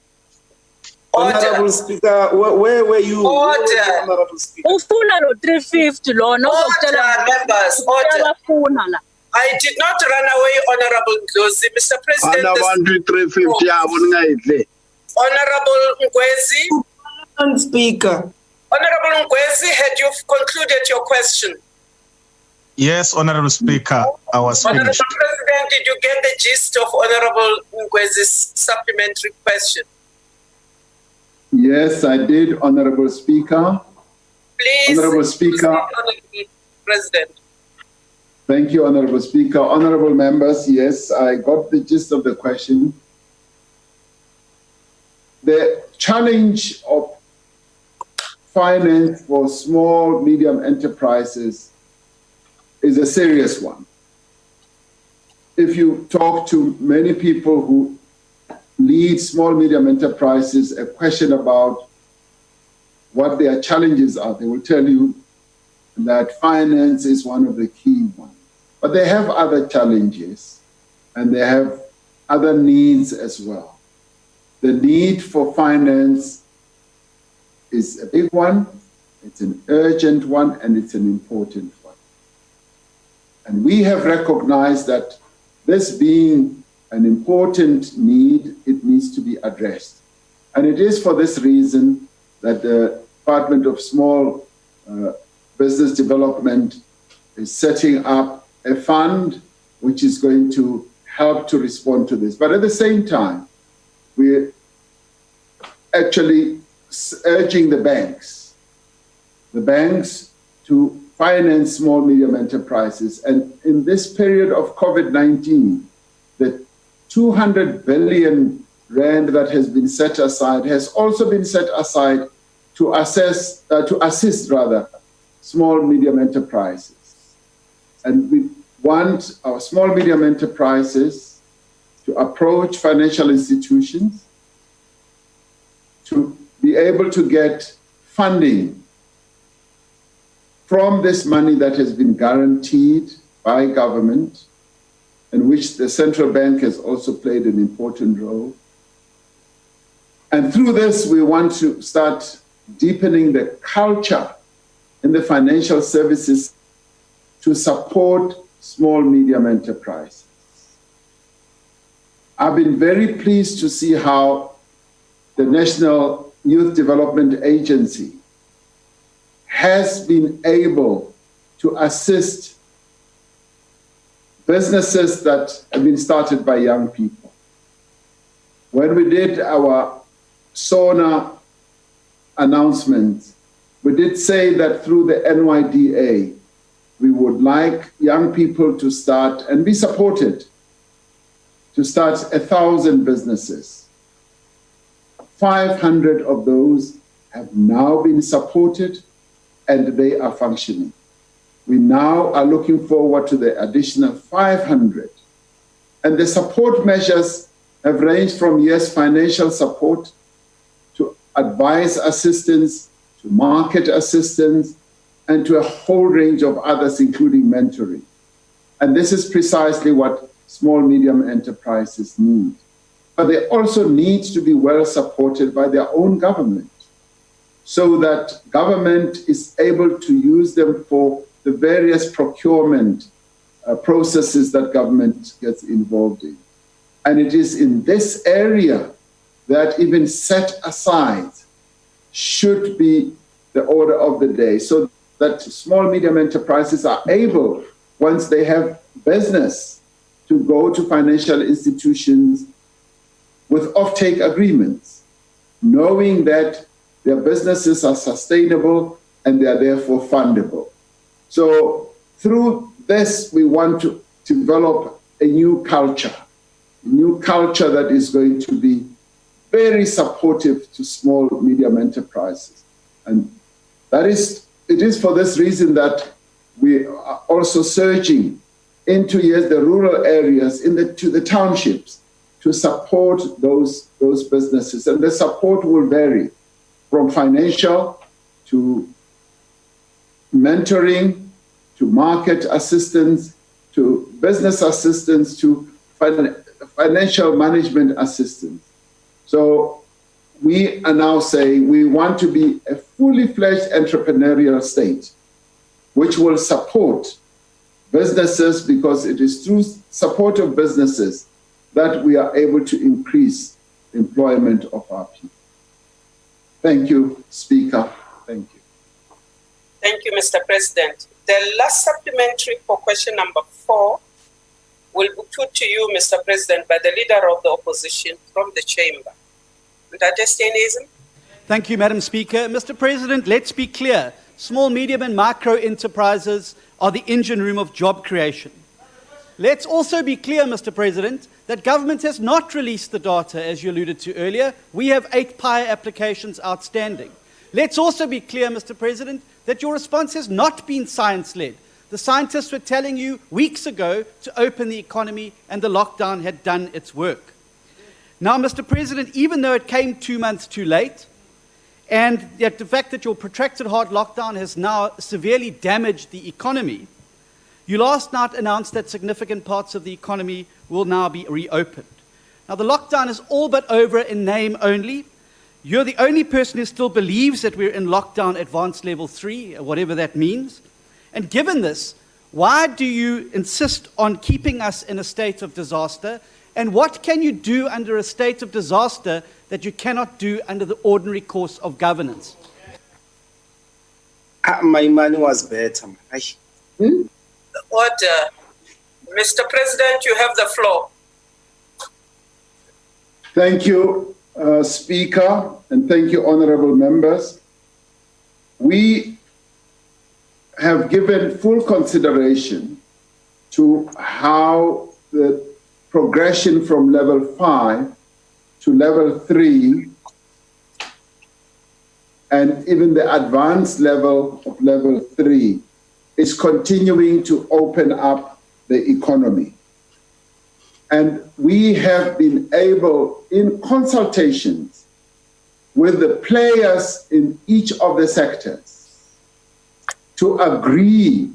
Honorable Speaker, where were you? Order. Ufuna lo 350 lo no members. Order. I did not run away, Honorable Ngwezi. Mr. President. Honorable Ngwezi. Speaker. Honorable Ngwezi, had you concluded your question? Yes, Honorable Speaker, I was Honorable finished. President, did you get the gist of Honorable Ngwezi's supplementary question? Yes, I did, Honorable Speaker. Please, Honorable Speaker. Honorable President. Thank you, Honorable Speaker. Honorable members, yes, I got the gist of the question. the challenge of finance for small, medium enterprises is a serious one. If you talk to many people who lead small, medium enterprises, a question about what their challenges are, they will tell you that finance is one of the key ones. But they have other challenges and they have other needs as well. The need for finance is a big one, it's an urgent one, and it's an important one. And we have recognized that this being an important need, it needs to be addressed. And it is for this reason that the Department of Small Business Development is setting up a fund which is going to help to respond to this. But at the same time, we're actually urging the banks to finance small, medium enterprises. And in this period of COVID-19, the 200 billion rand that has been set aside has also been set aside to assist small, medium enterprises. And we want our small, medium enterprises to approach financial institutions to be able to get funding from this money that has been guaranteed by government, in which the central bank has also played an important role. And through this, we want to start deepening the culture in the financial services to support small, medium enterprises. I've been very pleased to see how the National Youth Development Agency has been able to assist businesses that have been started by young people. When we did our SONA announcement, we did say that through the NYDA, we would like young people to start and be supported to start 1,000 businesses. 500 of those have now been supported and they are functioning. We now are looking forward to the additional 500. And the support measures have ranged from, yes, financial support to advice assistance, to market assistance, and to a whole range of others, including mentoring. And this is precisely what small, medium enterprises need. But they also need to be well supported by their own government so that government is able to use them for the various procurement processes that government gets involved in. And it is in this area that even set aside should be the order of the day, so that small, medium enterprises are able, once they have business, to go to financial institutions with offtake agreements, knowing that their businesses are sustainable and they are therefore fundable. So through this, we want to develop a new culture that is going to be very supportive to small, medium enterprises. And it is for this reason that we are also surging into the rural areas, to the townships, to support those businesses. And the support will vary from financial to mentoring, to market assistance, to business assistance, to financial management assistance. So we are now saying we want to be a fully fledged entrepreneurial state, which will support businesses, because it is through support of businesses that we are able to increase employment of our people. Thank you, Speaker. Thank you. Thank you, Mr. President. The last supplementary for question number 4 will be put to you, Mr. President, by the Leader of the Opposition from the Chamber. Thank you, Madam Speaker. Mr. President, let's be clear. Small, medium and micro enterprises are the engine room of job creation. Let's also be clear, Mr. President, that government has not released the data, as you alluded to earlier. We have 8 PIE applications outstanding. Let's also be clear, Mr. President, that your response has not been science-led. The scientists were telling you weeks ago to open the economy, and the lockdown had done its work. Now, Mr. President, even though it came 2 months too late, and yet the fact that your protracted hard lockdown has now severely damaged the economy, you last night announced that significant parts of the economy will now be reopened. Now, the lockdown is all but over in name only. You're the only person who still believes that we're in lockdown advanced level 3, whatever that means. And given this, why do you insist on keeping us in a state of disaster? And what can you do under a state of disaster that you cannot do under the ordinary course of governance? My money was better. Order. Mr. President, you have the floor. Thank you, Speaker, and thank you, honorable members. We have given full consideration to how the progression from level 5 to level 3 and even the advanced level of level 3 is continuing to open up the economy. And we have been able, in consultations with the players in each of the sectors, to agree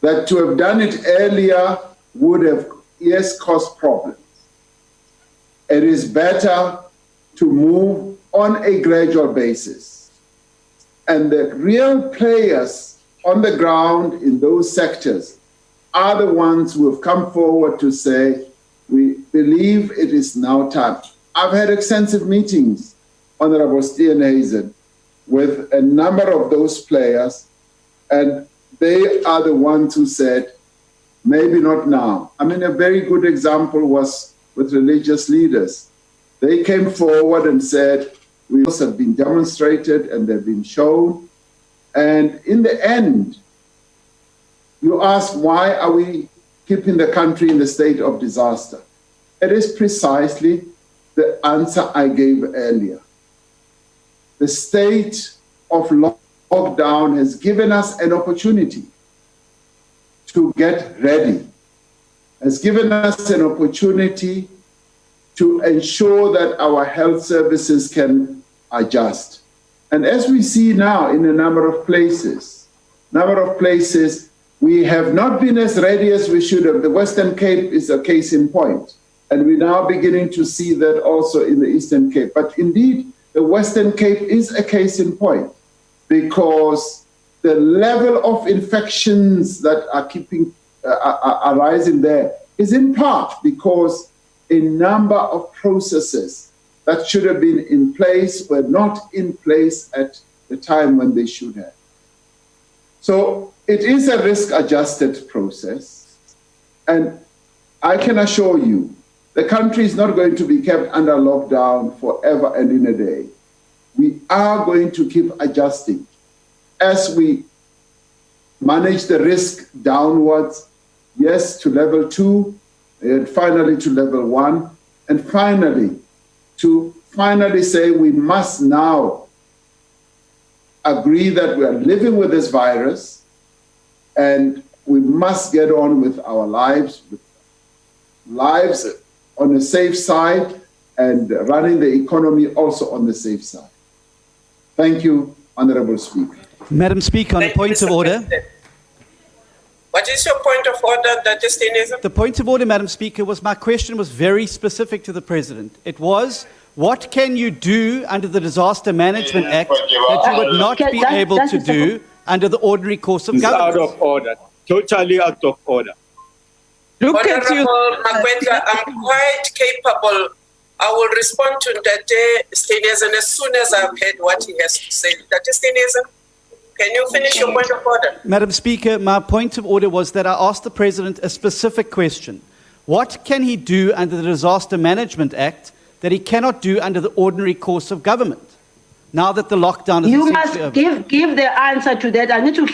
that to have done it earlier would have, yes, caused problems. It is better to move on a gradual basis. And the real players on the ground in those sectors are the ones who have come forward to say, we believe it is now time. I've had extensive meetings, Honorable Steenhuisen, with a number of those players, and they are the ones who said, maybe not now. I mean, a very good example was with religious leaders. They came forward and said, we also have been demonstrated and they've been shown. And in the end, you ask, why are we keeping the country in the state of disaster? It is precisely the answer I gave earlier. The state of lockdown has given us an opportunity to get ready, has given us an opportunity to ensure that our health services can adjust. And as we see now in a number of places, we have not been as ready as we should have. The Western Cape is a case in point. And we're now beginning to see that also in the Eastern Cape. But indeed, the Western Cape is a case in point because the level of infections that are rising there is in part because a number of processes that should have been in place were not in place at the time when they should have. So it is a risk-adjusted process. And I can assure you, the country is not going to be kept under lockdown forever and in a day. We are going to keep adjusting as we manage the risk downwards, yes, to level 2, and finally to level 1, and finally to say we must now agree that we are living with this virus and we must get on with our lives on the safe side and running the economy also on the safe side. Thank you, Honorable Speaker. Madam Speaker, on a point of order. What is your point of order, Justinism? The point of order, Madam Speaker, was my question was very specific to the President. It was, what can you do under the Disaster Management Act that you would not be able to do under the ordinary course of government? Out of order. Totally out of order. Look at you. Magwetla, I'm quite capable. I will respond to Dr. Steenhuisen as soon as I've heard what he has to say. Dr. Steenhuisen, can you finish your point of order? Madam Speaker, my point of order was that I asked the President a specific question. What can he do under the Disaster Management Act that he cannot do under the ordinary course of government? Now that the lockdown is you must give the answer to that. I need to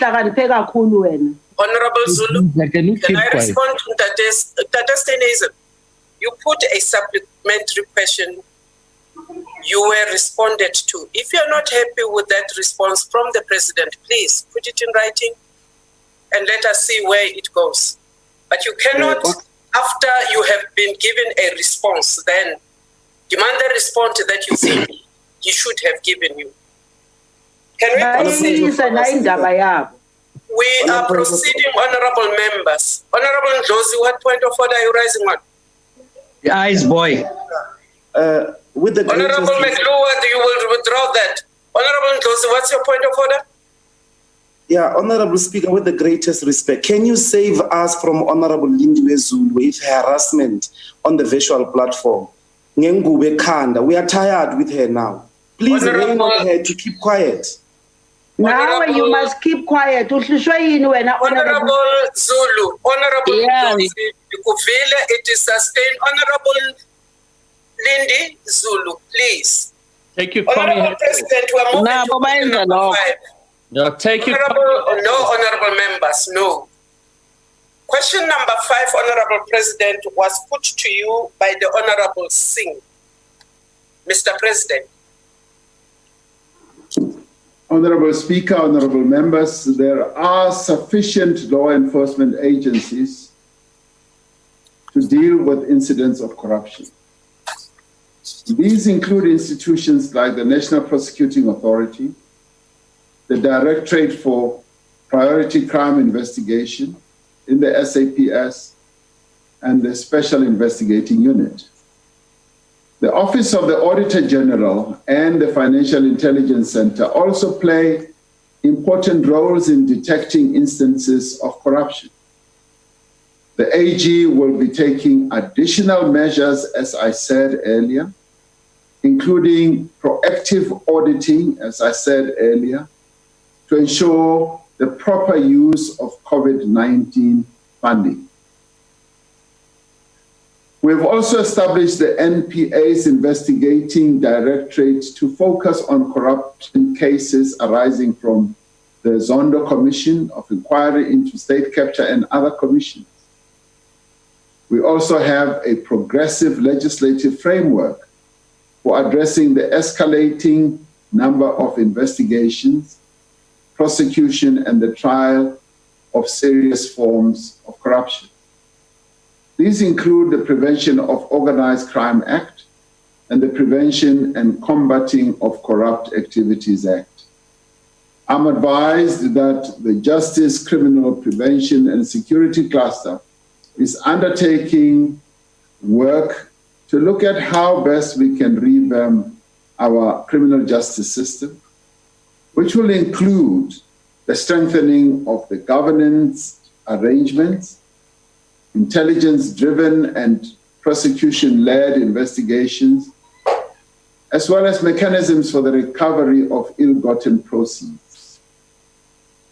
Honorable Zulu, can I quiet. respond to Tatastenism? You put a supplementary question, you were responded to. If you're not happy with that response from the president, please put it in writing and let us see where it goes. But you cannot, after you have been given a response, then demand the response that you think he should have given you. Can we proceed? We are proceeding, honorable members. Honorable Josie, what point of order are you rising on? The eyes, boy. With the Honorable McLuhan, you will withdraw that. Honorable Josie, what's your point of order? Yeah, Honorable Speaker, with the greatest respect, can you save us from Honorable Lindiwe Zulu with harassment on the virtual platform? Ngengube Khanda, we are tired with her now. Please rein on her to keep quiet. Now you must keep quiet. Honorable Zulu, Honorable Josie, it is sustained. Honorable Lindy Zulu, please. Take your Honorable President, we are moving to point number 5. No, take your No, honorable members, no. Question number 5, Honorable President, was put to you by the Honorable Singh. Mr. President. Honorable Speaker, honorable members, there are sufficient law enforcement agencies to deal with incidents of corruption. These include institutions like the National Prosecuting Authority, the Directorate for Priority Crime Investigation in the SAPS, and the Special Investigating Unit. The Office of the Auditor General and the Financial Intelligence Center also play important roles in detecting instances of corruption. The AG will be taking additional measures, as I said earlier, including proactive auditing, as I said earlier, to ensure the proper use of COVID-19 funding. We've also established the NPA's investigating directorate to focus on corruption cases arising from the Zondo Commission of Inquiry into State Capture and other commissions. We also have a progressive legislative framework for addressing the escalating number of investigations, prosecution, and the trial of serious forms of corruption. These include the Prevention of Organized Crime Act and the Prevention and Combating of Corrupt Activities Act. I'm advised that the Justice, Criminal Prevention and Security Cluster is undertaking work to look at how best we can revamp our criminal justice system, which will include the strengthening of the governance arrangements, intelligence-driven and prosecution-led investigations, as well as mechanisms for the recovery of ill-gotten proceeds.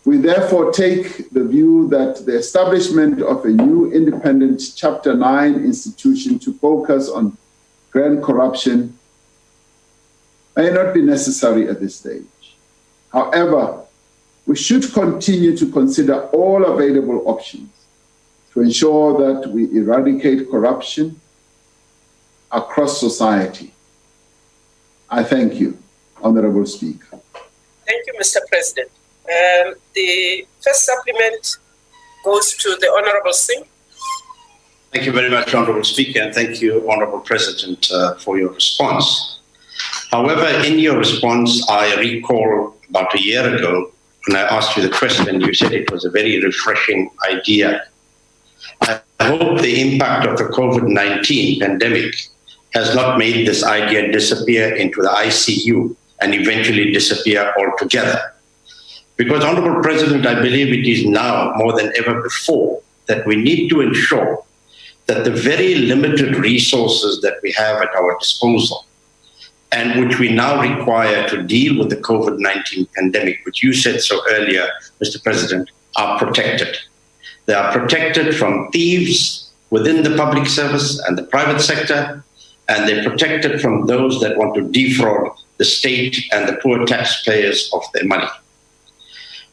We therefore take the view that the establishment of a new independent Chapter 9 institution to focus on grand corruption may not be necessary at this stage. However, we should continue to consider all available options to ensure that we eradicate corruption across society. I thank you, Honorable Speaker. Thank you, Mr. President. The first supplement goes to the Honorable Singh. Thank you very much, Honorable Speaker, and thank you, Honorable President, for your response. However, in your response, I recall about a year ago when I asked you the question, you said it was a very refreshing idea. I hope the impact of the COVID-19 pandemic has not made this idea disappear into the ICU and eventually disappear altogether. Because, Honorable President, I believe it is now more than ever before that we need to ensure that the very limited resources that we have at our disposal and which we now require to deal with the COVID-19 pandemic, which you said so earlier, Mr. President, are protected. They are protected from thieves within the public service and the private sector, and they're protected from those that want to defraud the state and the poor taxpayers of their money.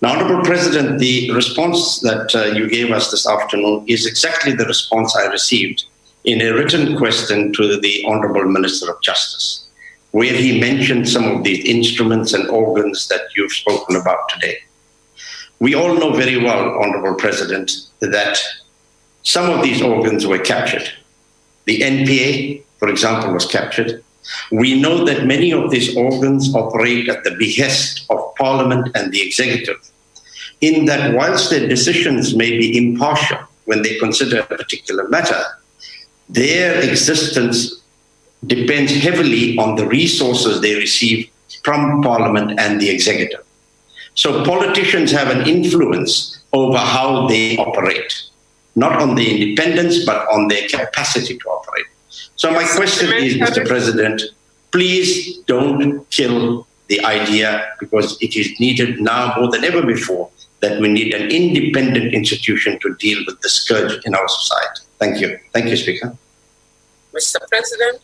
Now, Honourable President, the response that you gave us this afternoon is exactly the response I received in a written question to the Honourable Minister of Justice, where he mentioned some of these instruments and organs that you've spoken about today. We all know very well, Honourable President, that some of these organs were captured. The NPA, for example, was captured. We know that many of these organs operate at the behest of Parliament and the Executive, in that whilst their decisions may be impartial when they consider a particular matter, their existence depends heavily on the resources they receive from Parliament and the Executive. So politicians have an influence over how they operate, not on the independence, but on their capacity to operate. So my question is, Mr. President, please don't kill the idea, because it is needed now more than ever before that we need an independent institution to deal with the scourge in our society. Thank you. Thank you, Speaker. Mr. President.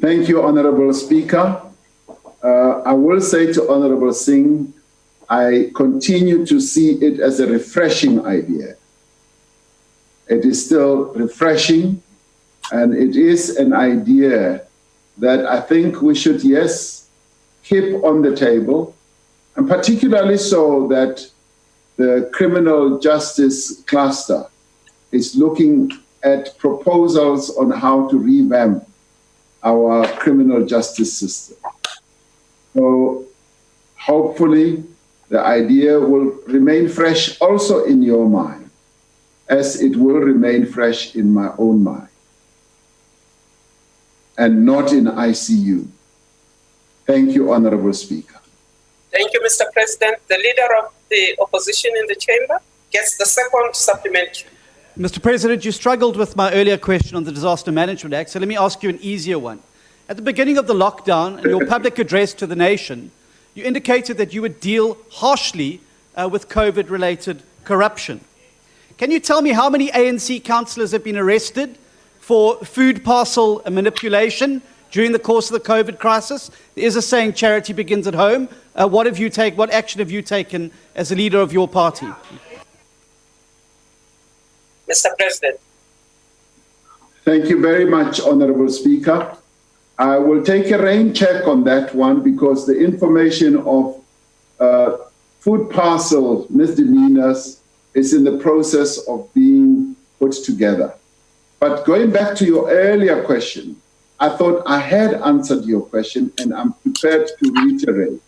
Thank you, Honourable Speaker. I will say to Honourable Singh, I continue to see it as a refreshing idea. It is still refreshing, and it is an idea that I think we should, yes, keep on the table, and particularly so that the criminal justice cluster is looking at proposals on how to revamp our criminal justice system. So hopefully the idea will remain fresh also in your mind, as it will remain fresh in my own mind, and not in ICU. Thank you, Honourable Speaker. Thank you, Mr. President. The leader of the opposition in the chamber gets the second supplementary. Mr. President, you struggled with my earlier question on the Disaster Management Act, so let me ask you an easier one. At the beginning of the lockdown, in your public address to the nation, you indicated that you would deal harshly with COVID-related corruption. Can you tell me how many ANC councillors have been arrested for food parcel manipulation during the course of the COVID crisis? There is a saying, charity begins at home. What action have you taken as a leader of your party? Mr. President. Thank you very much, Honourable Speaker. I will take a rain check on that one, because the information of food parcel misdemeanors is in the process of being put together. But going back to your earlier question, I thought I had answered your question, and I'm prepared to reiterate,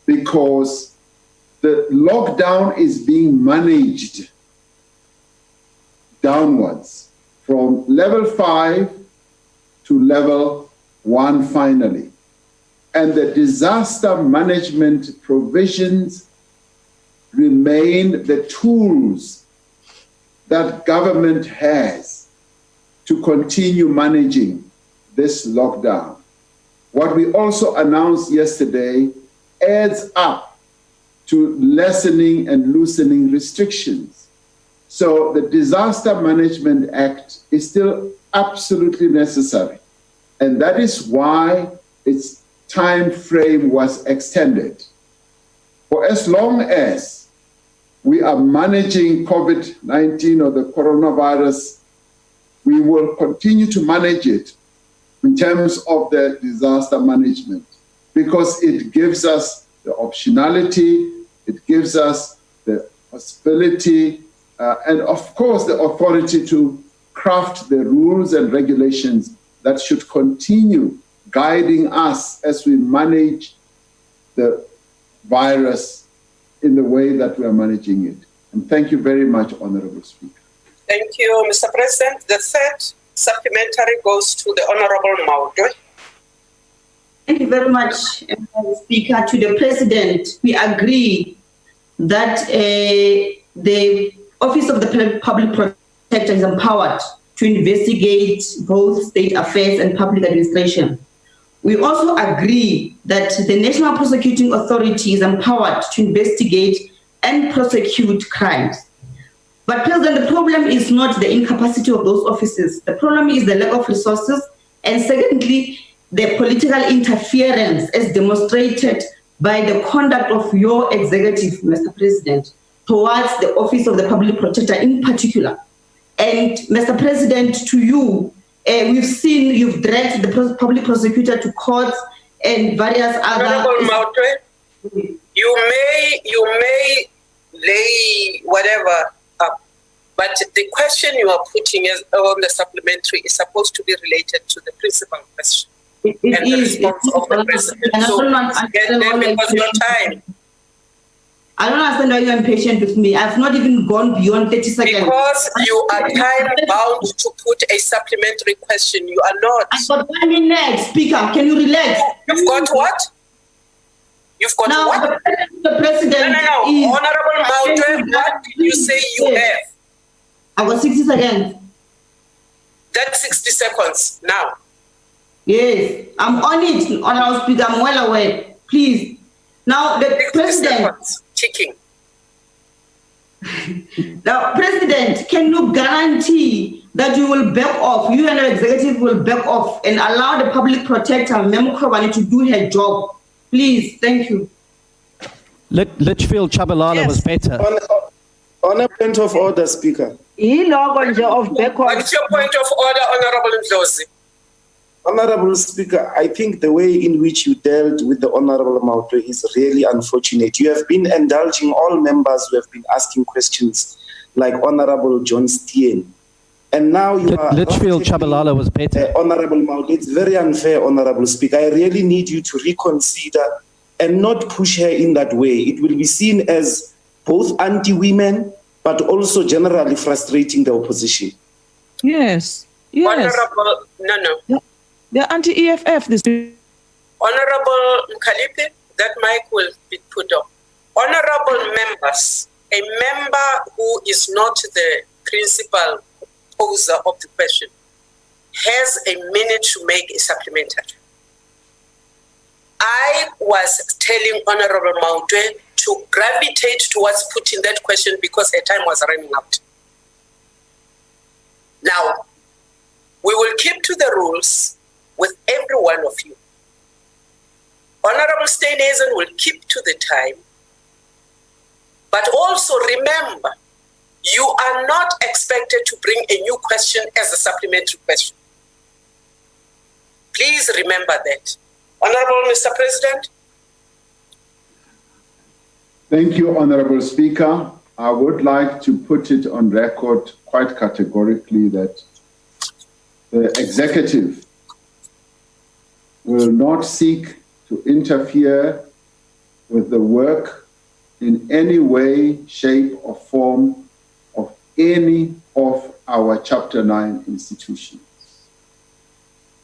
because the lockdown is being managed downwards from level 5 to level 1 finally. And the disaster management provisions remain the tools that government has to continue managing this lockdown. What we also announced yesterday adds up to lessening and loosening restrictions. So the Disaster Management Act is still absolutely necessary. And that is why its time frame was extended. For as long as we are managing COVID-19 or the coronavirus, we will continue to manage it in terms of the disaster management, because it gives us the optionality, it gives us the possibility, and of course the authority to craft the rules and regulations that should continue guiding us as we manage the virus in the way that we are managing it. And thank you very much, Honourable Speaker. Thank you, Mr. President. The third supplementary goes to the Honourable Maudwe. Thank you very much, Speaker. To the President, we agree that the Office of the Public Protector is empowered to investigate both state affairs and public administration. We also agree that the National Prosecuting Authority is empowered to investigate and prosecute crimes. But President, the problem is not the incapacity of those offices. The problem is the lack of resources, and secondly, the political interference as demonstrated by the conduct of your executive, Mr. President, towards the Office of the Public Protector in particular. And Mr. President, to you, we've seen you've dragged the public prosecutor to court and various other... Honorable Mautwe, you may lay whatever up, but the question you are putting on the supplementary is supposed to be related to the principal question. It is the response of the President. So get there because your time. I don't understand why you're impatient with me. I've not even gone beyond 30 seconds. Because you are time-bound to put a supplementary question. You are not. I've got 1 minute, Speaker. Can you relax? You've got what? You've got now, what? The President No. Honorable Mautwe, what did you say you have? I got 60 seconds. That's 60 seconds now. Yes, I'm on it, Honorable Speaker. I'm well aware. Please. Now, the President... Ticking. Now, President, can you guarantee that you will back off, you and the executive will back off and allow the public protector, Memo Krovani, to do her job? Please, thank you. Litchfield Chabalala was better. On a point of order, Speaker. What's your point of order, Honorable Ndlozi? Honorable Speaker, I think the way in which you dealt with the Honorable Mautwe is really unfortunate. You have been indulging all members who have been asking questions, like Honorable John Steen. And now you are... Litchfield Chabalala was better. Honorable Mautwe, it's very unfair, Honorable Speaker. I really need you to reconsider and not push her in that way. It will be seen as both anti-women, but also generally frustrating the opposition. Yes. Honorable, no. They're anti-EFF. Honorable Mkalipi, that mic will be put up. Honorable members, a member who is not the principal poser of the question has a minute to make a supplementary. I was telling Honorable Mautwe to gravitate towards putting that question because her time was running out. Now, we will keep to the rules with every one of you. Honorable Steenhuisen will keep to the time. But also remember, you are not expected to bring a new question as a supplementary question. Please remember that. Honorable Mr. President. Thank you, Honorable Speaker. I would like to put it on record quite categorically that the executive will not seek to interfere with the work in any way, shape, or form of any of our Chapter 9 institutions.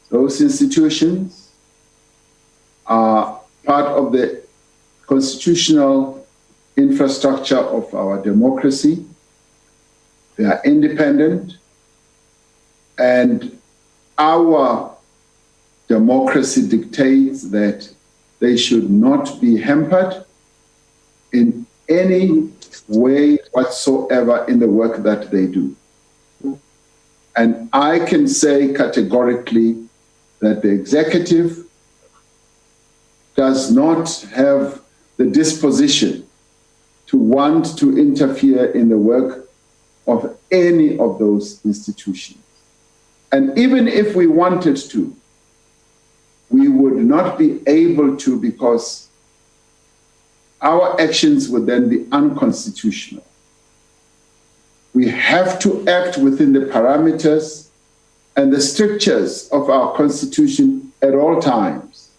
Those institutions are part of the constitutional infrastructure of our democracy. They are independent, and our democracy dictates that they should not be hampered in any way whatsoever in the work that they do. And I can say categorically that the executive does not have the disposition to want to interfere in the work of any of those institutions. And even if we wanted to, we would not be able to because our actions would then be unconstitutional. We have to act within the parameters and the strictures of our Constitution at all times.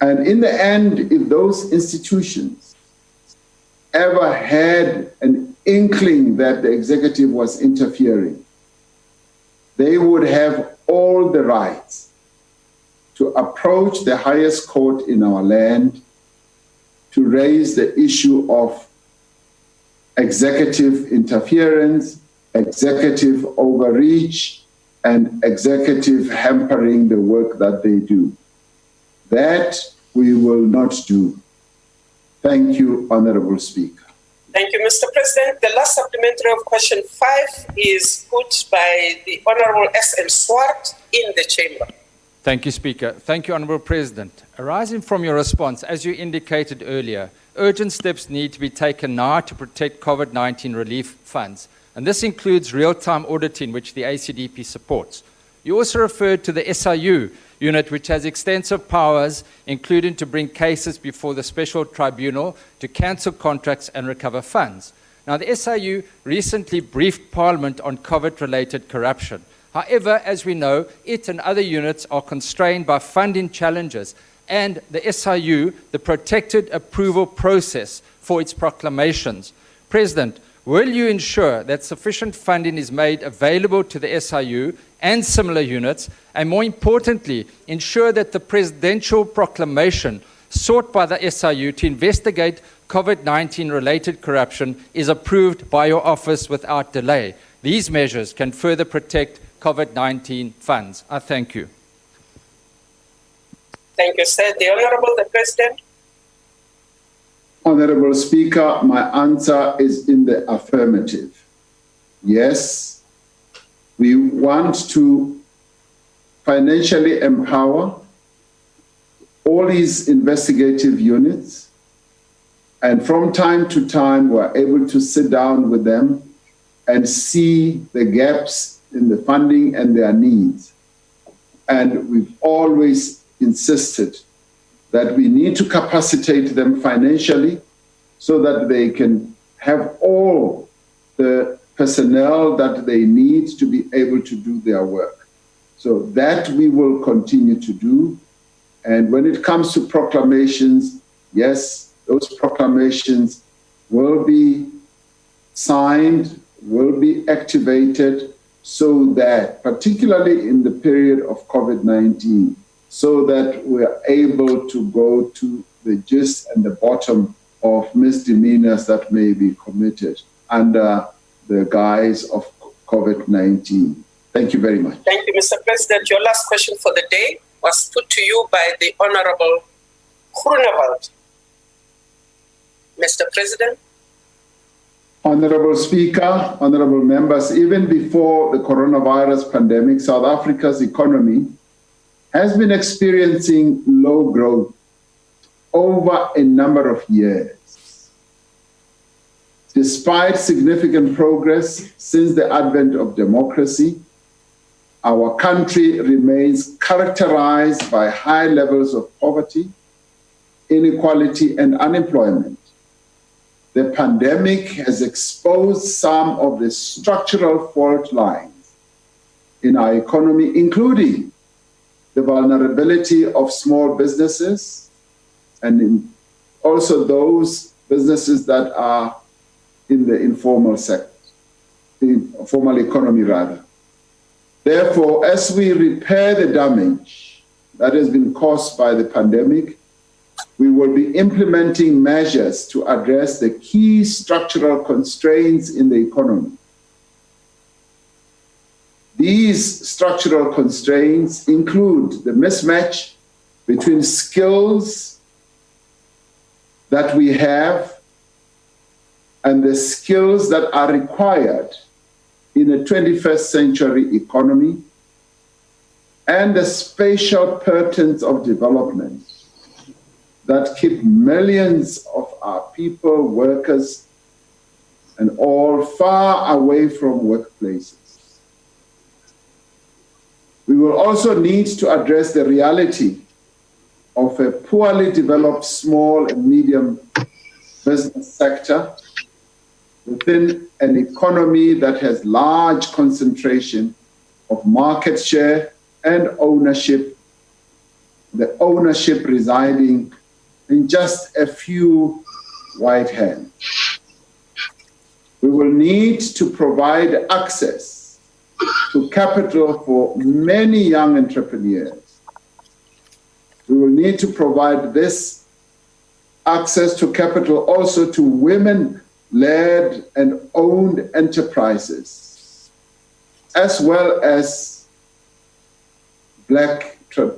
And in the end, if those institutions ever had an inkling that the executive was interfering, they would have all the rights to approach the highest court in our land to raise the issue of executive interference, executive overreach, and executive hampering the work that they do. That we will not do. Thank you, Honorable Speaker. Thank you, Mr. President. The last supplementary of question 5 is put by the Honorable S.M. Swart in the chamber. Thank you, Speaker. Thank you, Honourable President. Arising from your response, as you indicated earlier, urgent steps need to be taken now to protect COVID-19 relief funds. And this includes real-time auditing, which the ACDP supports. You also referred to the SIU unit, which has extensive powers, including to bring cases before the special tribunal to cancel contracts and recover funds. Now, the SIU recently briefed Parliament on COVID-related corruption. However, as we know, it and other units are constrained by funding challenges and the SIU, the protected approval process for its proclamations. President, will you ensure that sufficient funding is made available to the SIU and similar units, and more importantly, ensure that the presidential proclamation sought by the SIU to investigate COVID-19 related corruption is approved by your office without delay? These measures can further protect COVID-19 funds. I thank you. Thank you, sir. The Honourable the President. Honourable Speaker, my answer is in the affirmative. Yes, we want to financially empower all these investigative units, and from time to time we're able to sit down with them and see the gaps in the funding and their needs. And we've always insisted that we need to capacitate them financially so that they can have all the personnel that they need to be able to do their work. So that we will continue to do. And when it comes to proclamations, yes, those proclamations will be signed, will be activated, so that, particularly in the period of COVID-19, so that we're able to go to the gist and the bottom of misdemeanors that may be committed under the guise of COVID-19. Thank you very much. Thank you, Mr. President. Your last question for the day was put to you by the Honourable Groenewald. Mr. President. Honourable Speaker, honourable members, even before the coronavirus pandemic, South Africa's economy has been experiencing low growth over a number of years. Despite significant progress since the advent of democracy, our country remains characterized by high levels of poverty, inequality, and unemployment. The pandemic has exposed some of the structural fault lines in our economy, including the vulnerability of small businesses and also those businesses that are in the informal sector, the formal economy rather. Therefore, as we repair the damage that has been caused by the pandemic, we will be implementing measures to address the key structural constraints in the economy. These structural constraints include the mismatch between skills that we have and the skills that are required in a 21st century economy, and the spatial patterns of development that keep millions of our people, workers, and all far away from workplaces. We will also need to address the reality of a poorly developed small and medium business sector within an economy that has large concentration of market share and ownership, the ownership residing in just a few white hands. We will need to provide access to capital for many young entrepreneurs. We will need to provide this access to capital also to women-led and owned enterprises, as well as Black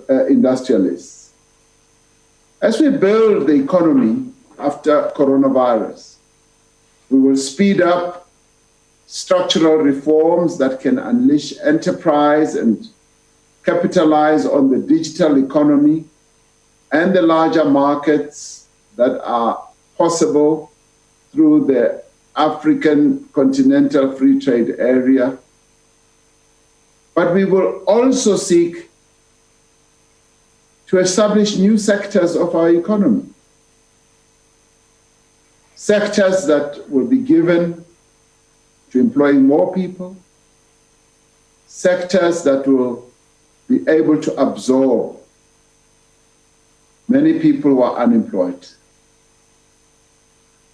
industrialists. As we build the economy after coronavirus, we will speed up structural reforms that can unleash enterprise and capitalize on the digital economy and the larger markets that are possible through the African Continental Free Trade Area. But we will also seek to establish new sectors of our economy. Sectors that will be given to employing more people, sectors that will be able to absorb many people who are unemployed.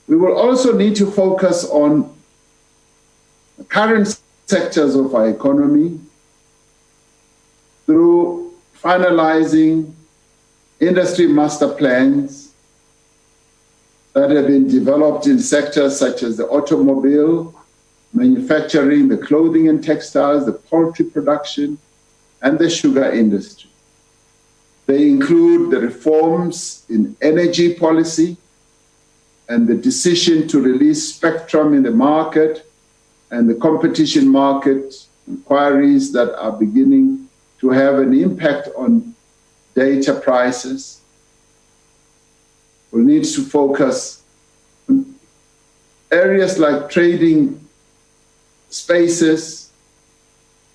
We will also need to focus on the current sectors of our economy through finalizing industry master plans that have been developed in sectors such as the automobile, manufacturing, the clothing and textiles, the poultry production, and the sugar industry. They include the reforms in energy policy and the decision to release spectrum in the market and the competition market inquiries that are beginning to have an impact on data prices. We'll need to focus on areas like trading spaces,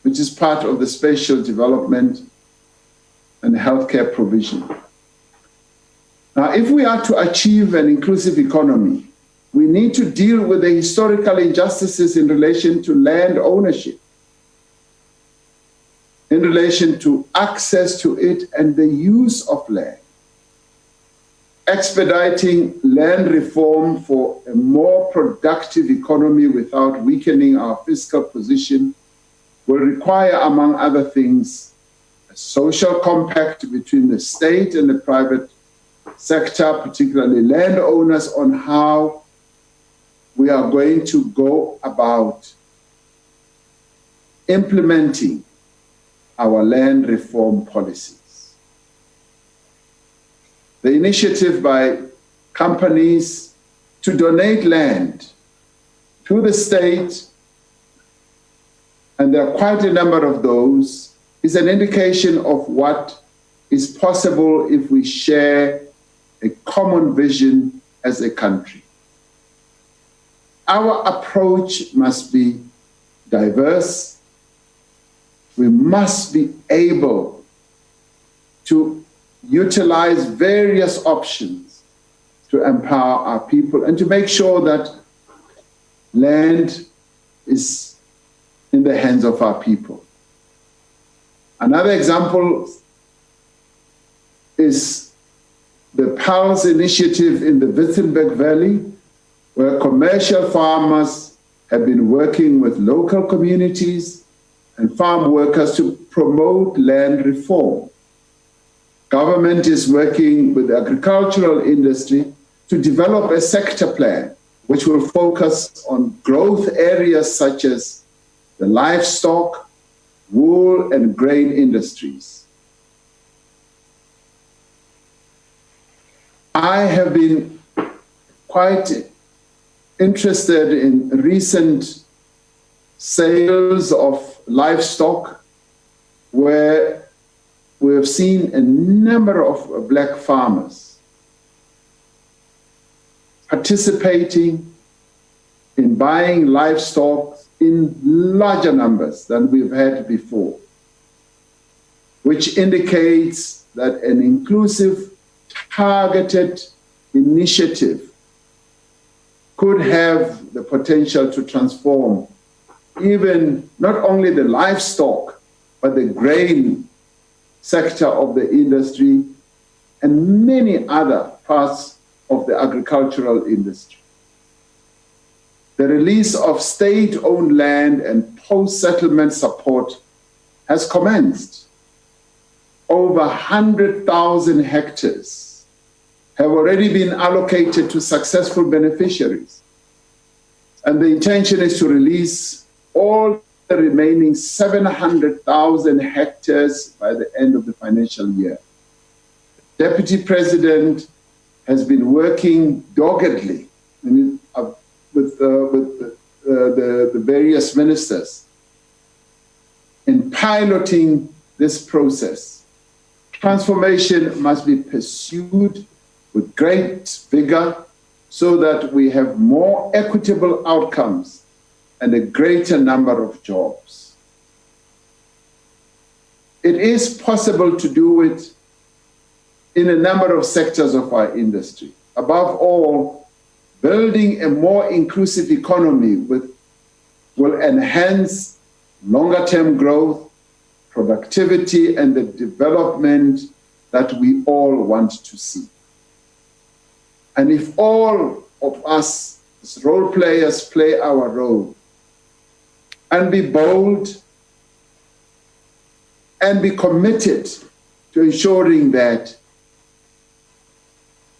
which is part of the spatial development and healthcare provision. Now, if we are to achieve an inclusive economy, we need to deal with the historical injustices in relation to land ownership, in relation to access to it and the use of land. Expediting land reform for a more productive economy without weakening our fiscal position will require, among other things, a social compact between the state and the private sector, particularly landowners, on how we are going to go about implementing our land reform policies. The initiative by companies to donate land to the state, and there are quite a number of those, is an indication of what is possible if we share a common vision as a country. Our approach must be diverse. We must be able to utilize various options to empower our people and to make sure that land is in the hands of our people. Another example is the Pulse initiative in the Witzenberg Valley, where commercial farmers have been working with local communities and farm workers to promote land reform. Government is working with the agricultural industry to develop a sector plan which will focus on growth areas such as the livestock, wool, and grain industries. I have been quite interested in recent sales of livestock where we have seen a number of black farmers participating in buying livestock in larger numbers than we've had before, which indicates that an inclusive, targeted initiative could have the potential to transform even not only the livestock, but the grain sector of the industry and many other parts of the agricultural industry. The release of state-owned land and post-settlement support has commenced. Over 100,000 hectares have already been allocated to successful beneficiaries. And the intention is to release all the remaining 700,000 hectares by the end of the financial year. Deputy President has been working doggedly with the various ministers in piloting this process. Transformation must be pursued with great vigor so that we have more equitable outcomes and a greater number of jobs. It is possible to do it in a number of sectors of our industry. Above all, building a more inclusive economy will enhance longer-term growth, productivity, and the development that we all want to see. And if all of us as role players play our role and be bold and be committed to ensuring that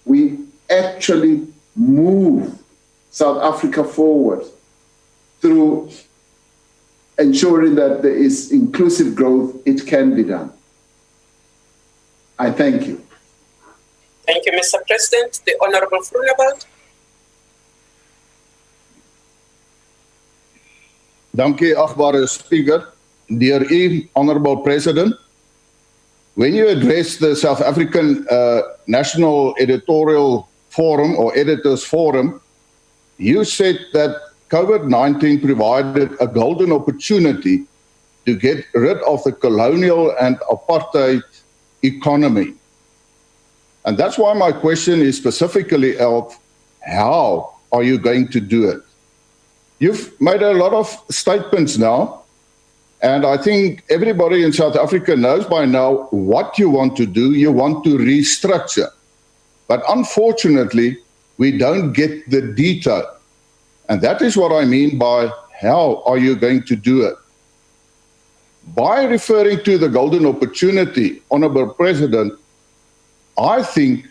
we actually move South Africa forward through ensuring that there is inclusive growth, it can be done. I thank you. Thank you, Mr. President. The Honorable Groenewald. Dankie, achtbare Speaker. Dear U, Honorable President, when you addressed the South African National Editorial Forum or Editors Forum, you said that COVID-19 provided a golden opportunity to get rid of the colonial and apartheid economy. And that's why my question is specifically of how are you going to do it? You've made a lot of statements now, and I think everybody in South Africa knows by now what you want to do. You want to restructure. But unfortunately, we don't get the detail. And that is what I mean by how are you going to do it? By referring to the golden opportunity, Honorable President, I think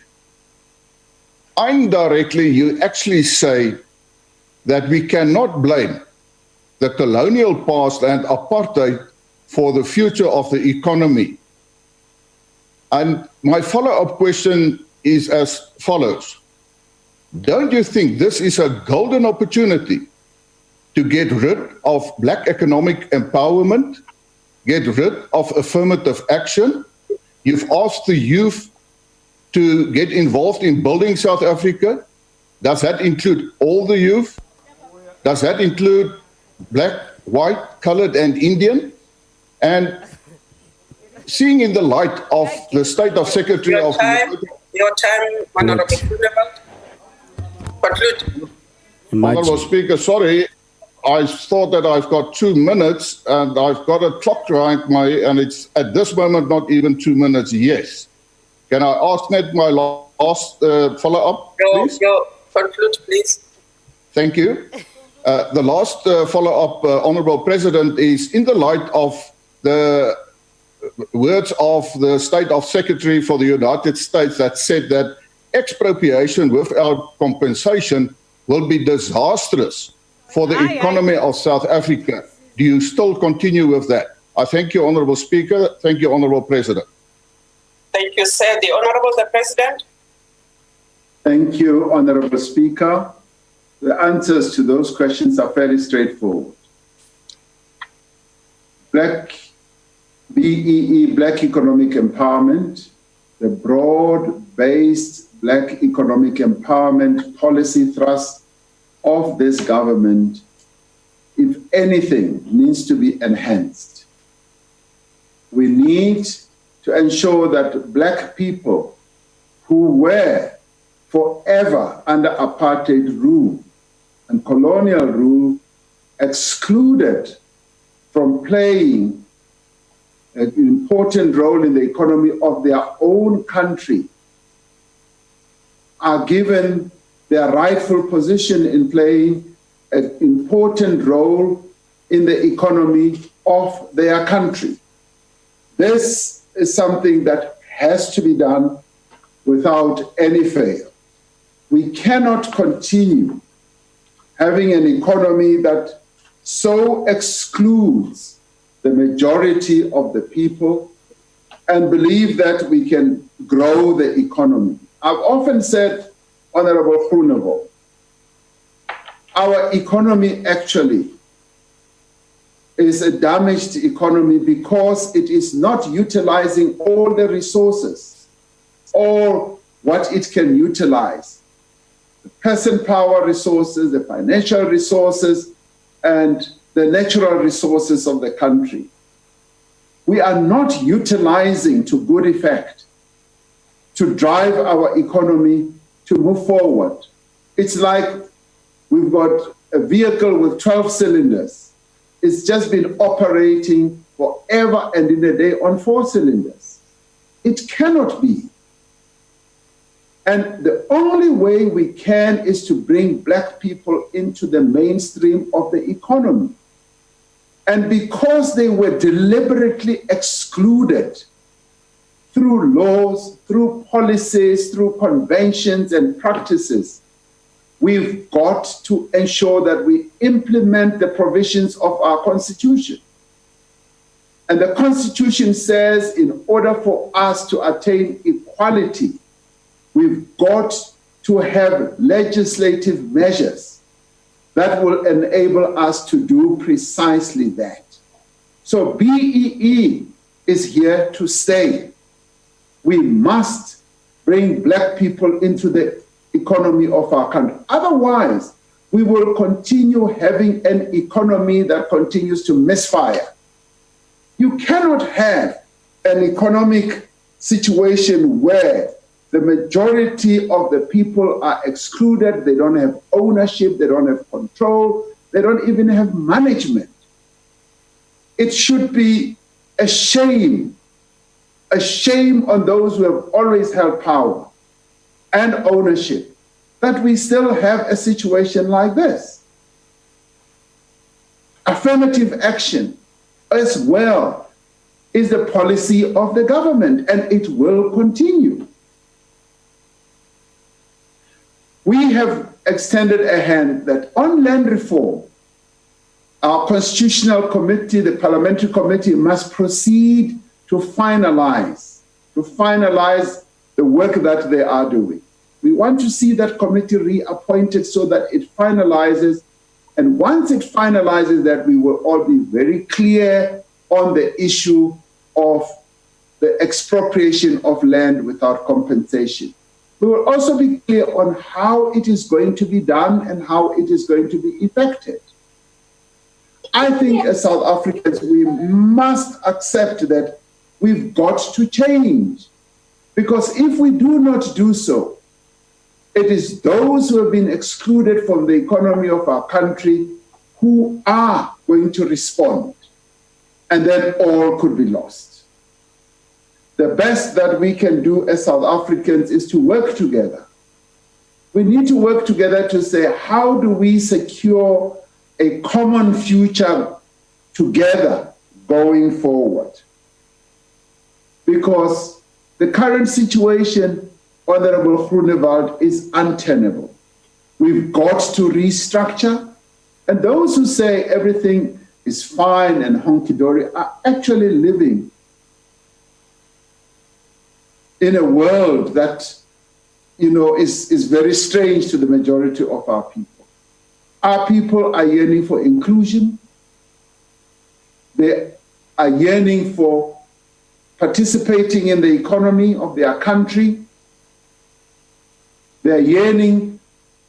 indirectly you actually say that we cannot blame the colonial past and apartheid for the future of the economy. And my follow-up question is as follows. Don't you think this is a golden opportunity to get rid of black economic empowerment, get rid of affirmative action? You've asked the youth to get involved in building South Africa. Does that include all the youth? Does that include black, white, colored, and Indian? And seeing in the light of the State of Secretary of... Your time, Honorable Groenewald. Conclude. Honorable Speaker, sorry, I thought that I've got 2 minutes and I've got a clock behind and it's at this moment not even 2 minutes, yes. Can I ask net my last follow-up, please? Conclude, please. Thank you. The last follow-up, Honorable President, is in the light of the words of the State of Secretary for the United States that said that expropriation without compensation will be disastrous for the economy of South Africa. Do you still continue with that? I thank you, Honorable Speaker. Thank you, Honorable President. Thank you, sir. The Honorable the President. Thank you, Honorable Speaker. The answers to those questions are fairly straightforward. Black BEE, Black Economic Empowerment, the broad-based Black Economic Empowerment policy thrust of this government, if anything, needs to be enhanced. We need to ensure that Black people who were forever under apartheid rule and colonial rule excluded from playing an important role in the economy of their own country are given their rightful position in playing an important role in the economy of their country. This is something that has to be done without any fail. We cannot continue having an economy that so excludes the majority of the people and believe that we can grow the economy. I've often said, Honorable Groenewald, our economy actually is a damaged economy because it is not utilizing all the resources or what it can utilize. The person power resources, the financial resources, and the natural resources of the country. We are not utilizing to good effect to drive our economy to move forward. It's like we've got a vehicle with 12 cylinders. It's just been operating forever and in a day on 4 cylinders. It cannot be. And the only way we can is to bring Black people into the mainstream of the economy. And because they were deliberately excluded through laws, through policies, through conventions and practices, we've got to ensure that we implement the provisions of our Constitution. And the Constitution says in order for us to attain equality, we've got to have legislative measures that will enable us to do precisely that. So BEE is here to stay. We must bring Black people into the economy of our country. Otherwise, we will continue having an economy that continues to misfire. You cannot have an economic situation where the majority of the people are excluded, they don't have ownership, they don't have control, they don't even have management. It should be a shame on those who have always held power and ownership, that we still have a situation like this. Affirmative action as well is the policy of the government, and it will continue. We have extended a hand that on land reform, our constitutional committee, the parliamentary committee, must proceed to finalize the work that they are doing. We want to see that committee reappointed so that it finalizes, and once it finalizes that, we will all be very clear on the issue of the expropriation of land without compensation. We will also be clear on how it is going to be done and how it is going to be effected. I think as South Africans, we must accept that we've got to change. Because if we do not do so, it is those who have been excluded from the economy of our country who are going to respond. And then all could be lost. The best that we can do as South Africans is to work together. We need to work together to say, how do we secure a common future together going forward? Because the current situation, Honorable Groenewald, is untenable. We've got to restructure, and those who say everything is fine and honky-dory are actually living in a world that, is very strange to the majority of our people. Our people are yearning for inclusion. They are yearning for participating in the economy of their country. They are yearning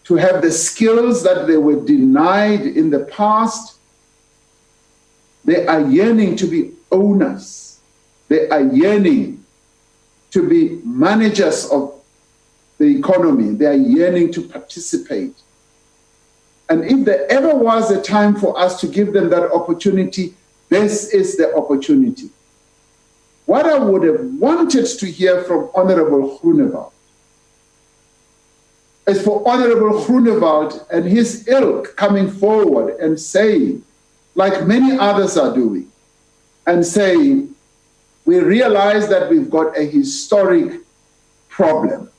to have the skills that they were denied in the past. They are yearning to be owners. They are yearning to be managers of the economy. They are yearning to participate. And if there ever was a time for us to give them that opportunity, this is the opportunity. What I would have wanted to hear from Honorable Groenewald is for Honorable Groenewald and his ilk coming forward and saying, like many others are doing, and saying, we realize that we've got a historic problem.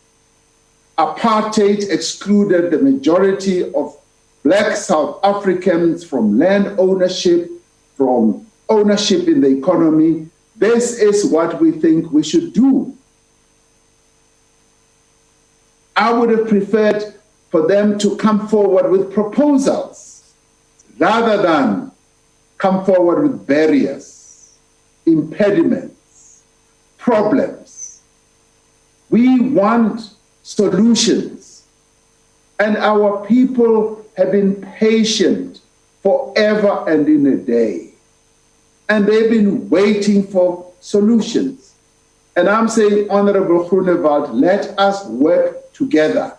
Apartheid excluded the majority of Black South Africans from land ownership, from ownership in the economy. This is what we think we should do. I would have preferred for them to come forward with proposals rather than come forward with barriers, impediments, problems. We want solutions, and our people have been patient forever and in a day, and they've been waiting for solutions. And I'm saying, Honorable Groenewald, let us work together,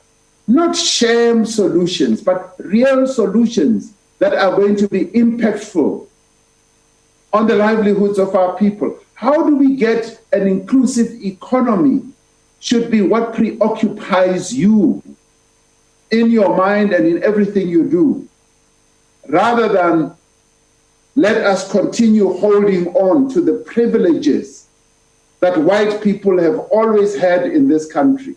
not sham solutions, but real solutions that are going to be impactful on the livelihoods of our people. How do we get an inclusive economy should be what preoccupies you in your mind and in everything you do, rather than let us continue holding on to the privileges that white people have always had in this country.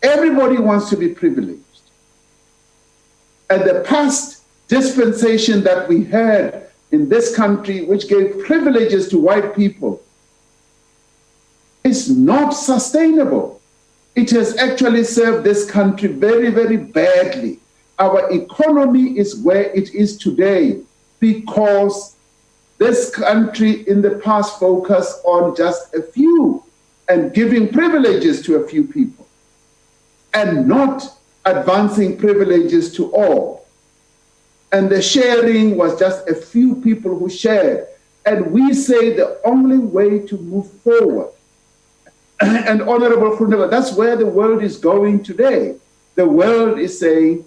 Everybody wants to be privileged. And the past dispensation that we had in this country, which gave privileges to white people, is not sustainable. It has actually served this country very, very badly. Our economy is where it is today because this country in the past focused on just a few and giving privileges to a few people and not advancing privileges to all. And the sharing was just a few people who shared. And we say the only way to move forward, and Honorable Groenewald, that's where the world is going today. The world is saying,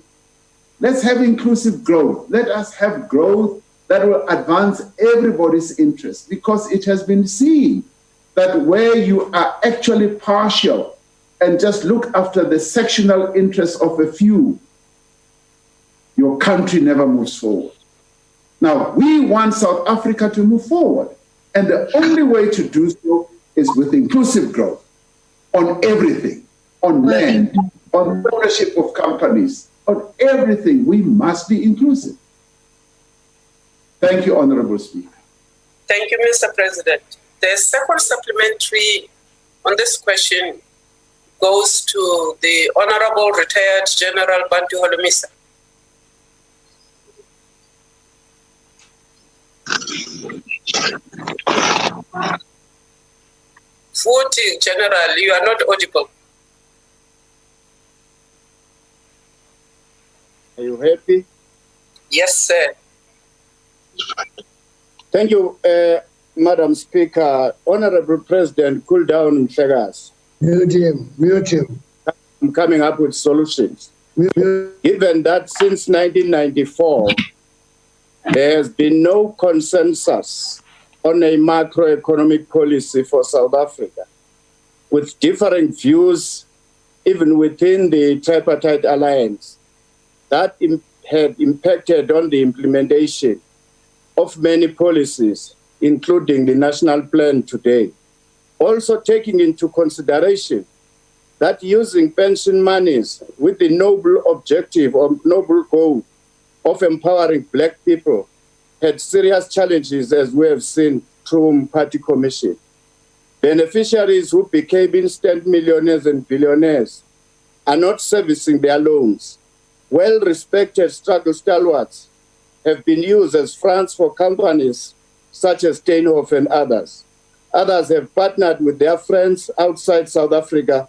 let's have inclusive growth. Let us have growth that will advance everybody's interest, because it has been seen that where you are actually partial and just look after the sectional interests of a few, your country never moves forward. Now, we want South Africa to move forward, and the only way to do so is with inclusive growth on everything, on land, on ownership of companies, on everything. We must be inclusive. Thank you, Honorable Speaker. Thank you, Mr. President. The second supplementary on this question goes to the Honorable Retired General Bantu Holomisa. Futhi, General, you are not audible. Are you happy? Yes, sir. Thank you, Madam Speaker. Honorable President, cool down, Mhlegas. Mute him. I'm coming up with solutions. Given that since 1994, there has been no consensus on a macroeconomic policy for South Africa, with differing views even within the tripartite alliance, that had impacted on the implementation of many policies, including the national plan today. Also taking into consideration that using pension monies with the noble objective or noble goal of empowering Black people had serious challenges, as we have seen through Party Commission. Beneficiaries who became instant millionaires and billionaires are not servicing their loans. Well-respected struggle stalwarts have been used as fronts for companies such as Steinhoff and others. Others have partnered with their friends outside South Africa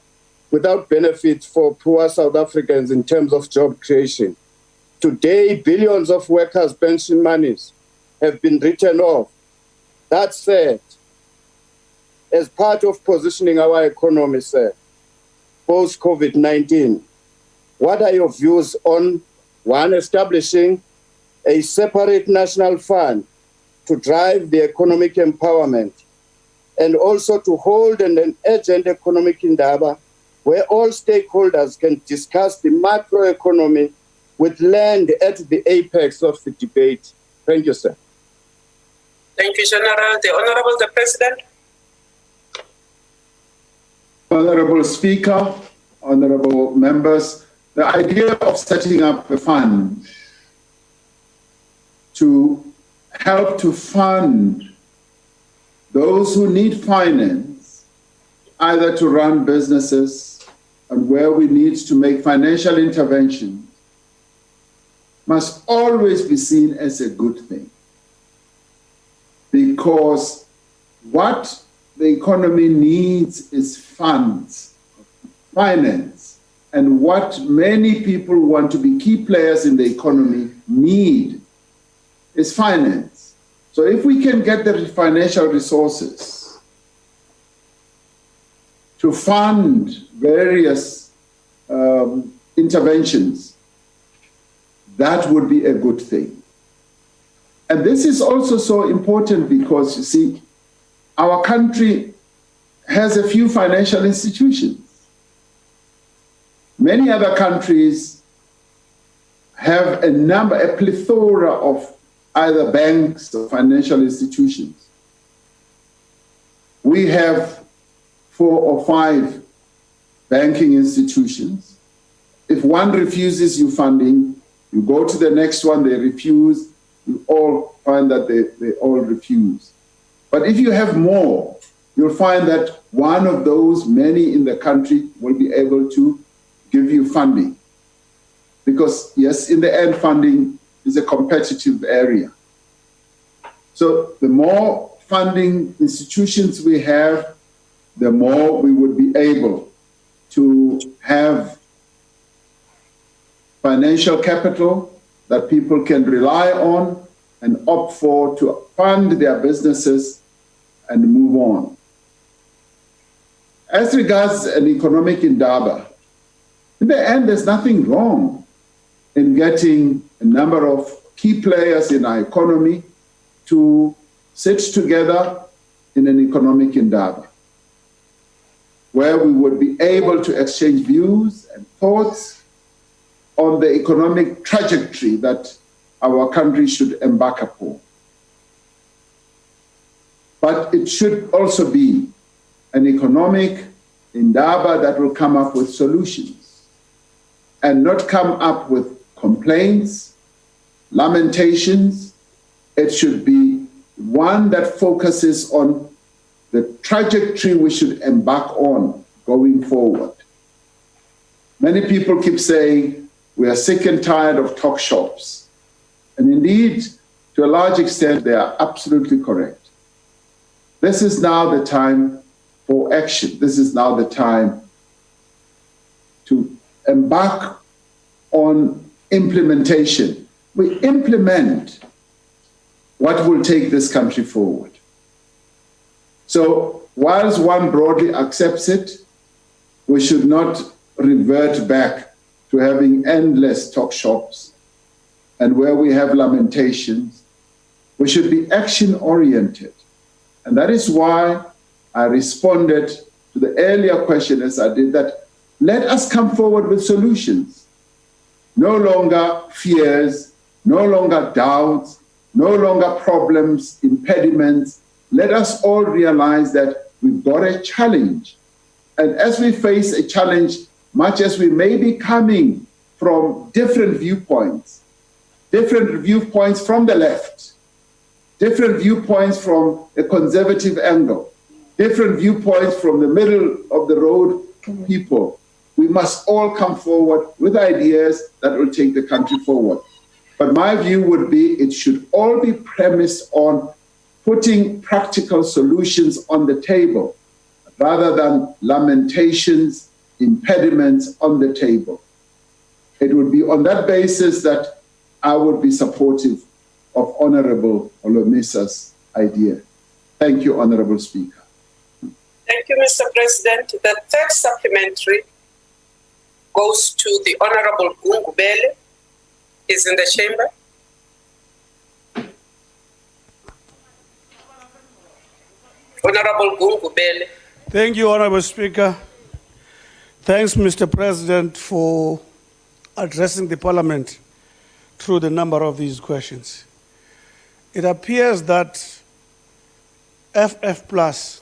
without benefits for poor South Africans in terms of job creation. Today, billions of workers' pension monies have been written off. That said, as part of positioning our economy, sir, post-COVID-19, what are your views on, one, establishing a separate national fund to drive the economic empowerment, and also to hold an urgent economic indaba where all stakeholders can discuss the macroeconomy with land at the apex of the debate? Thank you, sir. Thank you, General. The Honorable the President. Honorable Speaker, honorable members, the idea of setting up a fund to help to fund those who need finance, either to run businesses and where we need to make financial intervention, must always be seen as a good thing, because what the economy needs is funds, finance, and what many people who want to be key players in the economy need is finance. So if we can get the financial resources to fund various interventions, that would be a good thing. And this is also so important because, you see, our country has a few financial institutions. Many other countries have a plethora of either banks or financial institutions. We have 4 or 5 banking institutions. If one refuses you funding, you go to the next one, they refuse, you all find that they all refuse. But if you have more, you'll find that one of those many in the country will be able to give you funding. Because yes, in the end, funding is a competitive area. So the more funding institutions we have, the more we would be able to have financial capital that people can rely on and opt for to fund their businesses and move on. As regards an economic indaba, in the end, there's nothing wrong in getting a number of key players in our economy to sit together in an economic indaba, where we would be able to exchange views and thoughts on the economic trajectory that our country should embark upon. But it should also be an economic indaba that will come up with solutions and not come up with complaints, lamentations. It should be one that focuses on the trajectory we should embark on going forward. Many people keep saying we are sick and tired of talk shops. And indeed, to a large extent, they are absolutely correct. This is now the time for action. This is now the time to embark on implementation. We implement what will take this country forward. So whilst one broadly accepts it, we should not revert back to having endless talk shops and where we have lamentations. We should be action-oriented. And that is why I responded to the earlier question as I did, that let us come forward with solutions. No longer fears, no longer doubts, no longer problems, impediments. Let us all realize that we've got a challenge. And as we face a challenge, much as we may be coming from different viewpoints from the left, different viewpoints from a conservative angle, different viewpoints from the middle of the road people, we must all come forward with ideas that will take the country forward. But my view would be it should all be premised on putting practical solutions on the table rather than lamentations, impediments on the table. It would be on that basis that I would be supportive of Honorable Olomisa's idea. Thank you, Honorable Speaker. Thank you, Mr. President. The third supplementary goes to the Honorable Gungubele. Is in the chamber. Honorable Gungubele. Thank you, Honorable Speaker. Thanks, Mr. President, for addressing the Parliament through the number of these questions. It appears that FF+,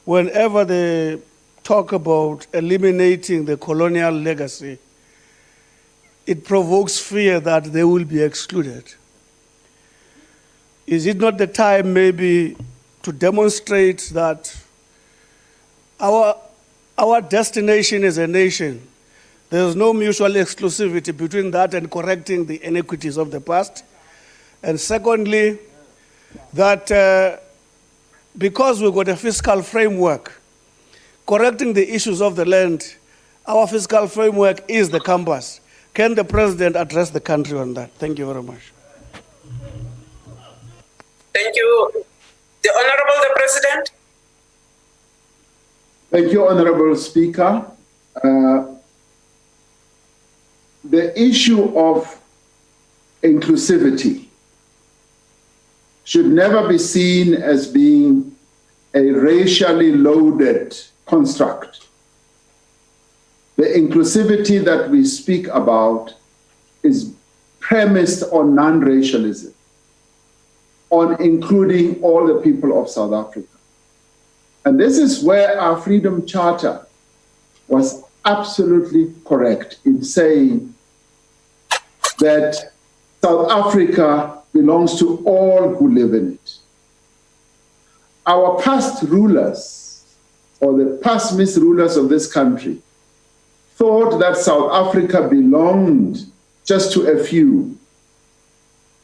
whenever they talk about eliminating the colonial legacy, it provokes fear that they will be excluded. Is it not the time maybe to demonstrate that our destination as a nation There's no mutual exclusivity between that and correcting the inequities of the past. And secondly, that because we've got a fiscal framework, correcting the issues of the land, our fiscal framework is the compass. Can the President address the country on that? Thank you very much. Thank you. The Honorable the President. Thank you, Honorable Speaker. The issue of inclusivity should never be seen as being a racially loaded construct. The inclusivity that we speak about is premised on non-racialism, on including all the people of South Africa. And this is where our Freedom Charter was absolutely correct in saying that South Africa belongs to all who live in it. Our past rulers, or the past misrulers of this country, thought that South Africa belonged just to a few.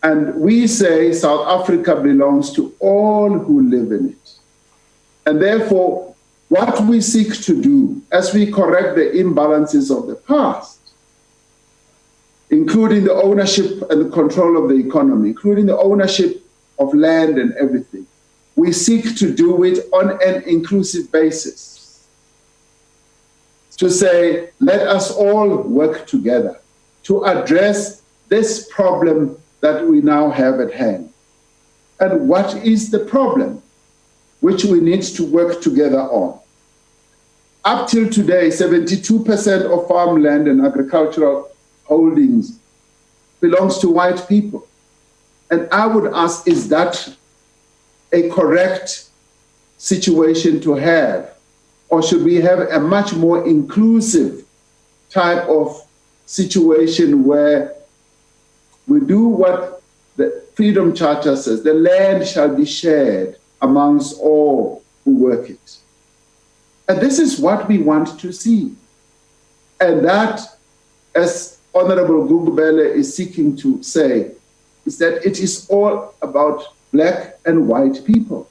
And we say South Africa belongs to all who live in it. And therefore, what we seek to do as we correct the imbalances of the past, including the ownership and the control of the economy, including the ownership of land and everything, we seek to do it on an inclusive basis. To say, let us all work together to address this problem that we now have at hand. And what is the problem which we need to work together on? Up till today, 72% of farmland and agricultural holdings belongs to white people. And I would ask, is that a correct situation to have? Or should we have a much more inclusive type of situation where we do what the Freedom Charter says, the land shall be shared amongst all who work it. And this is what we want to see. And that, as Honorable Gugubele is seeking to say, is that it is all about black and white people.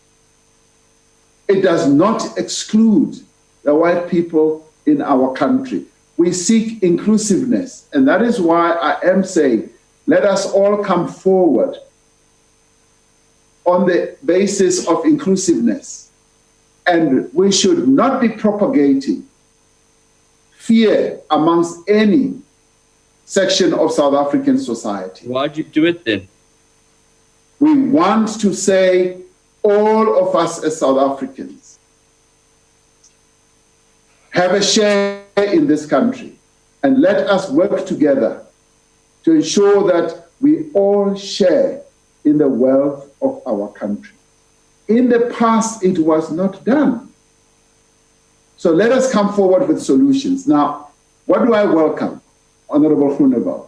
It does not exclude the white people in our country. We seek inclusiveness, and that is why I am saying, let us all come forward on the basis of inclusiveness. And we should not be propagating fear amongst any section of South African society. Why'd you do it then? We want to say, all of us as South Africans have a share in this country, and let us work together to ensure that we all share in the wealth of our country. In the past, it was not done. So let us come forward with solutions. Now, what do I welcome, Honorable Groenewald?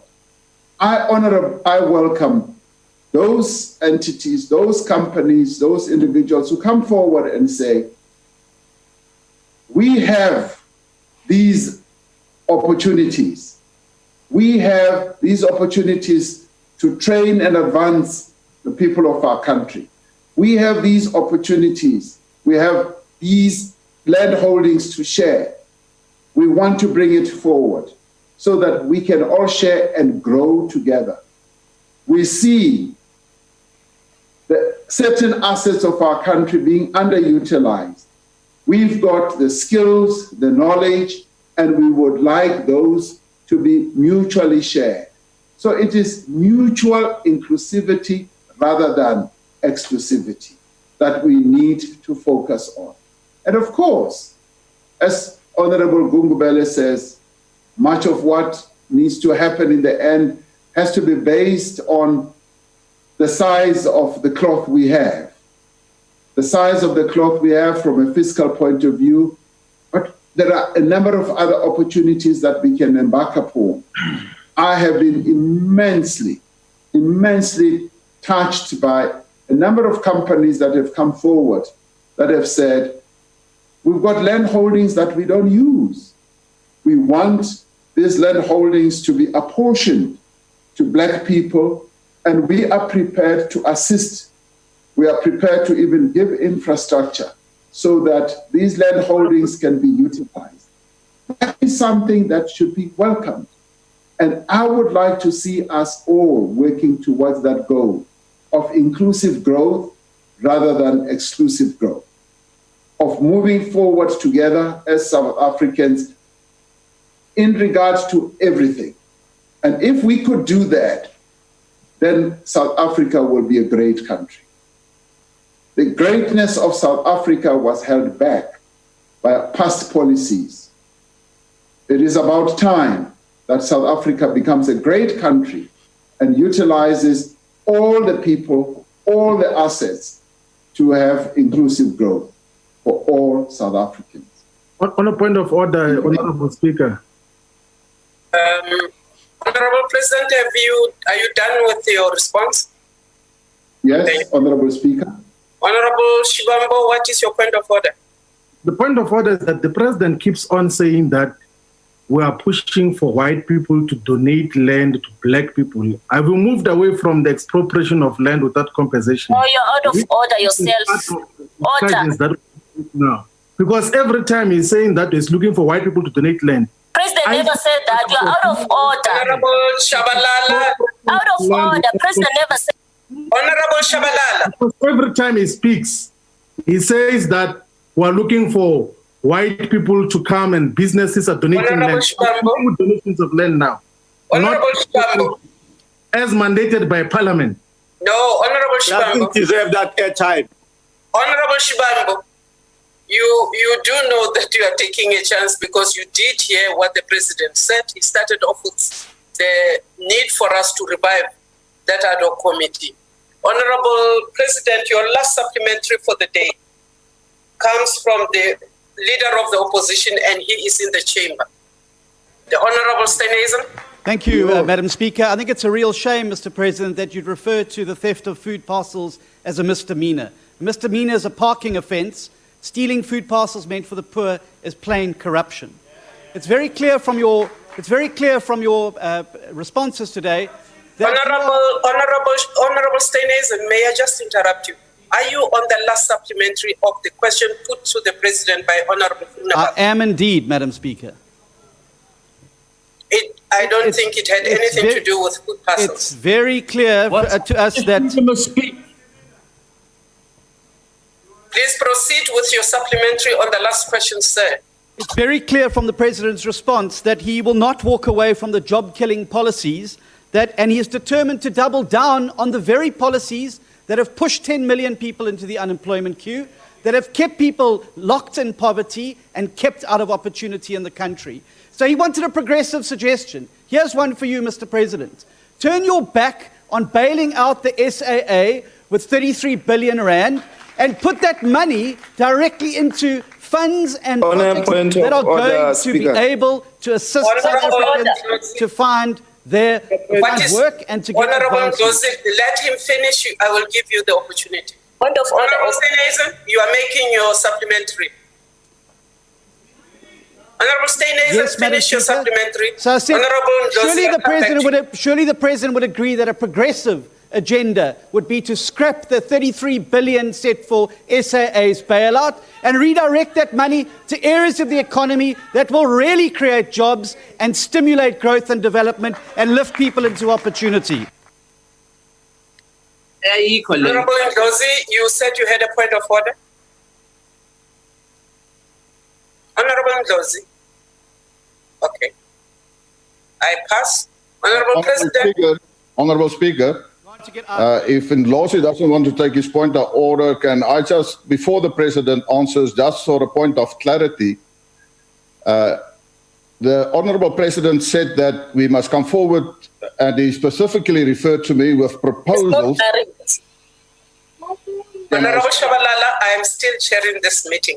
I welcome those entities, those companies, those individuals who come forward and say, we have these opportunities. We have these opportunities to train and advance the people of our country. We have these opportunities. We have these land holdings to share. We want to bring it forward so that we can all share and grow together. We see the certain assets of our country being underutilized. We've got the skills, the knowledge, and we would like those to be mutually shared. So it is mutual inclusivity rather than exclusivity that we need to focus on. And of course, as Honorable Gungubele says, much of what needs to happen in the end has to be based on the size of the cloth we have. The size of the cloth we have from a fiscal point of view, but there are a number of other opportunities that we can embark upon. I have been immensely touched by a number of companies that have come forward that have said, we've got land holdings that we don't use. We want these land holdings to be apportioned to black people, and we are prepared to assist. We are prepared to even give infrastructure so that these land holdings can be utilized. That is something that should be welcomed. And I would like to see us all working towards that goal of inclusive growth rather than exclusive growth, of moving forward together as South Africans in regards to everything. And if we could do that, then South Africa will be a great country. The greatness of South Africa was held back by past policies. It is about time that South Africa becomes a great country and utilizes all the people, all the assets to have inclusive growth for all South Africans. On a point of order, Honorable Speaker. Honorable President, are you done with your response? Yes, Honorable Speaker. Honorable Shivambo, what is your point of order? The point of order is that the President keeps on saying that we are pushing for white people to donate land to black people. Have we moved away from the expropriation of land without compensation? Oh, you're out of order yourself. Order. No. Because every time he's saying that he's looking for white people to donate land. President never said that. You're out of order. Honorable Shabalala. Out of order. President never said. Honorable Shabalala. Because every time he speaks, he says that we're looking for white people to come and businesses are donating land. Donations of land now. Honorable Shibambo. As mandated by Parliament. No, Honorable Shibambo. Doesn't deserve that airtime. Honorable Shibambo, you do know that you are taking a chance because you did hear what the President said. He started off with the need for us to revive that ad hoc committee. Honorable President, your last supplementary for the day comes from the leader of the opposition, and he is in the chamber. The Honorable Steenhuisen. Thank you, Madam Speaker. I think it's a real shame, Mr. President, that you'd refer to the theft of food parcels as a misdemeanor. A misdemeanor is a parking offence. Stealing food parcels meant for the poor is plain corruption. It's very clear from your responses today. Honorable Steenhuisen, may I just interrupt you? Are you on the last supplementary of the question put to the President by Honorable Funaba? I am indeed, Madam Speaker. I don't think it had anything to do with food parcels. It's very clear to us that... Please proceed with your supplementary on the last question, sir. It's very clear from the President's response that he will not walk away from the job-killing policies, and he is determined to double down on the very policies that have pushed 10 million people into the unemployment queue, that have kept people locked in poverty and kept out of opportunity in the country. So he wanted a progressive suggestion. Here's one for you, Mr. President. Turn your back on bailing out the SAA with 33 billion rand and put that money directly into funds and projects that are going to be able to assist South Africans to find their work and to get Honorable advancement. Let him finish. I will give you the opportunity. Honorable Steenhuisen, you are making your supplementary. Honorable Steenhuisen, finish your supplementary. So I said, surely the President would agree that a progressive agenda would be to scrap the 33 billion set for SAA's bailout and redirect that money to areas of the economy that will really create jobs and stimulate growth and development and lift people into opportunity. Honorable Ngozi, you said you had a point of order. Honorable Ngozi. Okay. I pass. Honorable President. Honorable Speaker. If Ndlozi doesn't want to take his point of order, can I just, before the President answers, just for a point of clarity, the Honorable President said that we must come forward, and he specifically referred to me with proposals. Honorable Shabalala, I am still chairing this meeting.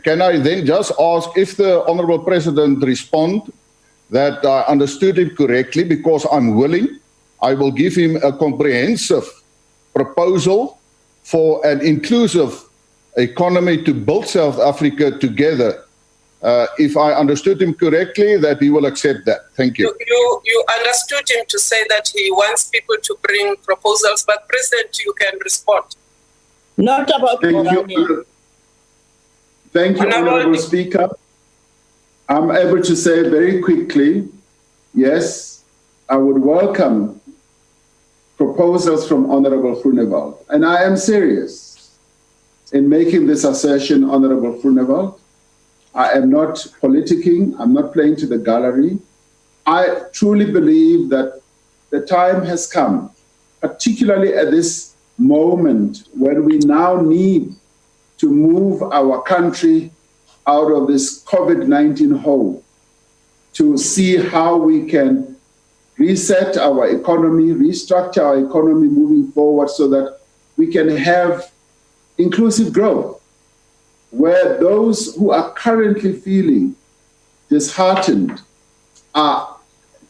Can I then just ask if the Honorable President respond that I understood him correctly, because I'm willing, I will give him a comprehensive proposal for an inclusive economy to build South Africa together if I understood him correctly, that he will accept that. Thank you. You understood him to say that he wants people to bring proposals, but President, you can respond. Not about Thank you. Thank you, Honorable Speaker. I'm able to say very quickly, yes, I would welcome proposals from Honorable Groenewald. And I am serious in making this assertion, Honorable Groenewald. I am not politicking, I'm not playing to the gallery. I truly believe that the time has come, particularly at this moment when we now need to move our country out of this COVID-19 hole, to see how we can reset our economy, restructure our economy moving forward so that we can have inclusive growth, where those who are currently feeling disheartened are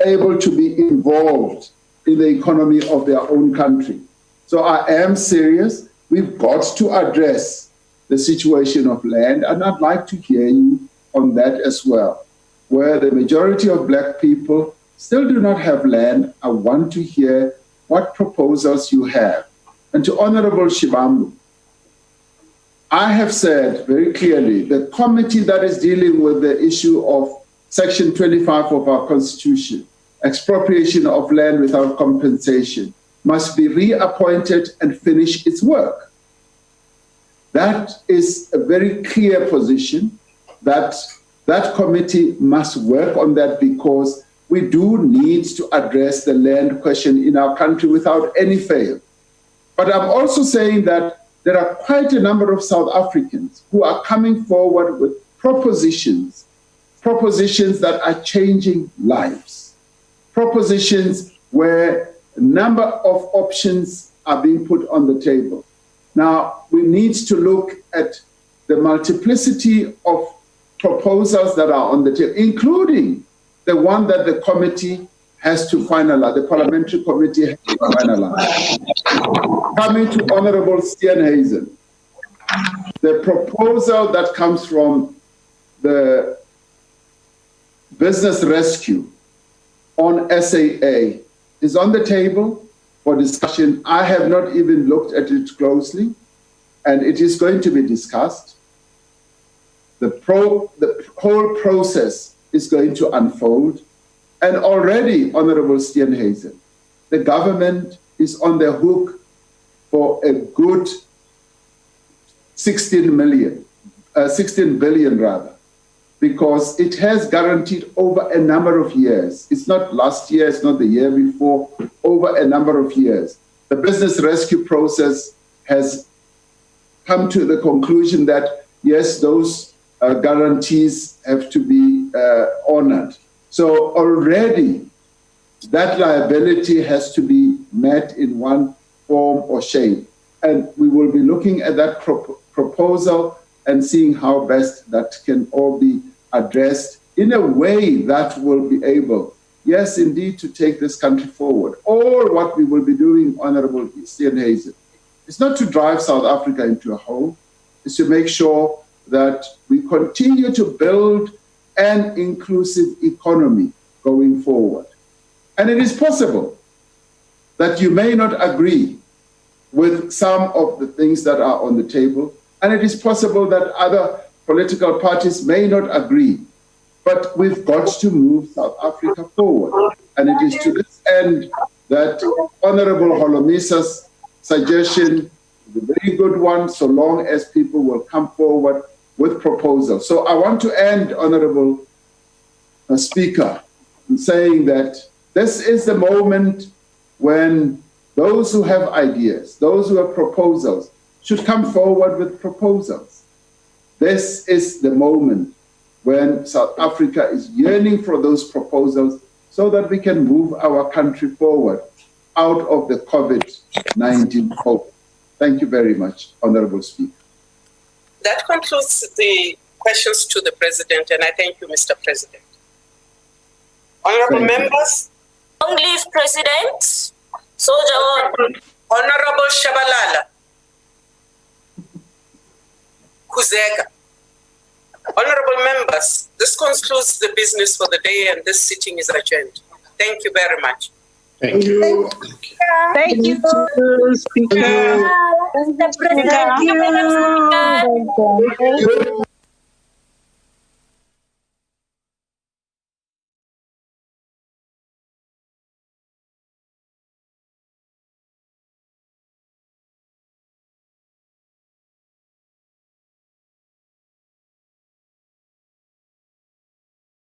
able to be involved in the economy of their own country. So I am serious. We've got to address the situation of land, and I'd like to hear you on that as well. Where the majority of Black people still do not have land, I want to hear what proposals you have. And to Honorable Shivambu, I have said very clearly, the committee that is dealing with the issue of Section 25 of our Constitution, expropriation of land without compensation, must be reappointed and finish its work. That is a very clear position that that committee must work on that, because we do need to address the land question in our country without any fail. But I'm also saying that there are quite a number of South Africans who are coming forward with propositions that are changing lives, propositions where a number of options are being put on the table. Now, we need to look at the multiplicity of proposals that are on the table, including the one that the committee has to finalize, the Parliamentary Committee has to finalize. Coming to Honorable Steenhuisen, the proposal that comes from the Business Rescue on SAA is on the table for discussion. I have not even looked at it closely, and it is going to be discussed. The whole process is going to unfold, and already, Honorable Steenhuisen, the government is on the hook for a good 16 billion rather, because it has guaranteed over a number of years. It's not last year, it's not the year before, over a number of years. The business rescue process has come to the conclusion that, yes, those guarantees have to be honored. So already that liability has to be met in one form or shape. And we will be looking at that proposal and seeing how best that can all be addressed in a way that will be able, yes, indeed, to take this country forward. All what we will be doing, Honorable Steenhuisen, is not to drive South Africa into a hole, is to make sure that we continue to build an inclusive economy going forward. And it is possible that you may not agree with some of the things that are on the table, and it is possible that other political parties may not agree, but we've got to move South Africa forward. And it is to this end that Honorable Holomisa's suggestion is a very good one, so long as people will come forward with proposals. So I want to end, Honorable Speaker, in saying that this is the moment when those who have ideas, those who have proposals, should come forward with proposals. This is the moment when South Africa is yearning for those proposals so that we can move our country forward out of the COVID-19 hole. Thank you very much, Honorable Speaker. That concludes the questions to the President, and I thank you, Mr. President. Honorable members. Long live President. Soldier on. Honorable Shabalala. Kuzeka. Honorable members, this concludes the business for the day and this sitting is adjourned. Thank you very much. Thank you. Thank you. Speaker. Thank you.